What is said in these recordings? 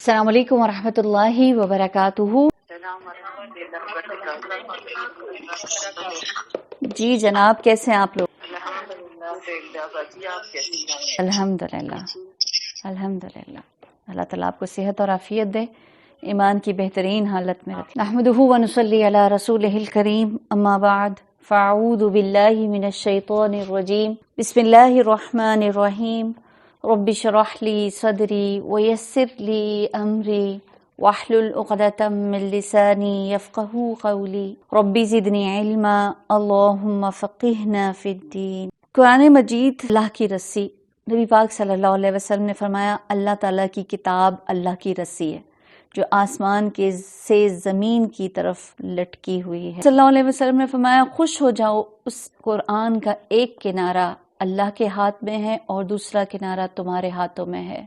السلام علیکم ورحمۃ اللہ وبرکاتہ۔ جی جناب، کیسے ہیں آپ لوگ؟ الحمدللہ الحمدللہ، اللہ تعالیٰ آپ کو صحت اور عافیت دے، ایمان کی بہترین حالت میں رکھے۔ نحمدہ ونصلی علی رسولہ الکریم، اما بعد فاعوذ باللہ من الشیطان الرجیم، بسم اللہ الرحمن الرحیم۔ رب اشرح لی صدری ویسر لی امری واحلل عقدۃ من لسانی یفقہوا قولی رب زدنی علما اللہم فقہنا فی الدین۔ قرآن مجید اللہ کی رسی، نبی پاک صلی اللہ علیہ وسلم نے فرمایا اللہ تعالیٰ کی کتاب اللہ کی رسی ہے جو آسمان کے سے زمین کی طرف لٹکی ہوئی ہے۔ صلی اللہ علیہ وسلم نے فرمایا خوش ہو جاؤ، اس قرآن کا ایک کنارہ اللہ کے ہاتھ میں ہے اور دوسرا کنارہ تمہارے ہاتھوں میں ہے،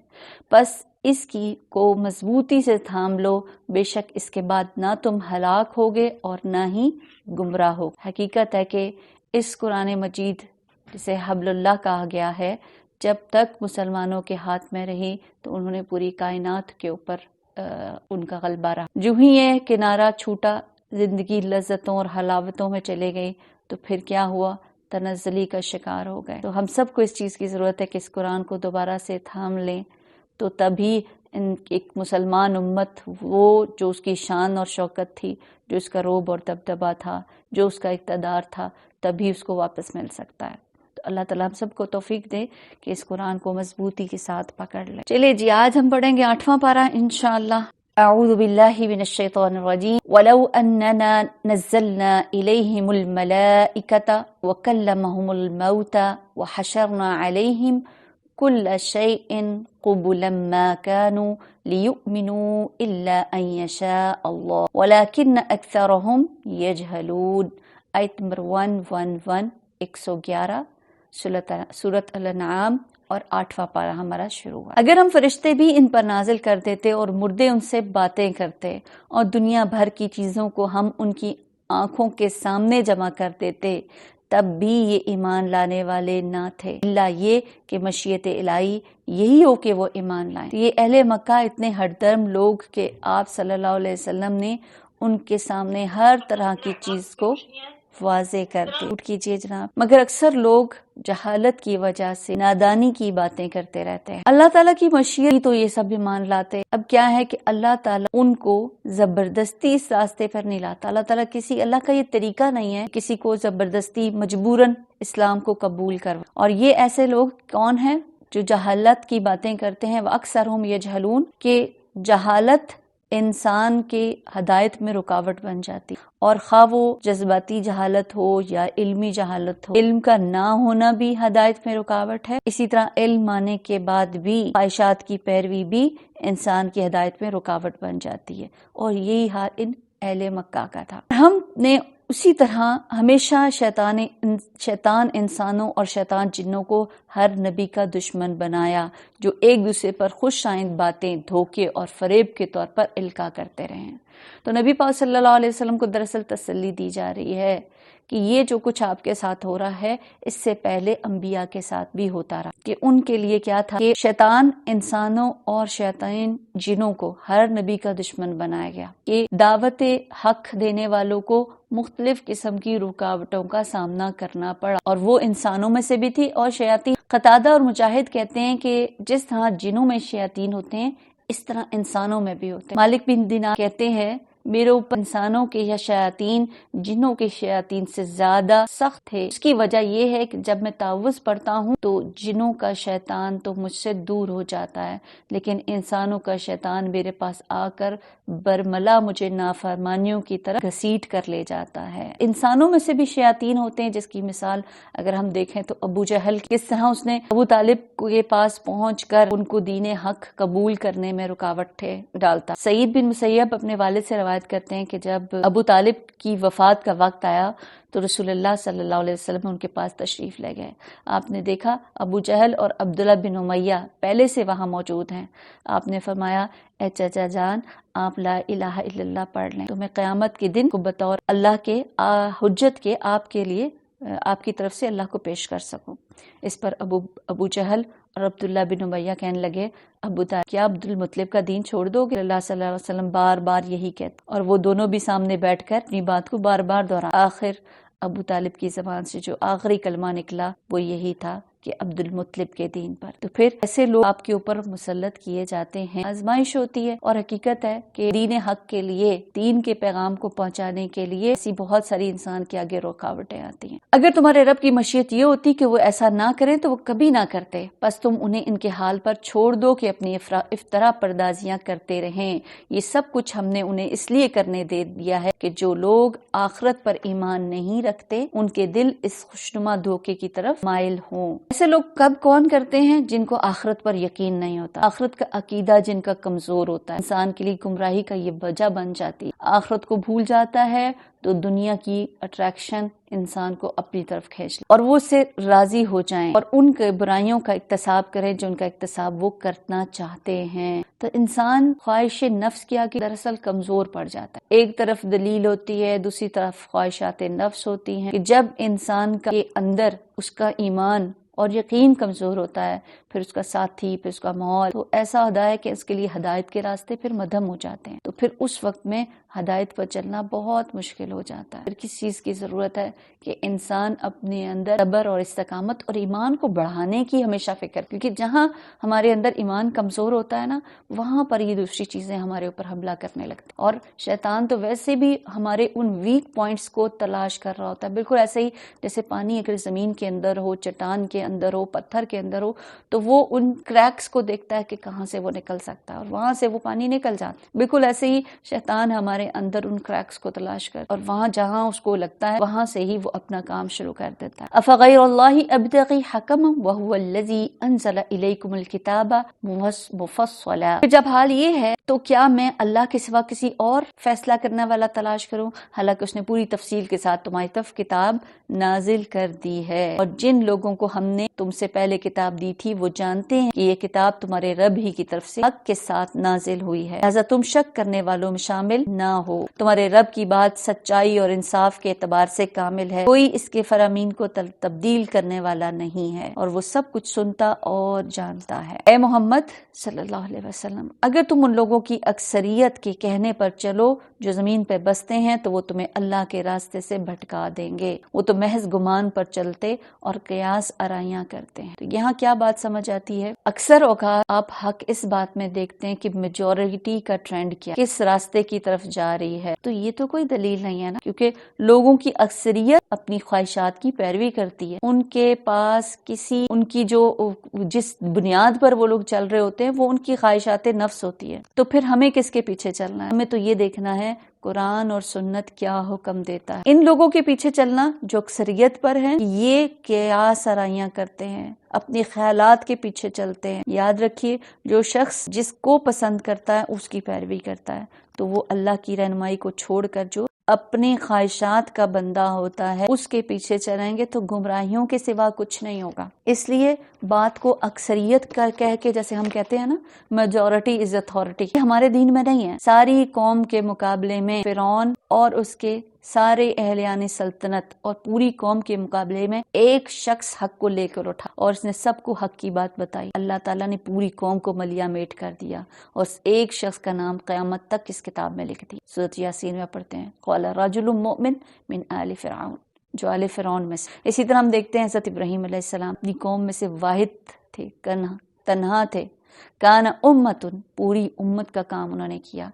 بس اس کی کو مضبوطی سے تھام لو، بے شک اس کے بعد نہ تم ہلاک ہوگے اور نہ ہی گمراہ ہو۔ حقیقت ہے کہ اس قرآن مجید جسے حبل اللہ کہا گیا ہے، جب تک مسلمانوں کے ہاتھ میں رہی تو انہوں نے پوری کائنات کے اوپر ان کا غلبہ رہا۔ جو ہی یہ کنارہ چھوٹا، زندگی لذتوں اور حلاوتوں میں چلے گئی تو پھر کیا ہوا؟ تنزلی کا شکار ہو گئے۔ تو ہم سب کو اس چیز کی ضرورت ہے کہ اس قرآن کو دوبارہ سے تھام لیں، تو تبھی ایک مسلمان امت، وہ جو اس کی شان اور شوکت تھی، جو اس کا روب اور دبدبہ تھا، جو اس کا اقتدار تھا، تبھی اس کو واپس مل سکتا ہے۔ تو اللہ تعالیٰ ہم سب کو توفیق دے کہ اس قرآن کو مضبوطی کے ساتھ پکڑ لیں۔ چلیے جی، آج ہم پڑھیں گے 8واں پارہ انشاءاللہ۔ اعوذ باللہ من الشیطان الرجیم ولو اننا نزلنا الیہم الملائکۃ وکلمہم الموتى وحشرنا علیہم کل شیء قبلا ما كانوا ليؤمنوا الا ان يشاء اللہ ولكن اکثرهم یجہلون۔ آیت نمبر 111 111 سورۃ الانعام اور 8واں پارہ ہمارا شروع ہوا۔ اگر ہم فرشتے بھی ان پر نازل کر دیتے اور مردے ان سے باتیں کرتے اور دنیا بھر کی چیزوں کو ہم ان کی آنکھوں کے سامنے جمع کر دیتے، تب بھی یہ ایمان لانے والے نہ تھے، الا یہ کہ مشیت الہی یہی ہو کہ وہ ایمان لائیں۔ یہ اہل مکہ اتنے ہٹ درم لوگ کہ آپ صلی اللہ علیہ وسلم نے ان کے سامنے ہر طرح کی چیز کو واضح کر دی۔ نوٹ کیجئے جناب، مگر اکثر لوگ جہالت کی وجہ سے نادانی کی باتیں کرتے رہتے ہیں۔ اللہ تعالیٰ کی مشیت تو یہ سب ایمان لاتے، اب کیا ہے کہ اللہ تعالیٰ ان کو زبردستی اس راستے پر نہیں لاتا۔ اللہ تعالیٰ اللہ کا یہ طریقہ نہیں ہے کسی کو زبردستی مجبوراً اسلام کو قبول کروا۔ اور یہ ایسے لوگ کون ہیں جو جہالت کی باتیں کرتے ہیں؟ وَأَكْثَرُهُمْ يَجْهَلُونَ، کہ جہالت انسان کے ہدایت میں رکاوٹ بن جاتی، اور خواہ وہ جذباتی جہالت ہو یا علمی جہالت ہو، علم کا نہ ہونا بھی ہدایت میں رکاوٹ ہے، اسی طرح علم آنے کے بعد بھی خواہشات کی پیروی بھی انسان کی ہدایت میں رکاوٹ بن جاتی ہے، اور یہی حال ان اہل مکہ کا تھا۔ ہم نے اسی طرح ہمیشہ شیطان انسانوں اور شیطان جنوں کو ہر نبی کا دشمن بنایا، جو ایک دوسرے پر خوش آئند باتیں، دھوکے اور فریب کے طور پر القاء کرتے رہے ہیں۔ تو نبی پاک صلی اللہ علیہ وسلم کو دراصل تسلی دی جا رہی ہے کہ یہ جو کچھ آپ کے ساتھ ہو رہا ہے، اس سے پہلے انبیاء کے ساتھ بھی ہوتا رہا، کہ ان کے لیے کیا تھا کہ شیطان انسانوں اور شیطان جنوں کو ہر نبی کا دشمن بنایا گیا، کہ دعوت حق دینے والوں کو مختلف قسم کی رکاوٹوں کا سامنا کرنا پڑا، اور وہ انسانوں میں سے بھی تھی اور شیاطین۔ قتادہ اور مجاہد کہتے ہیں کہ جس طرح جنوں میں شیاطین ہوتے ہیں اس طرح انسانوں میں بھی ہوتے ہیں۔ مالک بن دینار کہتے ہیں میرے اوپر انسانوں کے یا شیاطین جنوں کے شیاطین سے زیادہ سخت تھے۔ اس کی وجہ یہ ہے کہ جب میں تعوذ پڑھتا ہوں تو جنوں کا شیطان تو مجھ سے دور ہو جاتا ہے، لیکن انسانوں کا شیطان میرے پاس آ کر برملا مجھے نافرمانیوں کی طرف گھسیٹ کر لے جاتا ہے۔ انسانوں میں سے بھی شیاطین ہوتے ہیں، جس کی مثال اگر ہم دیکھیں تو ابو جہل، کس طرح اس نے ابو طالب کے پاس پہنچ کر ان کو دین حق قبول کرنے میں رکاوٹ ڈالتا۔ سعید بن مسیب اپنے والد سے روایت کرتے ہیں کہ جب ابو طالب کی وفات کا وقت آیا تو رسول اللہ صلی اللہ علیہ وسلم ان کے پاس تشریف لے گئے۔ آپ نے دیکھا ابو جہل اور عبداللہ بن امیہ پہلے سے وہاں موجود ہیں۔ آپ نے فرمایا اے چچا جان، آپ لا الہ الا اللہ پڑھ لیں تو میں قیامت کے دن کو بطور اللہ کے حجت کے آپ کے لیے آپ کی طرف سے اللہ کو پیش کر سکوں۔ اس پر ابو جہل اور عبداللہ بن امیہ کہنے لگے ابو طالب کیا عبد المطلب کا دین چھوڑ دو گے؟ اللہ صلی اللہ علیہ وسلم بار بار یہی کہتے اور وہ دونوں بھی سامنے بیٹھ کر اپنی بات کو بار بار دہرا۔ آخر ابو طالب کی زبان سے جو آخری کلمہ نکلا وہ یہی تھا کہ عبد المطلب کے دین پر۔ تو پھر ایسے لوگ آپ کے اوپر مسلط کیے جاتے ہیں، آزمائش ہوتی ہے، اور حقیقت ہے کہ دین حق کے لیے، دین کے پیغام کو پہنچانے کے لیے ایسی بہت ساری انسان کے آگے رکاوٹیں آتی ہیں۔ اگر تمہارے رب کی مشیت یہ ہوتی کہ وہ ایسا نہ کریں تو وہ کبھی نہ کرتے، بس تم انہیں ان کے حال پر چھوڑ دو کہ اپنی افطرا پردازیاں کرتے رہیں۔ یہ سب کچھ ہم نے انہیں اس لیے کرنے دے دیا ہے کہ جو لوگ آخرت پر ایمان نہیں رکھتے ان کے دل اس خوشنما دھوکے کی طرف مائل ہوں۔ ایسے لوگ کب کون کرتے ہیں؟ جن کو آخرت پر یقین نہیں ہوتا، آخرت کا عقیدہ جن کا کمزور ہوتا ہے، انسان کے لیے گمراہی کا یہ وجہ بن جاتی ہے۔ آخرت کو بھول جاتا ہے تو دنیا کی اٹریکشن انسان کو اپنی طرف کھینچ لے اور وہ اس سے راضی ہو جائیں اور ان کے برائیوں کا اکتساب کریں جو ان کا اکتساب وہ کرنا چاہتے ہیں۔ تو انسان خواہش نفس کے آگے دراصل کمزور پڑ جاتا ہے۔ ایک طرف دلیل ہوتی ہے، دوسری طرف خواہشات نفس ہوتی ہیں کہ جب انسان کے اندر اس کا ایمان اور یقین کمزور ہوتا ہے، پھر اس کا ساتھی، پھر اس کا ماحول تو ایسا ہوتا ہے کہ اس کے لیے ہدایت کے راستے پھر مدھم ہو جاتے ہیں۔ تو پھر اس وقت میں ہدایت پر چلنا بہت مشکل ہو جاتا ہے۔ پھر کس چیز کی ضرورت ہے کہ انسان اپنے اندر صبر اور استقامت اور ایمان کو بڑھانے کی ہمیشہ فکر، کیونکہ جہاں ہمارے اندر ایمان کمزور ہوتا ہے نا، وہاں پر یہ دوسری چیزیں ہمارے اوپر حملہ کرنے لگتی ہیں، اور شیطان تو ویسے بھی ہمارے ان ویک پوائنٹس کو تلاش کر رہا ہوتا ہے، بالکل ایسے ہی جیسے پانی اگر زمین کے اندر ہو، چٹان کے اندر ہو، پتھر کے اندر ہو، تو وہ ان کریکس کو دیکھتا ہے کہ کہاں سے وہ نکل سکتا ہے اور وہاں سے وہ پانی نکل جاتا ہے۔ بالکل ایسے ہی شیطان ہمارے اندر ان کریکس کو تلاش کر اور وہاں جہاں اس کو لگتا ہے وہاں سے ہی وہ اپنا کام شروع کر دیتا ہے۔ افغیر اللہ ابتغی حکما وهو الذی انزل الیکم الکتاب مفصلا، جب حال یہ ہے تو کیا میں اللہ کے سوا کسی اور فیصلہ کرنے والا تلاش کروں، حالانکہ اس نے پوری تفصیل کے ساتھ تمہاری طرف کتاب نازل کر دی ہے، اور جن لوگوں کو ہم نے تم سے پہلے کتاب دی تھی وہ جانتے ہیں کہ یہ کتاب تمہارے رب ہی کی طرف سے حق کے ساتھ نازل ہوئی ہے، لہذا تم شک کرنے والوں میں شامل نہ ہو۔ تمہارے رب کی بات سچائی اور انصاف کے اعتبار سے کامل ہے، کوئی اس کے فرامین کو تبدیل کرنے والا نہیں ہے، اور وہ سب کچھ سنتا اور جانتا ہے۔ اے محمد صلی اللہ علیہ وسلم، اگر تم ان لوگوں کی اکثریت کے کہنے پر چلو جو زمین پہ بستے ہیں تو وہ تمہیں اللہ کے راستے سے بھٹکا دیں گے، وہ تو محض گمان پر چلتے اور قیاس آرائیاں کرتے ہیں۔ تو یہاں کیا بات سمجھ آتی ہے؟ اکثر اوقات آپ حق اس بات میں دیکھتے ہیں کہ میجورٹی کا ٹرینڈ کیا، کس راستے کی طرف جا رہی ہے، تو یہ تو کوئی دلیل نہیں ہے نا، کیونکہ لوگوں کی اکثریت اپنی خواہشات کی پیروی کرتی ہے، ان کے پاس ان کی جس بنیاد پر وہ لوگ چل رہے ہوتے ہیں وہ ان کی خواہشات نفس ہوتی ہے۔ تو پھر ہمیں کس کے پیچھے چلنا ہے؟ ہمیں تو یہ دیکھنا ہے قرآن اور سنت کیا حکم دیتا ہے۔ ان لوگوں کے پیچھے چلنا جو اکثریت پر ہیں، یہ قیاس آرائیاں کرتے ہیں، اپنے خیالات کے پیچھے چلتے ہیں۔ یاد رکھیے، جو شخص جس کو پسند کرتا ہے اس کی پیروی کرتا ہے، تو وہ اللہ کی رہنمائی کو چھوڑ کر جو اپنے خواہشات کا بندہ ہوتا ہے اس کے پیچھے چلیں گے تو گمراہیوں کے سوا کچھ نہیں ہوگا۔ اس لیے بات کو اکثریت کر کہہ کے، جیسے ہم کہتے ہیں نا میجورٹی از اتھارٹی، ہمارے دین میں نہیں ہے۔ ساری قوم کے مقابلے میں فرعون اور اس کے سارے اہلیان سلطنت اور پوری قوم کے مقابلے میں ایک شخص حق کو لے کر اٹھا اور اس نے سب کو حق کی بات بتائی، اللہ تعالیٰ نے پوری قوم کو ملیا میٹ کر دیا، اور اس ایک شخص کا نام قیامت تک اس کتاب میں لکھ دی۔ سورۃ یاسین میں پڑھتے ہیں قال رجل مؤمن من آل فرعون، جو آل فرعون میں سے۔ اسی طرح ہم دیکھتے ہیں حضرت ابراہیم علیہ السلام اپنی قوم میں سے واحد تھے، تنہا تھے، کان امتن، پوری امت کا کام انہوں نے کیا،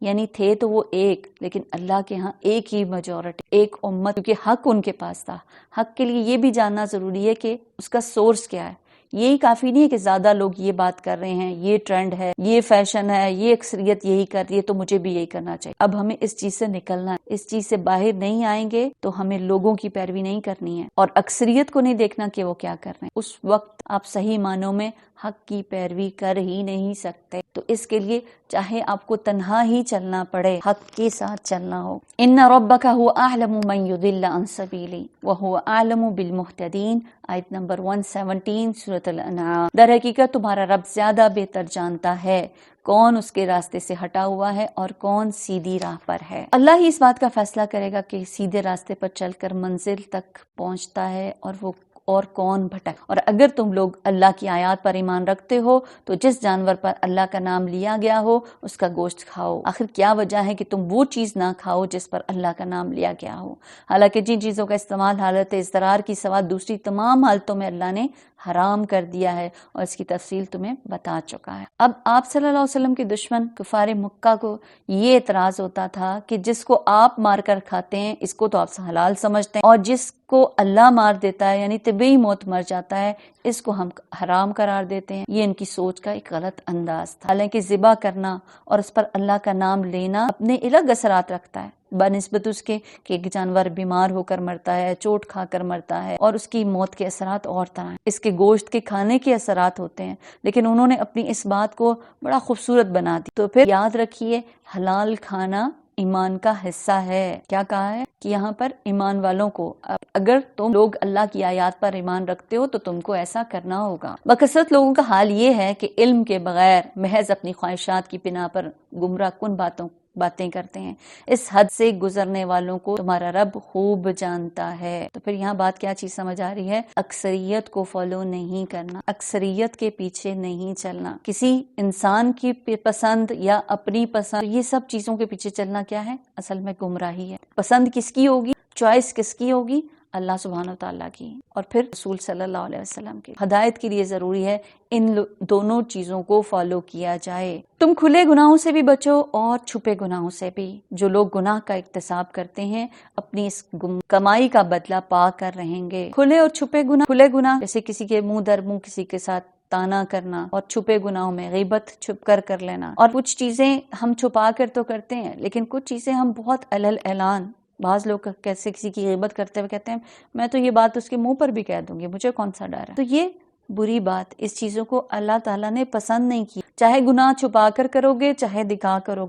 یعنی تھے تو وہ ایک، لیکن اللہ کے ہاں ایک ہی میجورٹی، ایک امت، کیونکہ حق ان کے پاس تھا۔ حق کے لیے یہ بھی جاننا ضروری ہے کہ اس کا سورس کیا ہے۔ یہی کافی نہیں ہے کہ زیادہ لوگ یہ بات کر رہے ہیں، یہ ٹرینڈ ہے، یہ فیشن ہے، یہ اکثریت یہی کر رہی ہے تو مجھے بھی یہی کرنا چاہیے۔ اب ہمیں اس چیز سے نکلنا ہے، اس چیز سے باہر نہیں آئیں گے تو ہمیں لوگوں کی پیروی نہیں کرنی ہے اور اکثریت کو نہیں دیکھنا کہ وہ کیا کر رہے ہیں۔ اس وقت آپ صحیح معنوں میں حق کی پیروی کر ہی نہیں سکتے۔ تو اس کے لیے چاہے آپ کو تنہا ہی چلنا پڑے، حق کے ساتھ چلنا ہو۔ ان ربک هو اعلم من یضل عن سبیلہ وهو اعلم بالمہتدین، آیت نمبر 117 سورۃ الانعام۔ در حقیقت تمہارا رب زیادہ بہتر جانتا ہے کون اس کے راستے سے ہٹا ہوا ہے اور کون سیدھی راہ پر ہے۔ اللہ ہی اس بات کا فیصلہ کرے گا کہ سیدھے راستے پر چل کر منزل تک پہنچتا ہے اور وہ اور کون بھٹک۔ اور اگر تم لوگ اللہ کی آیات پر ایمان رکھتے ہو تو جس جانور پر اللہ کا نام لیا گیا ہو اس کا گوشت کھاؤ۔ آخر کیا وجہ ہے کہ تم وہ چیز نہ کھاؤ جس پر اللہ کا نام لیا گیا ہو؟ حالانکہ جن چیزوں کا استعمال حالت اضطرار کی سوا دوسری تمام حالتوں میں اللہ نے حرام کر دیا ہے، اور اس کی تفصیل تمہیں بتا چکا ہے۔ اب آپ صلی اللہ علیہ وسلم کے دشمن کفار مکہ کو یہ اعتراض ہوتا تھا کہ جس کو آپ مار کر کھاتے ہیں اس کو تو آپ حلال سمجھتے ہیں، اور جس کو اللہ مار دیتا ہے یعنی طبعی موت مر جاتا ہے اس کو ہم حرام قرار دیتے ہیں۔ یہ ان کی سوچ کا ایک غلط انداز تھا۔ حالانکہ ذبح کرنا اور اس پر اللہ کا نام لینا اپنے الگ اثرات رکھتا ہے بنسبت اس کے کہ ایک جانور بیمار ہو کر مرتا ہے، چوٹ کھا کر مرتا ہے، اور اس کی موت کے اثرات اور طرح ہیں۔ اس کے گوشت کے کھانے کے اثرات ہوتے ہیں، لیکن انہوں نے اپنی اس بات کو بڑا خوبصورت بنا دی۔ تو پھر یاد رکھیے، حلال کھانا ایمان کا حصہ ہے۔ کیا کہا ہے کہ یہاں پر ایمان والوں کو، اگر تم لوگ اللہ کی آیات پر ایمان رکھتے ہو تو تم کو ایسا کرنا ہوگا۔ بکثرت لوگوں کا حال یہ ہے کہ علم کے بغیر محض اپنی خواہشات کی بنا پر گمراہ کن باتیں کرتے ہیں۔ اس حد سے گزرنے والوں کو تمہارا رب خوب جانتا ہے۔ تو پھر یہاں بات کیا چیز سمجھ آ رہی ہے؟ اکثریت کو فالو نہیں کرنا، اکثریت کے پیچھے نہیں چلنا، کسی انسان کی پسند یا اپنی پسند، یہ سب چیزوں کے پیچھے چلنا کیا ہے؟ اصل میں گمراہی ہے۔ پسند کس کی ہوگی؟ چوائس کس کی ہوگی؟ اللہ سبحانہ و تعالیٰ کی، اور پھر رسول صلی اللہ علیہ وسلم کی۔ ہدایت کے لیے ضروری ہے ان دونوں چیزوں کو فالو کیا جائے۔ تم کھلے گناہوں سے بھی بچو اور چھپے گناہوں سے بھی۔ جو لوگ گناہ کا اکتساب کرتے ہیں اپنی اس کمائی کا بدلہ پا کر رہیں گے۔ کھلے اور چھپے گناہ، کھلے گناہ جیسے کسی کے منہ در منہ کسی کے ساتھ تانا کرنا، اور چھپے گناہوں میں غیبت چھپ کر لینا۔ اور کچھ چیزیں ہم چھپا کر تو کرتے ہیں، لیکن کچھ چیزیں ہم بہت علل اعلان، بعض لوگ کیسے کسی کی غیبت کرتے ہوئے کہتے ہیں میں تو یہ بات اس کے منہ پر بھی کہہ دوں گی، مجھے کون سا ڈر ہے۔ تو یہ بری بات، اس چیزوں کو اللہ تعالیٰ نے پسند نہیں کی۔ چاہے گناہ چھپا کر کرو گے چاہے دکھا کرو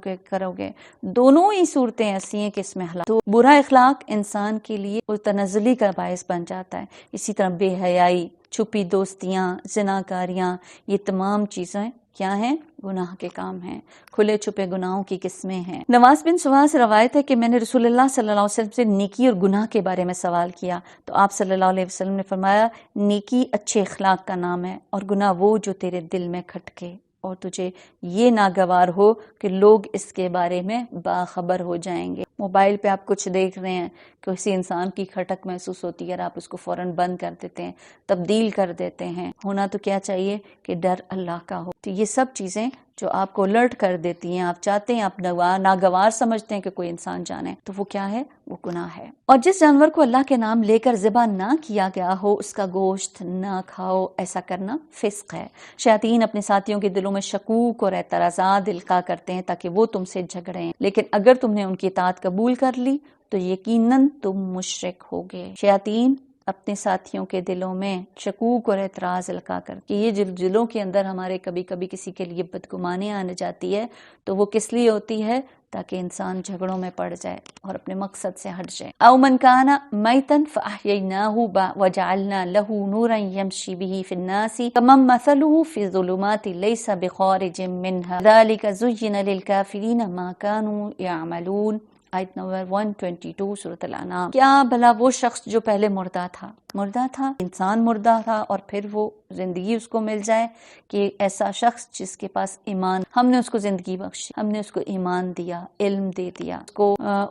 گے، دونوں ہی صورتیں ایسی ہیں کہ اس میں ہلاک۔ تو برا اخلاق انسان کے لیے تنزلی کا باعث بن جاتا ہے۔ اسی طرح بے حیائی، چھپی دوستیاں، زناکاریاں، یہ تمام چیزیں کیا ہیں؟ گناہ کے کام ہیں۔ کھلے چھپے گناہوں کی قسمیں ہیں۔ نواس بن سمعہ سے روایت ہے کہ میں نے رسول اللہ صلی اللہ علیہ وسلم سے نیکی اور گناہ کے بارے میں سوال کیا تو آپ صلی اللہ علیہ وسلم نے فرمایا نیکی اچھے اخلاق کا نام ہے، اور گناہ وہ جو تیرے دل میں کھٹکے اور تجھے یہ ناگوار ہو کہ لوگ اس کے بارے میں باخبر ہو جائیں گے۔ موبائل پہ آپ کچھ دیکھ رہے ہیں، کسی انسان کی کھٹک محسوس ہوتی ہے اور آپ اس کو فوراً بند کر دیتے ہیں، تبدیل کر دیتے ہیں۔ ہونا تو کیا چاہیے کہ ڈر اللہ کا ہو۔ تو یہ سب چیزیں جو آپ کو الرٹ کر دیتی ہیں، آپ چاہتے ہیں، آپ ناگوار سمجھتے ہیں کہ کوئی انسان جانے، تو وہ کیا ہے؟ وہ گناہ ہے۔ اور جس جانور کو اللہ کے نام لے کر ذبح نہ کیا گیا ہو اس کا گوشت نہ کھاؤ، ایسا کرنا فسق ہے۔ شیاطین اپنے ساتھیوں کے دلوں میں شکوک اور اعتراضات القاء کرتے ہیں تاکہ وہ تم سے جھگڑیں، لیکن اگر تم نے ان کی اطاعت قبول کر لی تو یقیناً تم مشرک ہوگے۔ شیاطین اپنے ساتھیوں کے دلوں میں شکوک اور اعتراض القاء کر کے، یہ دلوں کے اندر ہمارے کبھی کبھی کسی کے لیے بدگمانی آنے جاتی ہے تو وہ کس لیے ہوتی ہے؟ تاکہ انسان جھگڑوں میں پڑ جائے اور اپنے مقصد سے ہٹ جائے۔ او من کان میتا فاحییناہ وجعلنا لہ نورا یمشی بہ فی الناس کمن مثلہ فی الظلمات لیس بخارج منہا ذلک زین للکافرین ما کانوا یعملون۔ آیت نمبر 122 سورۃ الانعام۔ کیا بھلا وہ شخص جو پہلے مردہ تھا، انسان مردہ تھا، اور پھر وہ زندگی اس کو مل جائے، کہ ایسا شخص جس کے پاس ایمان، ہم نے اس کو زندگی بخشی، ہم نے اس کو ایمان دیا، علم دے دیا،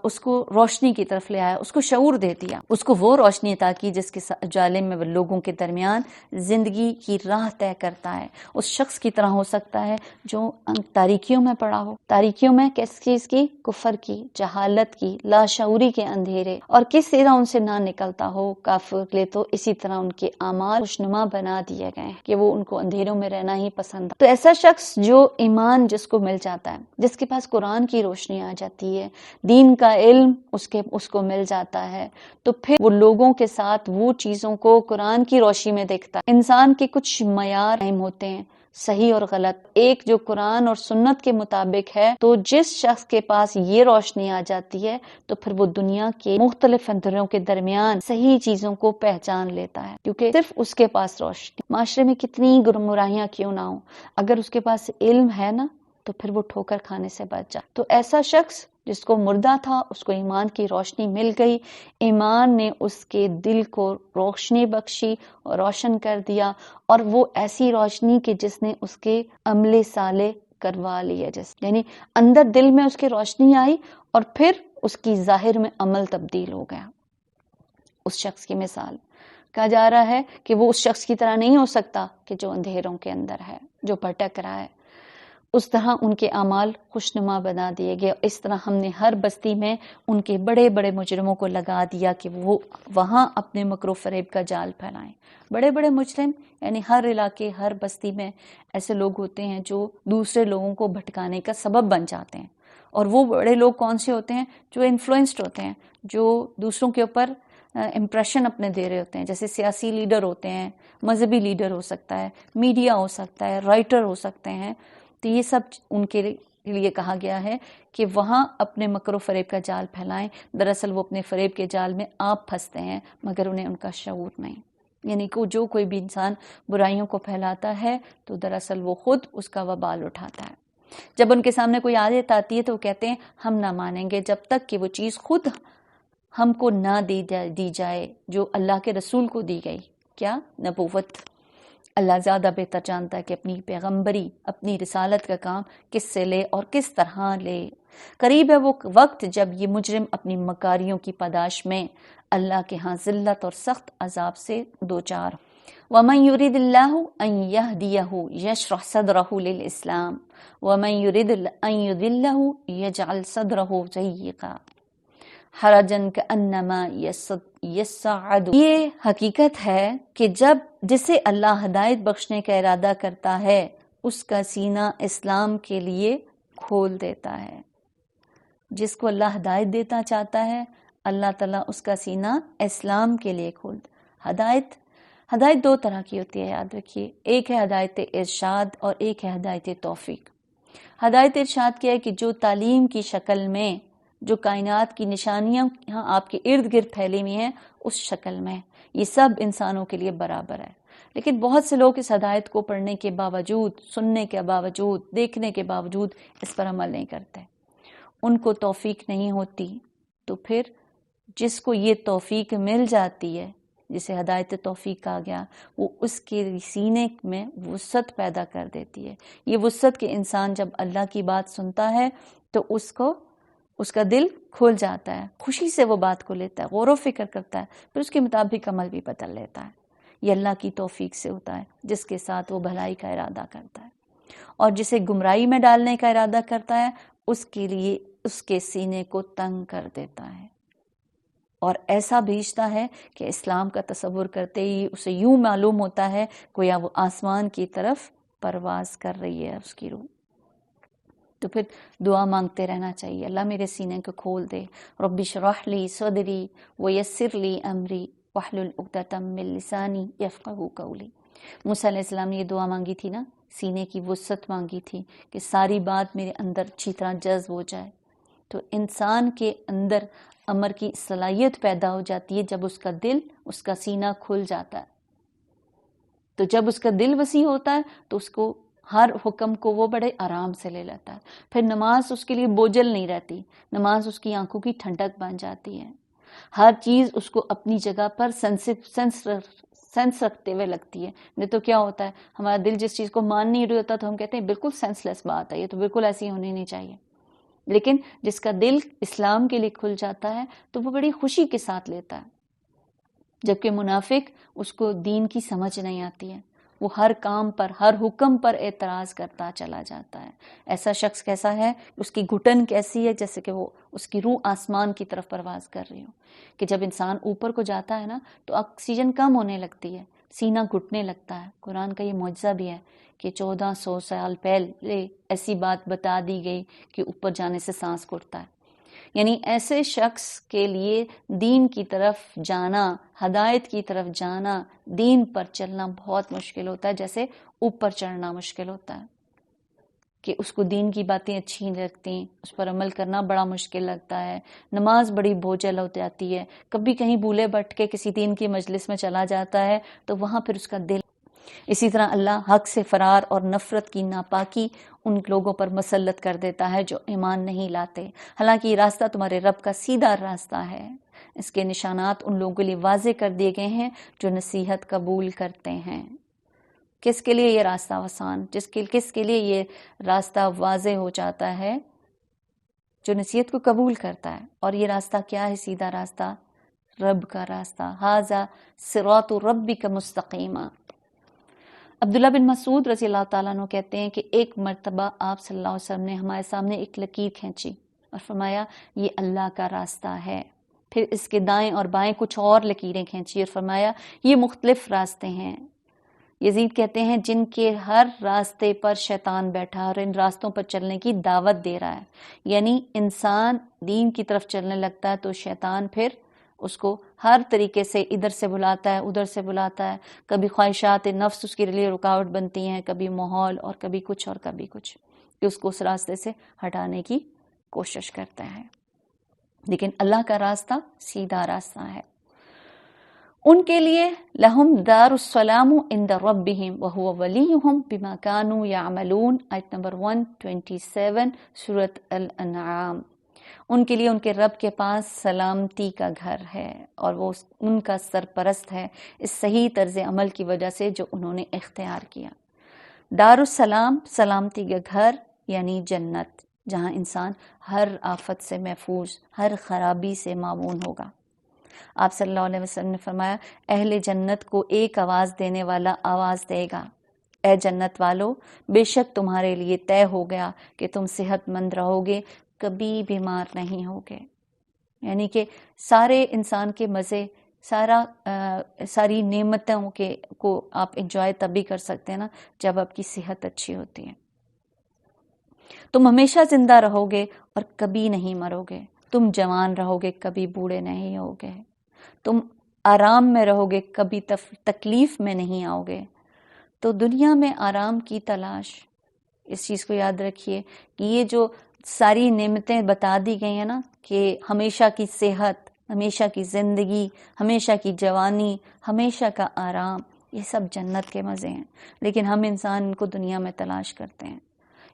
اس کو روشنی کی طرف لے آیا، اس کو شعور دے دیا، اس کو وہ روشنی عطا کی جس کے جالے میں لوگوں کے درمیان زندگی کی راہ طے کرتا ہے۔ اس شخص کی طرح ہو سکتا ہے جو تاریکیوں میں پڑا ہو، تاریکیوں میں کس چیز کی؟ کفر کی، جہالت کی، لاشعوری کے اندھیرے، اور کس طرح ان سے نہ نکلتا ہو۔ کافر لے تو اسی طرح ان کے اعمال خوشنما بنا دیے گئے ہیں کہ وہ ان کو اندھیروں میں رہنا ہی پسند ہے۔ تو ایسا شخص جو ایمان جس کو مل جاتا ہے، جس کے پاس قرآن کی روشنی آ جاتی ہے، دین کا علم اس کو مل جاتا ہے، تو پھر وہ لوگوں کے ساتھ وہ چیزوں کو قرآن کی روشنی میں دیکھتا ہے۔ انسان کے کچھ معیار قائم ہوتے ہیں، صحیح اور غلط، ایک جو قرآن اور سنت کے مطابق ہے، تو جس شخص کے پاس یہ روشنی آ جاتی ہے تو پھر وہ دنیا کے مختلف اندھیروں کے درمیان صحیح چیزوں کو پہچان لیتا ہے، کیونکہ صرف اس کے پاس روشنی۔ معاشرے میں کتنی گمراہیاں کیوں نہ ہوں، اگر اس کے پاس علم ہے نا تو پھر وہ ٹھوکر کھانے سے بچ جائے۔ تو ایسا شخص جس کو مردہ تھا اس کو ایمان کی روشنی مل گئی، ایمان نے اس کے دل کو روشنی بخشی اور روشن کر دیا، اور وہ ایسی روشنی کہ جس نے اس کے عمل صالح کروا لیا، یعنی اندر دل میں اس کی روشنی آئی اور پھر اس کی ظاہر میں عمل تبدیل ہو گیا۔ اس شخص کی مثال کہا جا رہا ہے کہ وہ اس شخص کی طرح نہیں ہو سکتا کہ جو اندھیروں کے اندر ہے، جو بھٹک رہا ہے، اس طرح ان کے اعمال خوشنما بنا دیے گئے۔ اس طرح ہم نے ہر بستی میں ان کے بڑے بڑے مجرموں کو لگا دیا کہ وہ وہاں اپنے مکر و فریب کا جال پھیلائیں۔ بڑے بڑے مجرم یعنی ہر علاقے، ہر بستی میں ایسے لوگ ہوتے ہیں جو دوسرے لوگوں کو بھٹکانے کا سبب بن جاتے ہیں، اور وہ بڑے لوگ کون سے ہوتے ہیں؟ جو انفلوئنسڈ ہوتے ہیں، جو دوسروں کے اوپر امپریشن اپنے دے رہے ہوتے ہیں، جیسے سیاسی لیڈر ہوتے ہیں، مذہبی لیڈر ہو سکتا ہے، میڈیا ہو سکتا ہے، رائٹر ہو سکتے ہیں۔ تو یہ سب ان کے لیے کہا گیا ہے کہ وہاں اپنے مکر و فریب کا جال پھیلائیں۔ دراصل وہ اپنے فریب کے جال میں آپ پھنستے ہیں مگر انہیں ان کا شعور نہیں، یعنی کہ جو کوئی بھی انسان برائیوں کو پھیلاتا ہے تو دراصل وہ خود اس کا وبال اٹھاتا ہے۔ جب ان کے سامنے کوئی عادت آتی ہے تو وہ کہتے ہیں ہم نہ مانیں گے جب تک کہ وہ چیز خود ہم کو نہ دی جائے جو اللہ کے رسول کو دی گئی۔ کیا؟ نبوت۔ اللہ زیادہ بہتر جانتا ہے کہ اپنی پیغمبری، اپنی رسالت کا کام کس سے لے اور کس طرح لے۔ قریب ہے وہ وقت جب یہ مجرم اپنی مکاریوں کی پاداش میں اللہ کے ہاں ذلت اور سخت عذاب سے دوچار۔ وَمَن يُرِدِ اللَّهُ أَن يَهْدِيَهُ يَشْرَحْ صَدْرَهُ لِلْإِسْلَامِ وَمَن يُرِدْ أَن يُضِلَّهُ يَجْعَلْ صَدْرَهُ ضَيِّقًا حرجن کأنما یصعد۔ یہ حقیقت ہے کہ جسے اللہ ہدایت بخشنے کا ارادہ کرتا ہے اس کا سینہ اسلام کے لیے کھول دیتا ہے۔ جس کو اللہ ہدایت دیتا چاہتا ہے اللہ تعالیٰ اس کا سینہ اسلام کے لیے کھول دیتا۔ ہدایت دو طرح کی ہوتی ہے، یاد رکھیے، ایک ہے ہدایت ارشاد اور ایک ہے ہدایت توفیق۔ ہدایت ارشاد کیا ہے کہ جو تعلیم کی شکل میں جو کائنات کی نشانیاں یہاں آپ کے ارد گرد پھیلی ہوئی ہیں اس شکل میں یہ سب انسانوں کے لیے برابر ہے، لیکن بہت سے لوگ اس ہدایت کو پڑھنے کے باوجود، سننے کے باوجود، دیکھنے کے باوجود اس پر عمل نہیں کرتے، ان کو توفیق نہیں ہوتی۔ تو پھر جس کو یہ توفیق مل جاتی ہے، جسے ہدایت توفیق کہا گیا، وہ اس کے سینے میں وسعت پیدا کر دیتی ہے۔ یہ وسعت کہ انسان جب اللہ کی بات سنتا ہے تو اس کا دل کھل جاتا ہے، خوشی سے وہ بات کو لیتا ہے، غور و فکر کرتا ہے، پھر اس کے مطابق عمل بھی بدل لیتا ہے۔ یہ اللہ کی توفیق سے ہوتا ہے جس کے ساتھ وہ بھلائی کا ارادہ کرتا ہے، اور جسے گمراہی میں ڈالنے کا ارادہ کرتا ہے اس کے لیے اس کے سینے کو تنگ کر دیتا ہے، اور ایسا بھیجتا ہے کہ اسلام کا تصور کرتے ہی اسے یوں معلوم ہوتا ہے گویا وہ آسمان کی طرف پرواز کر رہی ہے اس کی روح۔ تو پھر دعا مانگتے رہنا چاہیے، اللہ میرے سینے کو کھول دے، رب اشرح لی صدری ویسر لی امری واحلل عقدۃ من لسانی یفقہوا قولی۔ موسیٰ علیہ السلام نے یہ دعا مانگی تھی نا، سینے کی وسعت مانگی تھی کہ ساری بات میرے اندر اچھی طرح جذب ہو جائے۔ تو انسان کے اندر امر کی صلاحیت پیدا ہو جاتی ہے جب اس کا دل، اس کا سینہ کھل جاتا ہے۔ تو جب اس کا دل وسیع ہوتا ہے تو اس کو ہر حکم کو وہ بڑے آرام سے لے لیتا ہے، پھر نماز اس کے لیے بوجھل نہیں رہتی، نماز اس کی آنکھوں کی ٹھنڈک بن جاتی ہے، ہر چیز اس کو اپنی جگہ پر سینس رکھتے ہوئے لگتی ہے۔ نہیں تو کیا ہوتا ہے، ہمارا دل جس چیز کو مان نہیں رہا ہوتا تو ہم کہتے ہیں بالکل سینس لیس بات ہے، یہ تو بالکل ایسی ہونی نہیں چاہیے، لیکن جس کا دل اسلام کے لیے کھل جاتا ہے تو وہ بڑی خوشی کے ساتھ لیتا ہے، جبکہ منافق اس کو دین کی سمجھ نہیں آتی ہے، وہ ہر کام پر، ہر حکم پر اعتراض کرتا چلا جاتا ہے۔ ایسا شخص کیسا ہے، اس کی گھٹن کیسی ہے، جیسے کہ وہ اس کی روح آسمان کی طرف پرواز کر رہی ہو، کہ جب انسان اوپر کو جاتا ہے نا تو آکسیجن کم ہونے لگتی ہے، سینہ گھٹنے لگتا ہے۔ قرآن کا یہ معجزہ بھی ہے کہ 1400 سال پہلے ایسی بات بتا دی گئی کہ اوپر جانے سے سانس گھٹتا ہے، یعنی ایسے شخص کے لیے دین کی طرف جانا، ہدایت کی طرف جانا، دین پر چلنا بہت مشکل ہوتا ہے، جیسے اوپر چڑھنا مشکل ہوتا ہے، کہ اس کو دین کی باتیں اچھی نہیں لگتی، اس پر عمل کرنا بڑا مشکل لگتا ہے، نماز بڑی بوجھل ہو جاتی ہے، کبھی کہیں بھولے بھٹ کے کسی دین کی مجلس میں چلا جاتا ہے تو وہاں پھر اس کا دل۔ اسی طرح اللہ حق سے فرار اور نفرت کی ناپاکی ان لوگوں پر مسلط کر دیتا ہے جو ایمان نہیں لاتے، حالانکہ یہ راستہ تمہارے رب کا سیدھا راستہ ہے۔ اس کے نشانات ان لوگوں کے لیے واضح کر دیے گئے ہیں جو نصیحت قبول کرتے ہیں۔ کس کے لیے یہ راستہ آسان، کس کے لیے یہ راستہ واضح ہو جاتا ہے؟ جو نصیحت کو قبول کرتا ہے۔ اور یہ راستہ کیا ہے؟ سیدھا راستہ، رب کا راستہ، ھذا صراط ربک مستقیما۔ عبداللہ بن مسعود رضی اللہ تعالیٰ عنہ کہتے ہیں کہ ایک مرتبہ آپ صلی اللہ علیہ وسلم نے ہمارے سامنے ایک لکیر کھینچی اور فرمایا یہ اللہ کا راستہ ہے۔ پھر اس کے دائیں اور بائیں کچھ اور لکیریں کھینچی اور فرمایا یہ مختلف راستے ہیں۔ یزید کہتے ہیں جن کے ہر راستے پر شیطان بیٹھا اور ان راستوں پر چلنے کی دعوت دے رہا ہے، یعنی انسان دین کی طرف چلنے لگتا ہے تو شیطان پھر اس کو ہر طریقے سے ادھر سے بلاتا ہے، ادھر سے بلاتا ہے، کبھی خواہشات نفس اس کے لیے رکاوٹ بنتی ہیں، کبھی ماحول، اور کبھی کچھ اور کبھی کچھ، کہ اس کو اس راستے سے ہٹانے کی کوشش کرتا ہے۔ لیکن اللہ کا راستہ سیدھا راستہ ہے۔ ان کے لیے لہم دار السلام عند ربہم وہو ولیہم بما کانوا یعملون، آیت نمبر 127 سورۃ الانعام۔ ان کے لیے ان کے رب کے پاس سلامتی کا گھر ہے اور وہ ان کا سرپرست ہے اس صحیح طرز عمل کی وجہ سے جو انہوں نے اختیار کیا۔ دار السلام، سلامتی کا گھر یعنی جنت، جہاں انسان ہر آفت سے محفوظ، ہر خرابی سے معمون ہوگا۔ آپ صلی اللہ علیہ وسلم نے فرمایا اہل جنت کو ایک آواز دینے والا آواز دے گا، اے جنت والو، بے شک تمہارے لیے طے ہو گیا کہ تم صحت مند رہو گے، کبھی بیمار نہیں ہوگے۔ یعنی کہ سارے انسان کے مزے، ساری نعمتوں کو آپ انجوائے تبھی کر سکتے ہیں نا جب آپ کی صحت اچھی ہوتی ہے۔ تم ہمیشہ زندہ رہو گے اور کبھی نہیں مرو گے، تم جوان رہو گے، کبھی بوڑھے نہیں ہوگے، تم آرام میں رہو گے، کبھی تکلیف میں نہیں آؤ گے۔ تو دنیا میں آرام کی تلاش، اس چیز کو یاد رکھیے کہ یہ جو ساری نعمتیں بتا دی گئی ہیں نا، کہ ہمیشہ کی صحت، ہمیشہ کی زندگی، ہمیشہ کی جوانی، ہمیشہ کا آرام، یہ سب جنت کے مزے ہیں، لیکن ہم انسان ان کو دنیا میں تلاش کرتے ہیں۔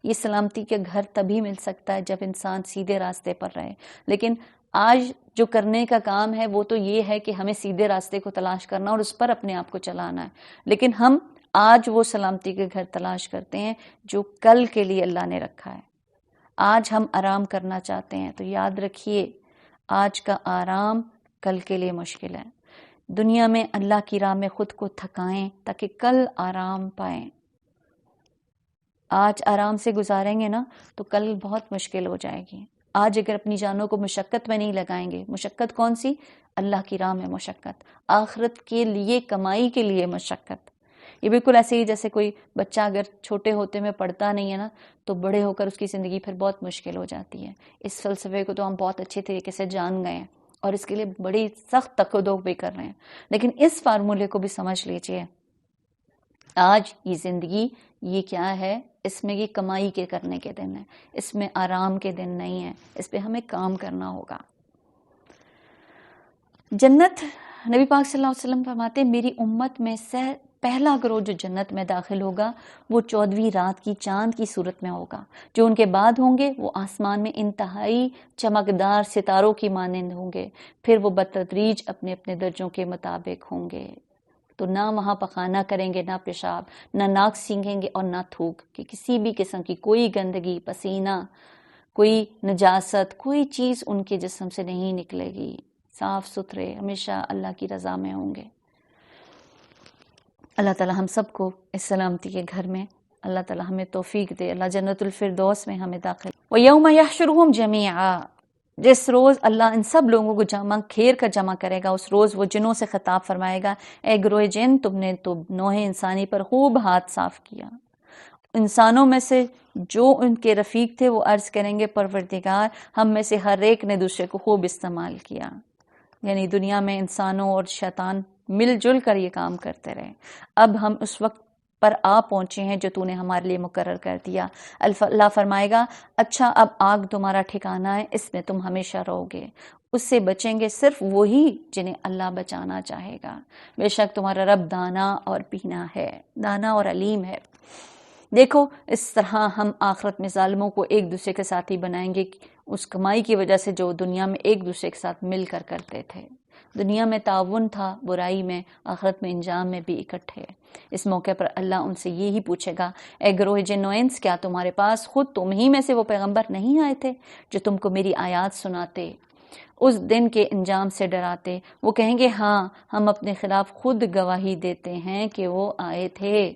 یہ سلامتی کے گھر تبھی مل سکتا ہے جب انسان سیدھے راستے پر رہے، لیکن آج جو کرنے کا کام ہے وہ تو یہ ہے کہ ہمیں سیدھے راستے کو تلاش کرنا اور اس پر اپنے آپ کو چلانا ہے، لیکن ہم آج وہ سلامتی کے گھر تلاش کرتے ہیں جو کل کے لیے اللہ نے رکھا ہے۔ آج ہم آرام کرنا چاہتے ہیں تو یاد رکھیے آج کا آرام کل کے لیے مشکل ہے۔ دنیا میں اللہ کی راہ میں خود کو تھکائیں تاکہ کل آرام پائیں۔ آج آرام سے گزاریں گے نا تو کل بہت مشکل ہو جائے گی۔ آج اگر اپنی جانوں کو مشقت میں نہیں لگائیں گے، مشقت کون سی؟ اللہ کی راہ میں مشقت، آخرت کے لیے، کمائی کے لیے مشقت۔ یہ بالکل ایسے ہی جیسے کوئی بچہ اگر چھوٹے ہوتے میں پڑھتا نہیں ہے نا تو بڑے ہو کر اس کی زندگی پھر بہت مشکل ہو جاتی ہے۔ اس فلسفے کو تو ہم بہت اچھے طریقے سے جان گئے ہیں اور اس کے لیے بڑی سخت تقدو بھی کر رہے ہیں، لیکن اس فارمولے کو بھی سمجھ لیجئے، آج یہ زندگی یہ کیا ہے، اس میں یہ کمائی کے کرنے کے دن ہے، اس میں آرام کے دن نہیں ہے، اس پہ ہمیں کام کرنا ہوگا۔ جنت، نبی پاک صلی اللہ علیہ وسلم فرماتے ہیں میری امت میں سے پہلا گروہ جو جنت میں داخل ہوگا وہ 14ویں رات کی چاند کی صورت میں ہوگا، جو ان کے بعد ہوں گے وہ آسمان میں انتہائی چمکدار ستاروں کی مانند ہوں گے، پھر وہ بتدریج اپنے اپنے درجوں کے مطابق ہوں گے۔ تو نہ وہاں پخانہ کریں گے، نہ پیشاب، نہ ناک سینگیں گے اور نہ تھوک، کہ کسی بھی قسم کی کوئی گندگی، پسینہ، کوئی نجاست، کوئی چیز ان کے جسم سے نہیں نکلے گی، صاف ستھرے، ہمیشہ اللہ کی رضا میں ہوں گے۔ اللہ تعالی ہم سب کو اس سلامتی کے گھر میں اللہ تعالی ہمیں توفیق دے، اللہ جنت الفردوس میں ہمیں داخل۔ وَيَوْمَ يَحْشُرُهُمْ جَمِيعًا، جس روز اللہ ان سب لوگوں کو جمع کھیر کر جمع کرے گا، اس روز وہ جنوں سے خطاب فرمائے گا اے گروہ جن، تم نے تو نوح انسانی پر خوب ہاتھ صاف کیا۔ انسانوں میں سے جو ان کے رفیق تھے وہ عرض کریں گے پروردگار ہم میں سے ہر ایک نے دوسرے کو خوب استعمال کیا، یعنی دنیا میں انسانوں اور شیطان مل جل کر یہ کام کرتے رہے، اب ہم اس وقت پر آ پہنچے ہیں جو تو نے ہمارے لیے مقرر کر دیا۔ اللہ فرمائے گا اچھا اب آگ تمہارا ٹھکانہ ہے، اس میں تم ہمیشہ رہو گے، اس سے بچیں گے صرف وہی جنہیں اللہ بچانا چاہے گا، بے شک تمہارا رب دانا اور بینا ہے، دانا اور علیم ہے۔ دیکھو اس طرح ہم آخرت میں ظالموں کو ایک دوسرے کے ساتھی بنائیں گے، اس کمائی کی وجہ سے جو دنیا میں ایک دوسرے کے ساتھ مل کر کرتے تھے۔ دنیا میں تعاون تھا برائی میں، آخرت میں انجام میں بھی اکٹھے۔ اس موقع پر اللہ ان سے یہی پوچھے گا، اے گروہ جن و انس، کیا تمہارے پاس خود تم ہی میں سے وہ پیغمبر نہیں آئے تھے جو تم کو میری آیات سناتے، اس دن کے انجام سے ڈراتے؟ وہ کہیں گے ہاں، ہم اپنے خلاف خود گواہی دیتے ہیں کہ وہ آئے تھے۔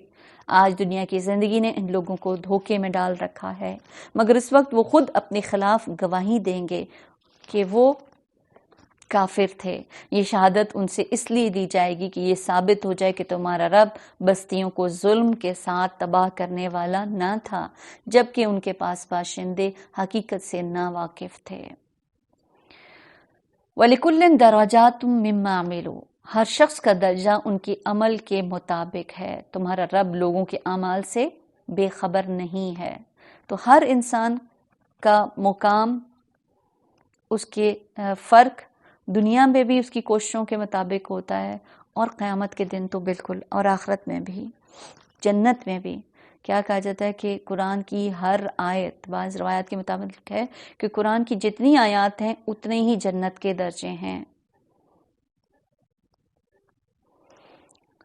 آج دنیا کی زندگی نے ان لوگوں کو دھوکے میں ڈال رکھا ہے، مگر اس وقت وہ خود اپنے خلاف گواہی دیں گے کہ وہ کافر تھے۔ یہ شہادت ان سے اس لیے دی جائے گی کہ یہ ثابت ہو جائے کہ تمہارا رب بستیوں کو ظلم کے ساتھ تباہ کرنے والا نہ تھا، جبکہ ان کے پاس باشندے حقیقت سے نا واقف تھے۔ وَلِكُلٍّ دَرَجَاتٌ مِّمَّا عَمِلُوا، ہر شخص کا درجہ ان کے عمل کے مطابق ہے۔ تمہارا رب لوگوں کے اعمال سے بے خبر نہیں ہے، تو ہر انسان کا مقام، اس کے فرق دنیا میں بھی اس کی کوششوں کے مطابق ہوتا ہے، اور قیامت کے دن تو بالکل، اور آخرت میں بھی، جنت میں بھی۔ کیا کہا جاتا ہے کہ قرآن کی ہر آیت، بعض روایات کے مطابق ہے کہ قرآن کی جتنی آیات ہیں اتنے ہی جنت کے درجے ہیں۔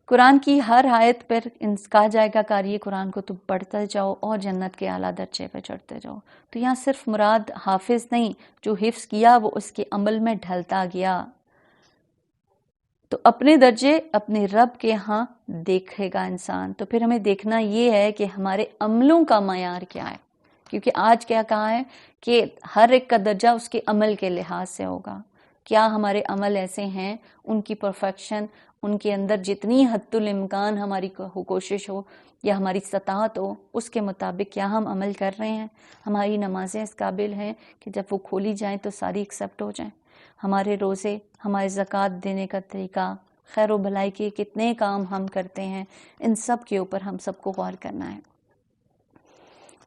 قرآن کی ہر آیت پر کہا جائے گا قاری قرآن کو تم پڑھتے جاؤ اور جنت کے اعلیٰ درجے پہ چڑھتے جاؤ۔ تو یہاں صرف مراد حافظ نہیں، جو حفظ کیا وہ اس کے عمل میں ڈھلتا گیا، تو اپنے درجے اپنے رب کے ہاں دیکھے گا انسان۔ تو پھر ہمیں دیکھنا یہ ہے کہ ہمارے عملوں کا معیار کیا ہے، کیونکہ آج کیا کہا ہے کہ ہر ایک کا درجہ اس کے عمل کے لحاظ سے ہوگا۔ کیا ہمارے عمل ایسے ہیں، ان کی پرفیکشن، ان کے اندر جتنی حد الامکان ہماری کوشش ہو یا ہماری استطاعت ہو، اس کے مطابق کیا ہم عمل کر رہے ہیں؟ ہماری نمازیں اس قابل ہیں کہ جب وہ کھولی جائیں تو ساری ایکسیپٹ ہو جائیں؟ ہمارے روزے، ہمارے زکوٰۃ دینے کا طریقہ، خیر و بھلائی کے کتنے کام ہم کرتے ہیں، ان سب کے اوپر ہم سب کو غور کرنا ہے۔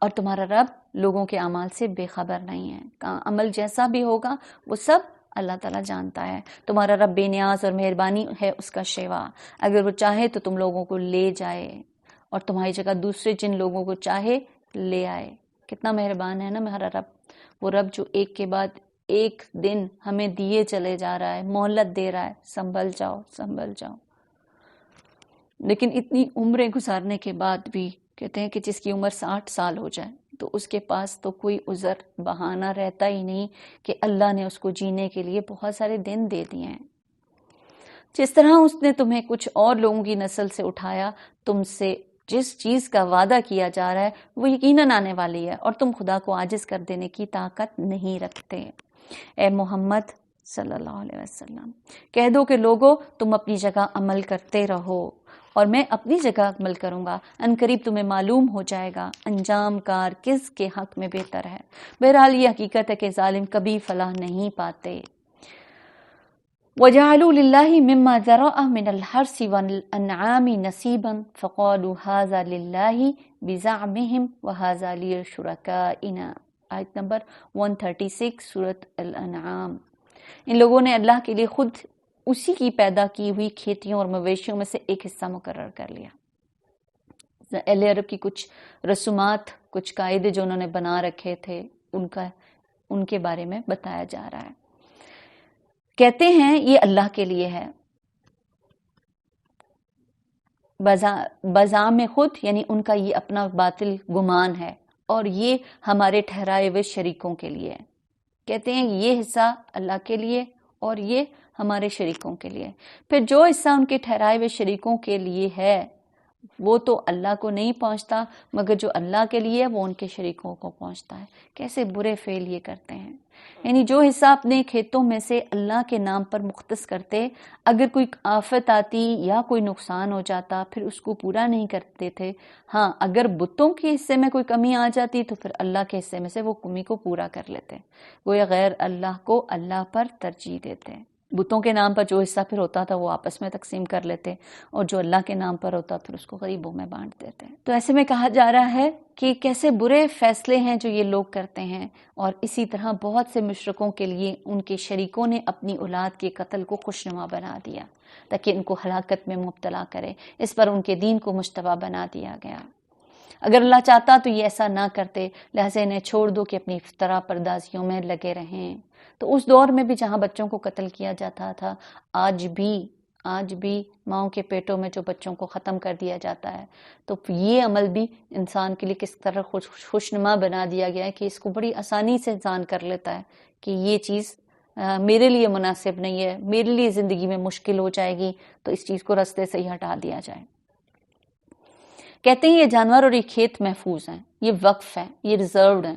اور تمہارا رب لوگوں کے اعمال سے بے خبر نہیں ہے، عمل جیسا بھی ہوگا وہ سب اللہ تعالیٰ جانتا ہے۔ تمہارا رب بے نیاز اور مہربانی ہے اس کا شیوا، اگر وہ چاہے تو تم لوگوں کو لے جائے اور تمہاری جگہ دوسرے جن لوگوں کو چاہے لے آئے۔ کتنا مہربان ہے نا ہمارا رب، وہ رب جو ایک کے بعد ایک دن ہمیں دیے چلے جا رہا ہے، مہلت دے رہا ہے، سنبھل جاؤ سنبھل جاؤ۔ لیکن اتنی عمریں گزارنے کے بعد بھی کہتے ہیں کہ جس کی عمر 60 سال ہو جائے تو اس کے پاس تو کوئی عذر بہانہ رہتا ہی نہیں کہ اللہ نے اس کو جینے کے لیے بہت سارے دن دے دیے ہیں۔ جس طرح اس نے تمہیں کچھ اور لوگوں کی نسل سے اٹھایا، تم سے جس چیز کا وعدہ کیا جا رہا ہے وہ یقیناً آنے والی ہے، اور تم خدا کو عاجز کر دینے کی طاقت نہیں رکھتے۔ اے محمد صلی اللہ علیہ وسلم، کہہ دو کہ لوگو تم اپنی جگہ عمل کرتے رہو اور میں اپنی جگہ عمل کروں گا، ان قریب تمہیں معلوم ہو جائے گا انجام کار کس کے حق میں بہتر ہے۔ بہرحال یہ حقیقت ہے کہ ظالم کبھی فلاح نہیں پاتے۔ وَجَعَلُوا لِلَّهِ مِمَّا ذَرَأَ مِنَ الْحَرْثِ وَالْأَنْعَامِ نَصِيبًا فَقَالُوا هَذَا لِلَّهِ بِزَعْمِهِمْ وَهَذَا لِشُرَكَائِنَا، آیت نمبر 136 سورۃ الانعام۔ ان لوگوں نے اللہ کے لیے خود اسی کی پیدا کی ہوئی کھیتیوں اور مویشیوں میں سے ایک حصہ مقرر کر لیا۔ اہل عرب کی کچھ رسومات، کچھ قاعدے جو انہوں نے بنا رکھے تھے، ان کے بارے میں بتایا جا رہا ہے۔ کہتے ہیں یہ اللہ کے لیے ہے، بزعم خود، یعنی ان کا یہ اپنا باطل گمان ہے، اور یہ ہمارے ٹھہرائے ہوئے شریکوں کے لیے۔ کہتے ہیں یہ حصہ اللہ کے لیے اور یہ ہمارے شریکوں کے لیے۔ پھر جو حصہ ان کے ٹھہرائے ہوئے شریکوں کے لیے ہے وہ تو اللہ کو نہیں پہنچتا، مگر جو اللہ کے لیے وہ ان کے شریکوں کو پہنچتا ہے۔ کیسے برے فعل یہ کرتے ہیں، یعنی جو حصہ اپنے کھیتوں میں سے اللہ کے نام پر مختص کرتے، اگر کوئی آفت آتی یا کوئی نقصان ہو جاتا پھر اس کو پورا نہیں کرتے تھے۔ ہاں اگر بتوں کے حصے میں کوئی کمی آ جاتی تو پھر اللہ کے حصے میں سے وہ کمی کو پورا کر لیتے، گویا غیر اللہ کو اللہ پر ترجیح دیتے۔ بتوں کے نام پر جو حصہ پھر ہوتا تھا وہ آپس میں تقسیم کر لیتے، اور جو اللہ کے نام پر ہوتا پھر اس کو غریبوں میں بانٹ دیتے۔ تو ایسے میں کہا جا رہا ہے کہ کیسے برے فیصلے ہیں جو یہ لوگ کرتے ہیں، اور اسی طرح بہت سے مشرکوں کے لیے ان کے شریکوں نے اپنی اولاد کے قتل کو خوشنما بنا دیا تاکہ ان کو ہلاکت میں مبتلا کرے، اس پر ان کے دین کو مشتبہ بنا دیا گیا۔ اگر اللہ چاہتا تو یہ ایسا نہ کرتے، لہٰذا انہیں چھوڑ دو کہ اپنی افترا پردازیوں میں لگے رہیں۔ تو اس دور میں بھی جہاں بچوں کو قتل کیا جاتا تھا، آج بھی ماؤں کے پیٹوں میں جو بچوں کو ختم کر دیا جاتا ہے، تو یہ عمل بھی انسان کے لیے کس طرح خوشنما بنا دیا گیا ہے کہ اس کو بڑی آسانی سے انسان کر لیتا ہے کہ یہ چیز میرے لیے مناسب نہیں ہے، میرے لیے زندگی میں مشکل ہو جائے گی، تو اس چیز کو رستے سے ہی ہٹا دیا جائے۔ کہتے ہیں یہ جانور اور یہ کھیت محفوظ ہیں، یہ وقف ہے، یہ ریزروڈ ہیں،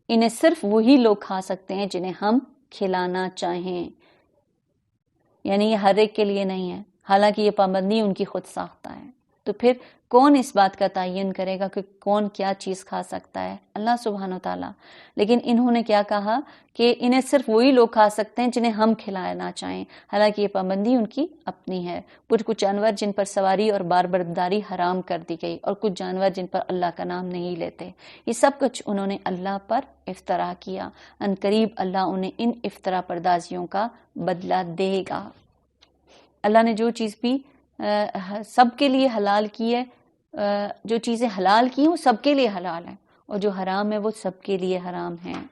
انہیں صرف وہی لوگ کھا سکتے ہیں جنہیں ہم کھلانا چاہیں، یعنی یہ ہر ایک کے لیے نہیں ہے، حالانکہ یہ پابندی ان کی خود ساختہ ہے۔ تو پھر کون اس بات کا تعین کرے گا کہ کون کیا چیز کھا سکتا ہے؟ اللہ سبحانہ و تعالیٰ۔ لیکن انہوں نے کیا کہا کہ انہیں صرف وہی لوگ کھا سکتے ہیں جنہیں ہم کھلانا چاہیں، حالانکہ یہ پابندی ان کی اپنی ہے۔ کچھ جانور جن پر سواری اور بار برداری حرام کر دی گئی، اور کچھ جانور جن پر اللہ کا نام نہیں لیتے، یہ سب کچھ انہوں نے اللہ پر افطرا کیا، ان قریب اللہ انہیں ان افطرا پردازیوں کا بدلہ دے گا۔ اللہ نے جو چیز بھی سب کے لیے حلال کی ہے، جو چیزیں حلال کی ہیں وہ سب کے لیے حلال ہیں، اور جو حرام ہے وہ سب کے لیے حرام ہیں۔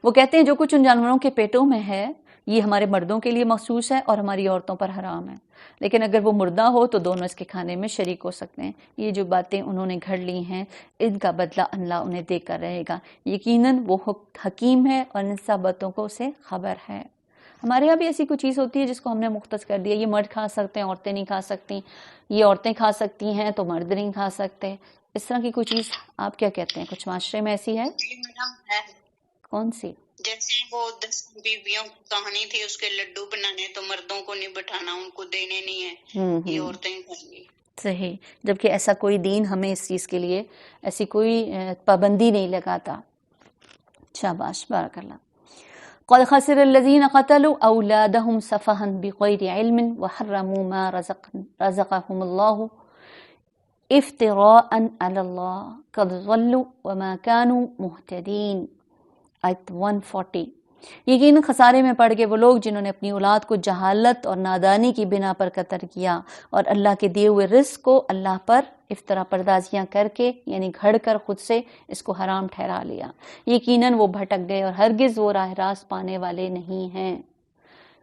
وہ کہتے ہیں جو کچھ ان جانوروں کے پیٹوں میں ہے یہ ہمارے مردوں کے لیے مخصوص ہے اور ہماری عورتوں پر حرام ہے، لیکن اگر وہ مردہ ہو تو دونوں اس کے کھانے میں شریک ہو سکتے ہیں۔ یہ جو باتیں انہوں نے گھڑ لی ہیں ان کا بدلہ اللہ انہیں دے کر رہے گا، یقیناً وہ حکیم ہے اور ان سب باتوں کو اسے خبر ہے۔ ہمارے یہاں بھی ایسی کوئی چیز ہوتی ہے جس کو ہم نے مختص کر دیا، یہ مرد کھا سکتے ہیں عورتیں نہیں کھا سکتی، یہ عورتیں کھا سکتی ہیں تو مرد نہیں کھا سکتے، اس طرح کی کوئی چیز آپ کیا کہتے ہیں؟ کچھ معاشرے میں ایسی ہے؟ جی میڈم ہے۔ کون سی؟ جیسے وہ 10 بیویوں کی کہانی تھی، اس کے لڈو بنانے تو مردوں کو نہیں بٹھانا، ان کو دینے نہیں ہے، یہ عورتیں کھائیں گی۔ صحیح، جبکہ ایسا کوئی دین ہمیں اس چیز کے لیے ایسی کوئی پابندی نہیں لگاتا۔ شاباش، بارک اللہ۔ قد خسر الذين قتلوا أولادهم سفها بغير علم وحرموا ما رزقهم الله افتراء على الله قد ضلوا وما كانوا مهتدين۔ آیت 140۔ یقیناً خسارے میں پڑ گئے وہ لوگ جنہوں نے اپنی اولاد کو جہالت اور نادانی کی بنا پر قتل کیا، اور اللہ کے دیے ہوئے رزق کو اللہ پر افطرا پردازیاں کر کے یعنی گھڑ کر خود سے اس کو حرام ٹھہرا لیا۔ یقیناً وہ بھٹک گئے اور ہرگز وہ راہ راست پانے والے نہیں ہیں۔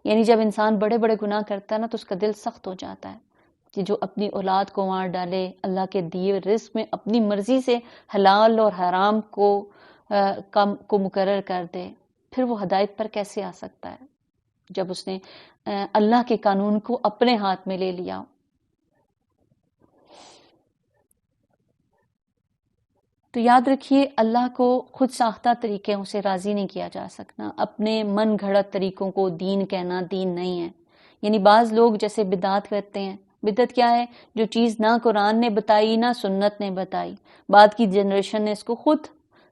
یعنی جب انسان بڑے بڑے گناہ کرتا ہے نا تو اس کا دل سخت ہو جاتا ہے کہ جو اپنی اولاد کو مار ڈالے، اللہ کے دیے ہوئے رزق میں اپنی مرضی سے حلال اور حرام کو مقرر کر دے، پھر وہ ہدایت پر کیسے آ سکتا ہے جب اس نے اللہ کے قانون کو اپنے ہاتھ میں لے لیا۔ تو یاد رکھیے اللہ کو خود ساختہ طریقوں سے راضی نہیں کیا جا سکتا، اپنے من گھڑت طریقوں کو دین کہنا دین نہیں ہے۔ یعنی بعض لوگ جیسے بدعت کرتے ہیں، بدعت کیا ہے؟ جو چیز نہ قرآن نے بتائی نہ سنت نے بتائی، بعد کی جنریشن نے اس کو خود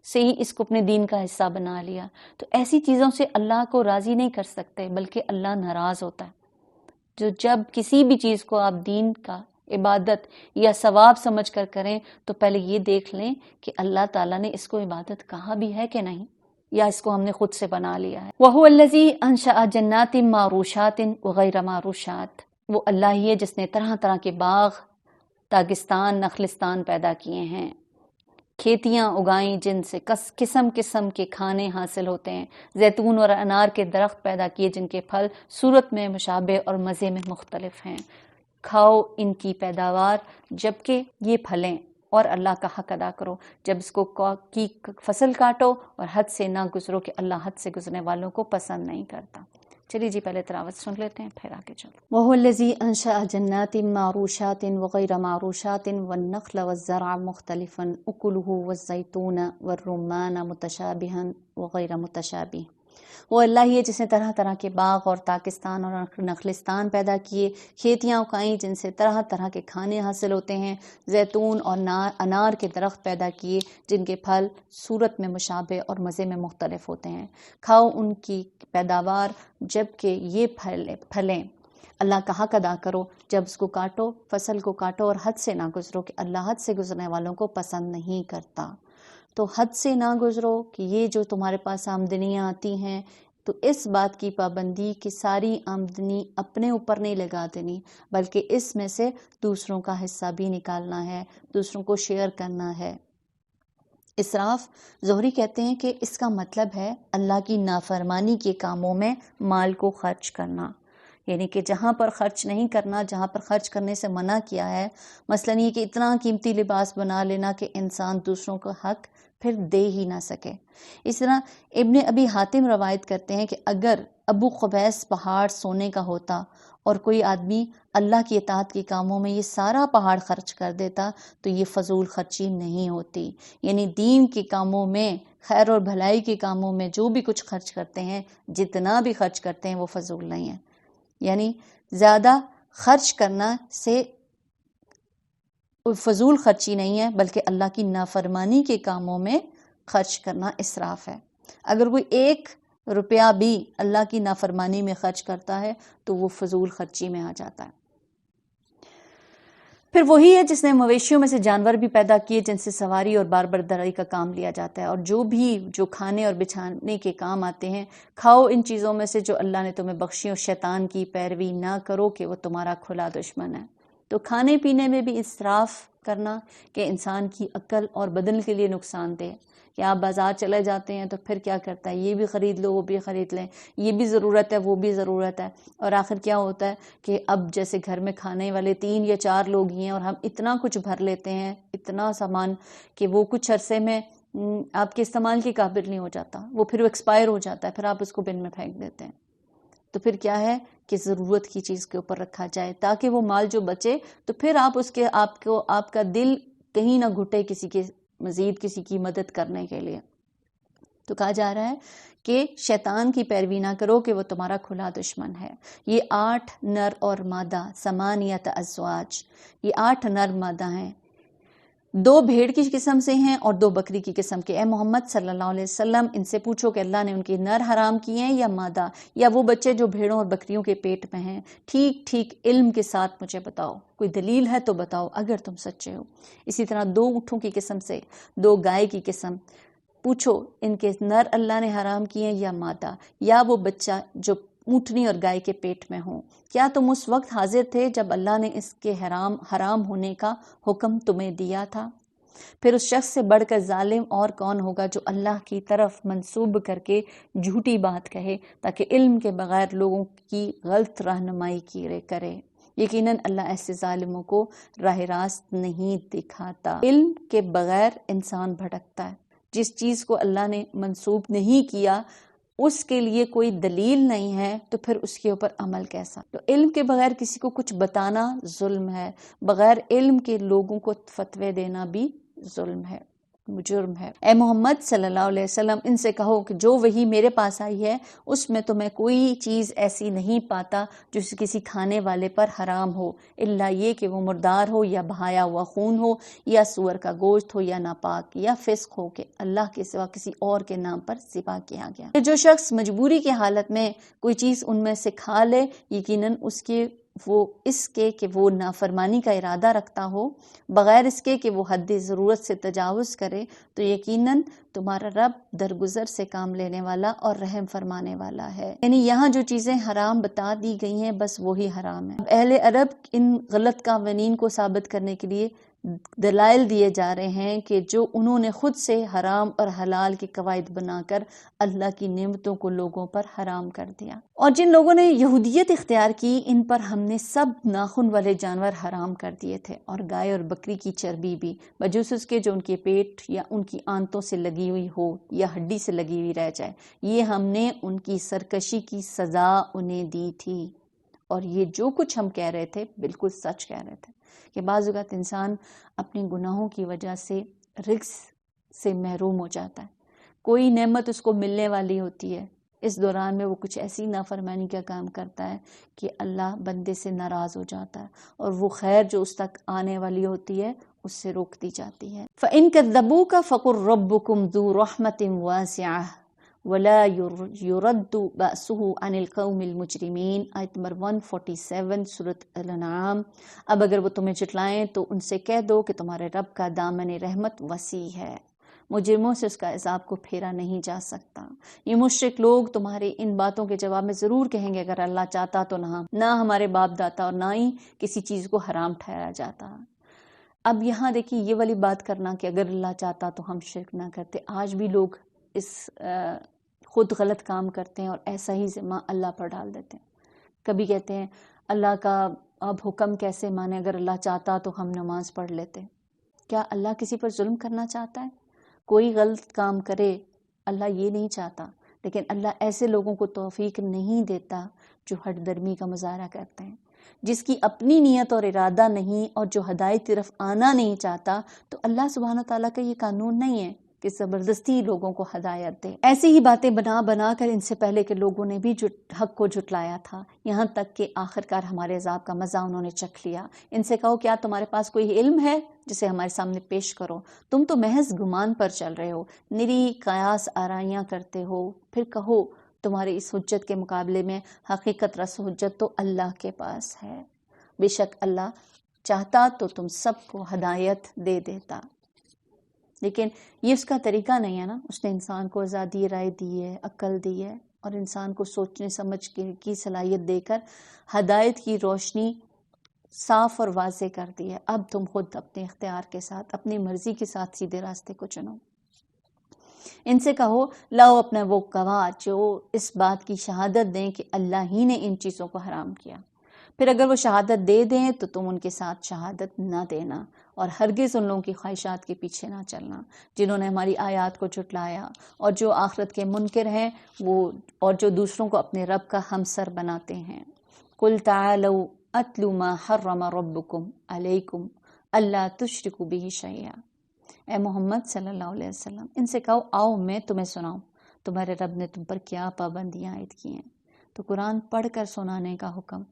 سے ہی اس کو اپنے دین کا حصہ بنا لیا۔ تو ایسی چیزوں سے اللہ کو راضی نہیں کر سکتے، بلکہ اللہ ناراض ہوتا ہے۔ جب کسی بھی چیز کو آپ دین کا عبادت یا ثواب سمجھ کر کریں تو پہلے یہ دیکھ لیں کہ اللہ تعالیٰ نے اس کو عبادت کہا بھی ہے کہ نہیں، یا اس کو ہم نے خود سے بنا لیا ہے۔ وَهُوَ الَّذِي أَنشَأَ جَنَّاتٍ مَّعْرُوشَاتٍ وَغَيْرَ مَعْرُوشَاتٍ، وہ اللہ ہی ہے جس نے طرح طرح کے باغ، داغستان، نخلستان پیدا کیے ہیں، کھیتیاں اگائیں جن سے قسم قسم کے کھانے حاصل ہوتے ہیں، زیتون اور انار کے درخت پیدا کیے جن کے پھل صورت میں مشابہ اور مزے میں مختلف ہیں، کھاؤ ان کی پیداوار جبکہ یہ پھلیں، اور اللہ کا حق ادا کرو جب اس کو کی فصل کاٹو، اور حد سے نہ گزرو کہ اللہ حد سے گزرنے والوں کو پسند نہیں کرتا۔ چلیے جی پہلے تلاوت سن لیتے ہیں پھر آگے چلو۔ وَهُوَ الَّذِي أَنشَأَ جَنَّاتٍ مَّعْرُوشَاتٍ وَغَيْرَ مَعْرُوشَاتٍ وَالنَّخْلَ وَالزَّرْعَ مُخْتَلِفًا أُكُلُهُ وَالزَّيْتُونَ وَالرُّمَّانَ مُتَشَابِهًا وَغَيْرَ مُتَشَابِهٍ، وہ اللہ ہی ہے جس نے طرح طرح کے باغ اور داغستان اور نخلستان پیدا کیے، کھیتیاں اگائیں جن سے طرح طرح کے کھانے حاصل ہوتے ہیں، زیتون اور انار کے درخت پیدا کیے جن کے پھل صورت میں مشابہ اور مزے میں مختلف ہوتے ہیں، کھاؤ ان کی پیداوار جبکہ یہ پھلیں، اللہ کا حق ادا کرو جب اس کو کاٹو، فصل کو کاٹو، اور حد سے نہ گزرو کہ اللہ حد سے گزرنے والوں کو پسند نہیں کرتا۔ تو حد سے نہ گزرو کہ یہ جو تمہارے پاس آمدنیاں آتی ہیں تو اس بات کی پابندی کہ ساری آمدنی اپنے اوپر نہیں لگا دینی، بلکہ اس میں سے دوسروں کا حصہ بھی نکالنا ہے، دوسروں کو شیئر کرنا ہے۔ اسراف، زہری کہتے ہیں کہ اس کا مطلب ہے اللہ کی نافرمانی کے کاموں میں مال کو خرچ کرنا، یعنی کہ جہاں پر خرچ نہیں کرنا، جہاں پر خرچ کرنے سے منع کیا ہے، مثلاً یہ کہ اتنا قیمتی لباس بنا لینا کہ انسان دوسروں کا حق پھر دے ہی نہ سکے۔ اس طرح ابن ابی حاتم روایت کرتے ہیں کہ اگر ابو قبیس پہاڑ سونے کا ہوتا اور کوئی آدمی اللہ کی اطاعت کے کاموں میں یہ سارا پہاڑ خرچ کر دیتا تو یہ فضول خرچی نہیں ہوتی، یعنی دین کے کاموں میں، خیر اور بھلائی کے کاموں میں جو بھی کچھ خرچ کرتے ہیں، جتنا بھی خرچ کرتے ہیں وہ فضول نہیں ہے، یعنی زیادہ خرچ کرنا سے فضول خرچی نہیں ہے، بلکہ اللہ کی نافرمانی کے کاموں میں خرچ کرنا اسراف ہے۔ اگر کوئی 1 روپیہ بھی اللہ کی نافرمانی میں خرچ کرتا ہے تو وہ فضول خرچی میں آ جاتا ہے۔ پھر وہی ہے جس نے مویشیوں میں سے جانور بھی پیدا کیے جن سے سواری اور بار برداری کا کام لیا جاتا ہے، اور جو کھانے اور بچھانے کے کام آتے ہیں، کھاؤ ان چیزوں میں سے جو اللہ نے تمہیں بخشی، اور شیطان کی پیروی نہ کرو کہ وہ تمہارا کھلا دشمن ہے۔ تو کھانے پینے میں بھی اسراف کرنا کہ انسان کی عقل اور بدن کے لیے نقصان دہ، کہ آپ بازار چلے جاتے ہیں تو پھر کیا کرتا ہے، یہ بھی خرید لو وہ بھی خرید لیں، یہ بھی ضرورت ہے وہ بھی ضرورت ہے، اور آخر کیا ہوتا ہے کہ اب جیسے گھر میں کھانے والے 3 یا 4 لوگ ہی ہیں اور ہم اتنا کچھ بھر لیتے ہیں، اتنا سامان کہ وہ کچھ عرصے میں آپ کے استعمال کے قابل نہیں ہو جاتا، وہ پھر ایکسپائر ہو جاتا ہے، پھر آپ اس کو بن میں پھینک دیتے ہیں۔ تو پھر کیا ہے کہ ضرورت کی چیز کے اوپر رکھا جائے تاکہ وہ مال جو بچے تو پھر آپ کا دل کہیں نہ گھٹے مزید کسی کی مدد کرنے کے لیے۔ تو کہا جا رہا ہے کہ شیطان کی پیروی نہ کرو کہ وہ تمہارا کھلا دشمن ہے۔ یہ 8 نر اور مادہ، 8 ازواج، یہ 8 نر مادہ ہیں، 2 بھیڑ کی قسم سے ہیں اور 2 بکری کی قسم کے۔ اے محمد صلی اللہ علیہ وسلم ان سے پوچھو کہ اللہ نے ان کی نر حرام کیے ہیں یا مادہ، یا وہ بچے جو بھیڑوں اور بکریوں کے پیٹ میں ہیں؟ ٹھیک ٹھیک علم کے ساتھ مجھے بتاؤ، کوئی دلیل ہے تو بتاؤ اگر تم سچے ہو۔ اسی طرح 2 اونٹوں کی قسم سے، 2 گائے کی قسم، پوچھو ان کے نر اللہ نے حرام کیے ہیں یا مادہ، یا وہ بچہ جو اونٹنی اور گائے کے پیٹ میں ہوں۔ کیا تم اس وقت حاضر تھے جب اللہ نے اس کے حرام ہونے کا حکم تمہیں دیا تھا؟ پھر اس شخص سے بڑھ کر ظالم اور کون ہوگا جو اللہ کی طرف منسوب کر کے جھوٹی بات کہے تاکہ علم کے بغیر لوگوں کی غلط رہنمائی کرے۔ یقیناً اللہ ایسے ظالموں کو راہ راست نہیں دکھاتا۔ علم کے بغیر انسان بھٹکتا ہے، جس چیز کو اللہ نے منسوب نہیں کیا اس کے لیے کوئی دلیل نہیں ہے تو پھر اس کے اوپر عمل کیسا؟ تو علم کے بغیر کسی کو کچھ بتانا ظلم ہے، بغیر علم کے لوگوں کو فتوے دینا بھی ظلم ہے، جرم ہے۔ اے محمد صلی اللہ علیہ وسلم ان سے کہو کہ جو وحی میرے پاس آئی ہے اس میں تو میں کوئی چیز ایسی نہیں پاتا جو کسی کھانے والے پر حرام ہو، الا یہ کہ وہ مردار ہو یا بہایا ہوا خون ہو یا سور کا گوشت ہو یا ناپاک یا فسق ہو کہ اللہ کے سوا کسی اور کے نام پر ذبح کیا گیا۔ جو شخص مجبوری کی حالت میں کوئی چیز ان میں سے کھا لے، یقیناً اس کے کہ وہ نافرمانی کا ارادہ رکھتا ہو، بغیر اس کے کہ وہ حد ضرورت سے تجاوز کرے، تو یقیناً تمہارا رب درگزر سے کام لینے والا اور رحم فرمانے والا ہے۔ یعنی یہاں جو چیزیں حرام بتا دی گئی ہیں بس وہی حرام ہے۔ اہل عرب ان غلط قوانین کو ثابت کرنے کے لیے دلائل دیے جا رہے ہیں کہ جو انہوں نے خود سے حرام اور حلال کے قواعد بنا کر اللہ کی نعمتوں کو لوگوں پر حرام کر دیا۔ اور جن لوگوں نے یہودیت اختیار کی ان پر ہم نے سب ناخن والے جانور حرام کر دیے تھے، اور گائے اور بکری کی چربی بھی، بجوز اس کے جو ان کے پیٹ یا ان کی آنتوں سے لگی ہوئی ہو یا ہڈی سے لگی ہوئی رہ جائے، یہ ہم نے ان کی سرکشی کی سزا انہیں دی تھی۔ اور یہ جو کچھ ہم کہہ رہے تھے بالکل سچ کہہ رہے تھے کہ بعض اوقات انسان اپنے گناہوں کی وجہ سے رزق سے محروم ہو جاتا ہے، کوئی نعمت اس کو ملنے والی ہوتی ہے، اس دوران میں وہ کچھ ایسی نافرمانی کا کام کرتا ہے کہ اللہ بندے سے ناراض ہو جاتا ہے اور وہ خیر جو اس تک آنے والی ہوتی ہے اس سے روک دی جاتی ہے۔ فَإِن كَذَّبُوكَ فَقُلْ رَبُّكُمْ ذُو رَحْمَةٍ وَاسِعَةٍ وَلَا يُرَدُّ بَأْسُهُ عَنِ الْقَوْمِ الْمُجْرِمِينَ، آیت نمبر 147 سورۃ الانعام۔ اب اگر وہ تمہیں جھٹلائیں تو ان سے کہہ دو کہ تمہارے رب کا دامن رحمت وسیع ہے مجرموں سے اس کا عذاب کو پھیرا نہیں جا سکتا۔ یہ مشرک لوگ تمہارے ان باتوں کے جواب میں ضرور کہیں گے اگر اللہ چاہتا تو نہ ہمارے باپ دادا اور نہ ہی کسی چیز کو حرام ٹھہرایا جاتا۔ اب یہاں دیکھیے یہ والی بات کرنا کہ اگر اللہ چاہتا تو ہم شرک نہ کرتے، آج بھی لوگ اس خود غلط کام کرتے ہیں اور ایسا ہی ذمہ اللہ پر ڈال دیتے ہیں۔ کبھی کہتے ہیں اللہ کا اب حکم کیسے مانے، اگر اللہ چاہتا تو ہم نماز پڑھ لیتے۔ کیا اللہ کسی پر ظلم کرنا چاہتا ہے؟ کوئی غلط کام کرے اللہ یہ نہیں چاہتا، لیکن اللہ ایسے لوگوں کو توفیق نہیں دیتا جو ہٹ درمی کا مظاہرہ کرتے ہیں، جس کی اپنی نیت اور ارادہ نہیں اور جو ہدایت طرف آنا نہیں چاہتا، تو اللہ سبحانہ تعالیٰ کا یہ قانون نہیں ہے کہ زبردستی لوگوں کو ہدایت دے۔ ایسی ہی باتیں بنا بنا کر ان سے پہلے کے لوگوں نے بھی حق کو جھٹلایا تھا، یہاں تک کہ آخرکار ہمارے عذاب کا مزہ انہوں نے چکھ لیا۔ ان سے کہو کیا تمہارے پاس کوئی علم ہے جسے ہمارے سامنے پیش کرو؟ تم تو محض گمان پر چل رہے ہو، نری قیاس آرائیاں کرتے ہو۔ پھر کہو تمہارے اس حجت کے مقابلے میں حقیقت رس حجت تو اللہ کے پاس ہے، بے شک اللہ چاہتا تو تم سب کو ہدایت دے دیتا، لیکن یہ اس کا طریقہ نہیں ہے نا۔ اس نے انسان کو آزادی رائے دی ہے، عقل دی ہے، اور انسان کو سوچنے سمجھ کی صلاحیت دے کر ہدایت کی روشنی صاف اور واضح کر دی ہے۔ اب تم خود اپنے اختیار کے ساتھ، اپنی مرضی کے ساتھ سیدھے راستے کو چنو۔ ان سے کہو لاؤ اپنا وہ گواہ جو اس بات کی شہادت دیں کہ اللہ ہی نے ان چیزوں کو حرام کیا۔ پھر اگر وہ شہادت دے دیں تو تم ان کے ساتھ شہادت نہ دینا، اور ہرگز ان لوگوں کی خواہشات کے پیچھے نہ چلنا جنہوں نے ہماری آیات کو جھٹلایا اور جو آخرت کے منکر ہیں اور جو دوسروں کو اپنے رب کا ہمسر بناتے ہیں۔ قل تعالوا اتل ما حرم ربکم علیکم الا تشرکوا بہ شیئا۔ اے محمد صلی اللہ علیہ وسلم، ان سے کہو آؤ میں تمہیں سناؤں تمہارے رب نے تم پر کیا پابندیاں عائد کی ہیں۔ تو قرآن پڑھ کر سنانے کا حکم،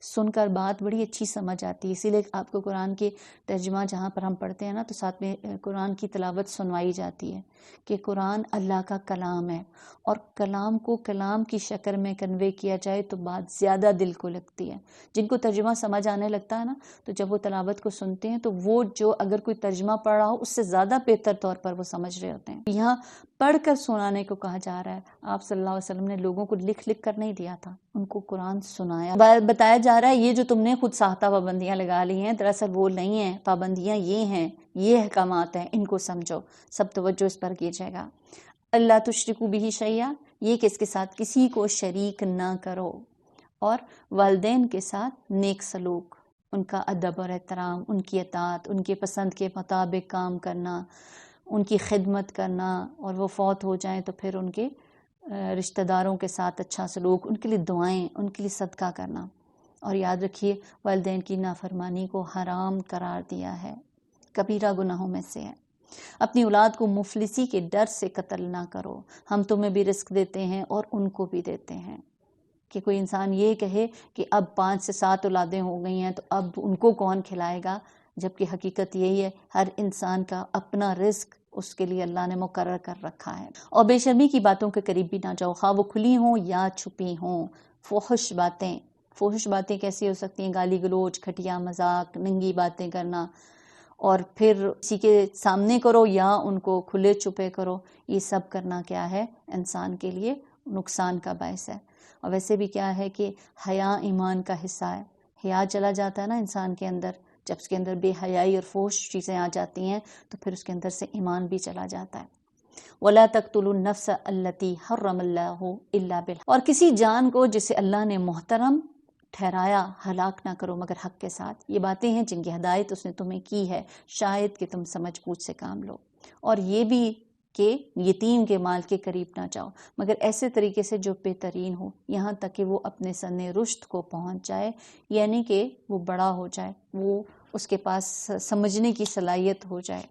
سن کر بات بڑی اچھی سمجھ آتی ہے، اسی لیے آپ کو قرآن کی ترجمہ جہاں پر ہم پڑھتے ہیں نا تو ساتھ میں قرآن کی تلاوت سنوائی جاتی ہے کہ قرآن اللہ کا کلام ہے، اور کلام کو کلام کی شکل میں کنوے کیا جائے تو بات زیادہ دل کو لگتی ہے۔ جن کو ترجمہ سمجھ آنے لگتا ہے نا تو جب وہ تلاوت کو سنتے ہیں تو وہ جو اگر کوئی ترجمہ پڑھ رہا ہو اس سے زیادہ بہتر طور پر وہ سمجھ رہے ہوتے ہیں۔ یہاں پڑھ کر سنانے کو کہا جا رہا ہے۔ آپ صلی اللہ علیہ وسلم نے لوگوں کو لکھ لکھ کر نہیں دیا تھا، ان کو قرآن سنایا۔ بتایا جا رہا ہے یہ جو تم نے خود ساختہ پابندیاں لگا لی ہیں دراصل وہ نہیں ہیں، پابندیاں یہ ہیں، یہ احکامات ہیں، ان کو سمجھو، سب توجہ اس پر کیجیے گا۔ اللہ تشرکوا بہ شیئا، یہ کہ اس کے ساتھ کسی کو شریک نہ کرو، اور والدین کے ساتھ نیک سلوک، ان کا ادب اور احترام، ان کی اطاعت، ان کے پسند کے مطابق کام کرنا، ان کی خدمت کرنا، اور وہ فوت ہو جائیں تو پھر ان کے رشتہ داروں کے ساتھ اچھا سلوک، ان کے لیے دعائیں، ان کے لیے صدقہ کرنا۔ اور یاد رکھیے والدین کی نافرمانی کو حرام قرار دیا ہے، کبیرہ گناہوں میں سے ہے۔ اپنی اولاد کو مفلسی کے ڈر سے قتل نہ کرو، ہم تمہیں بھی رزق دیتے ہیں اور ان کو بھی دیتے ہیں۔ کہ کوئی انسان یہ کہے کہ اب 5 سے 7 اولادیں ہو گئی ہیں تو اب ان کو کون کھلائے گا، جبکہ حقیقت یہی ہے ہر انسان کا اپنا رزق اس کے لیے اللہ نے مقرر کر رکھا ہے۔ اور بے شرمی کی باتوں کے قریب بھی نہ جاؤ، خواہ وہ کھلی ہوں یا چھپی ہوں۔ فحش باتیں کیسی ہو سکتی ہیں؟ گالی گلوچ، گھٹیا مذاق، ننگی باتیں کرنا، اور پھر کسی کے سامنے کرو یا ان کو کھلے چھپے کرو، یہ سب کرنا کیا ہے؟ انسان کے لیے نقصان کا باعث ہے۔ اور ویسے بھی کیا ہے کہ حیا ایمان کا حصہ ہے۔ حیا چلا جاتا ہے نا انسان کے اندر، جب اس کے اندر بے حیائی اور فحش چیزیں آ جاتی ہیں تو پھر اس کے اندر سے ایمان بھی چلا جاتا ہے۔ وَلَا تَقْتُلُوا النَّفْسَ الَّتِي حَرَّمَ اللَّهُ إِلَّا بِالْحَقِّ، اور کسی جان کو جسے اللہ نے محترم ٹھہرایا ہلاک نہ کرو مگر حق کے ساتھ۔ یہ باتیں ہیں جن کی ہدایت اس نے تمہیں کی ہے، شاید کہ تم سمجھ بوجھ سے کام لو۔ اور یہ بھی کہ یتیم کے مال کے قریب نہ جاؤ مگر ایسے طریقے سے جو بہترین ہو، یہاں تک کہ وہ اپنے سن رشد کو پہنچ جائے، یعنی کہ وہ بڑا ہو جائے، وہ اس کے پاس سمجھنے کی صلاحیت ہو جائے۔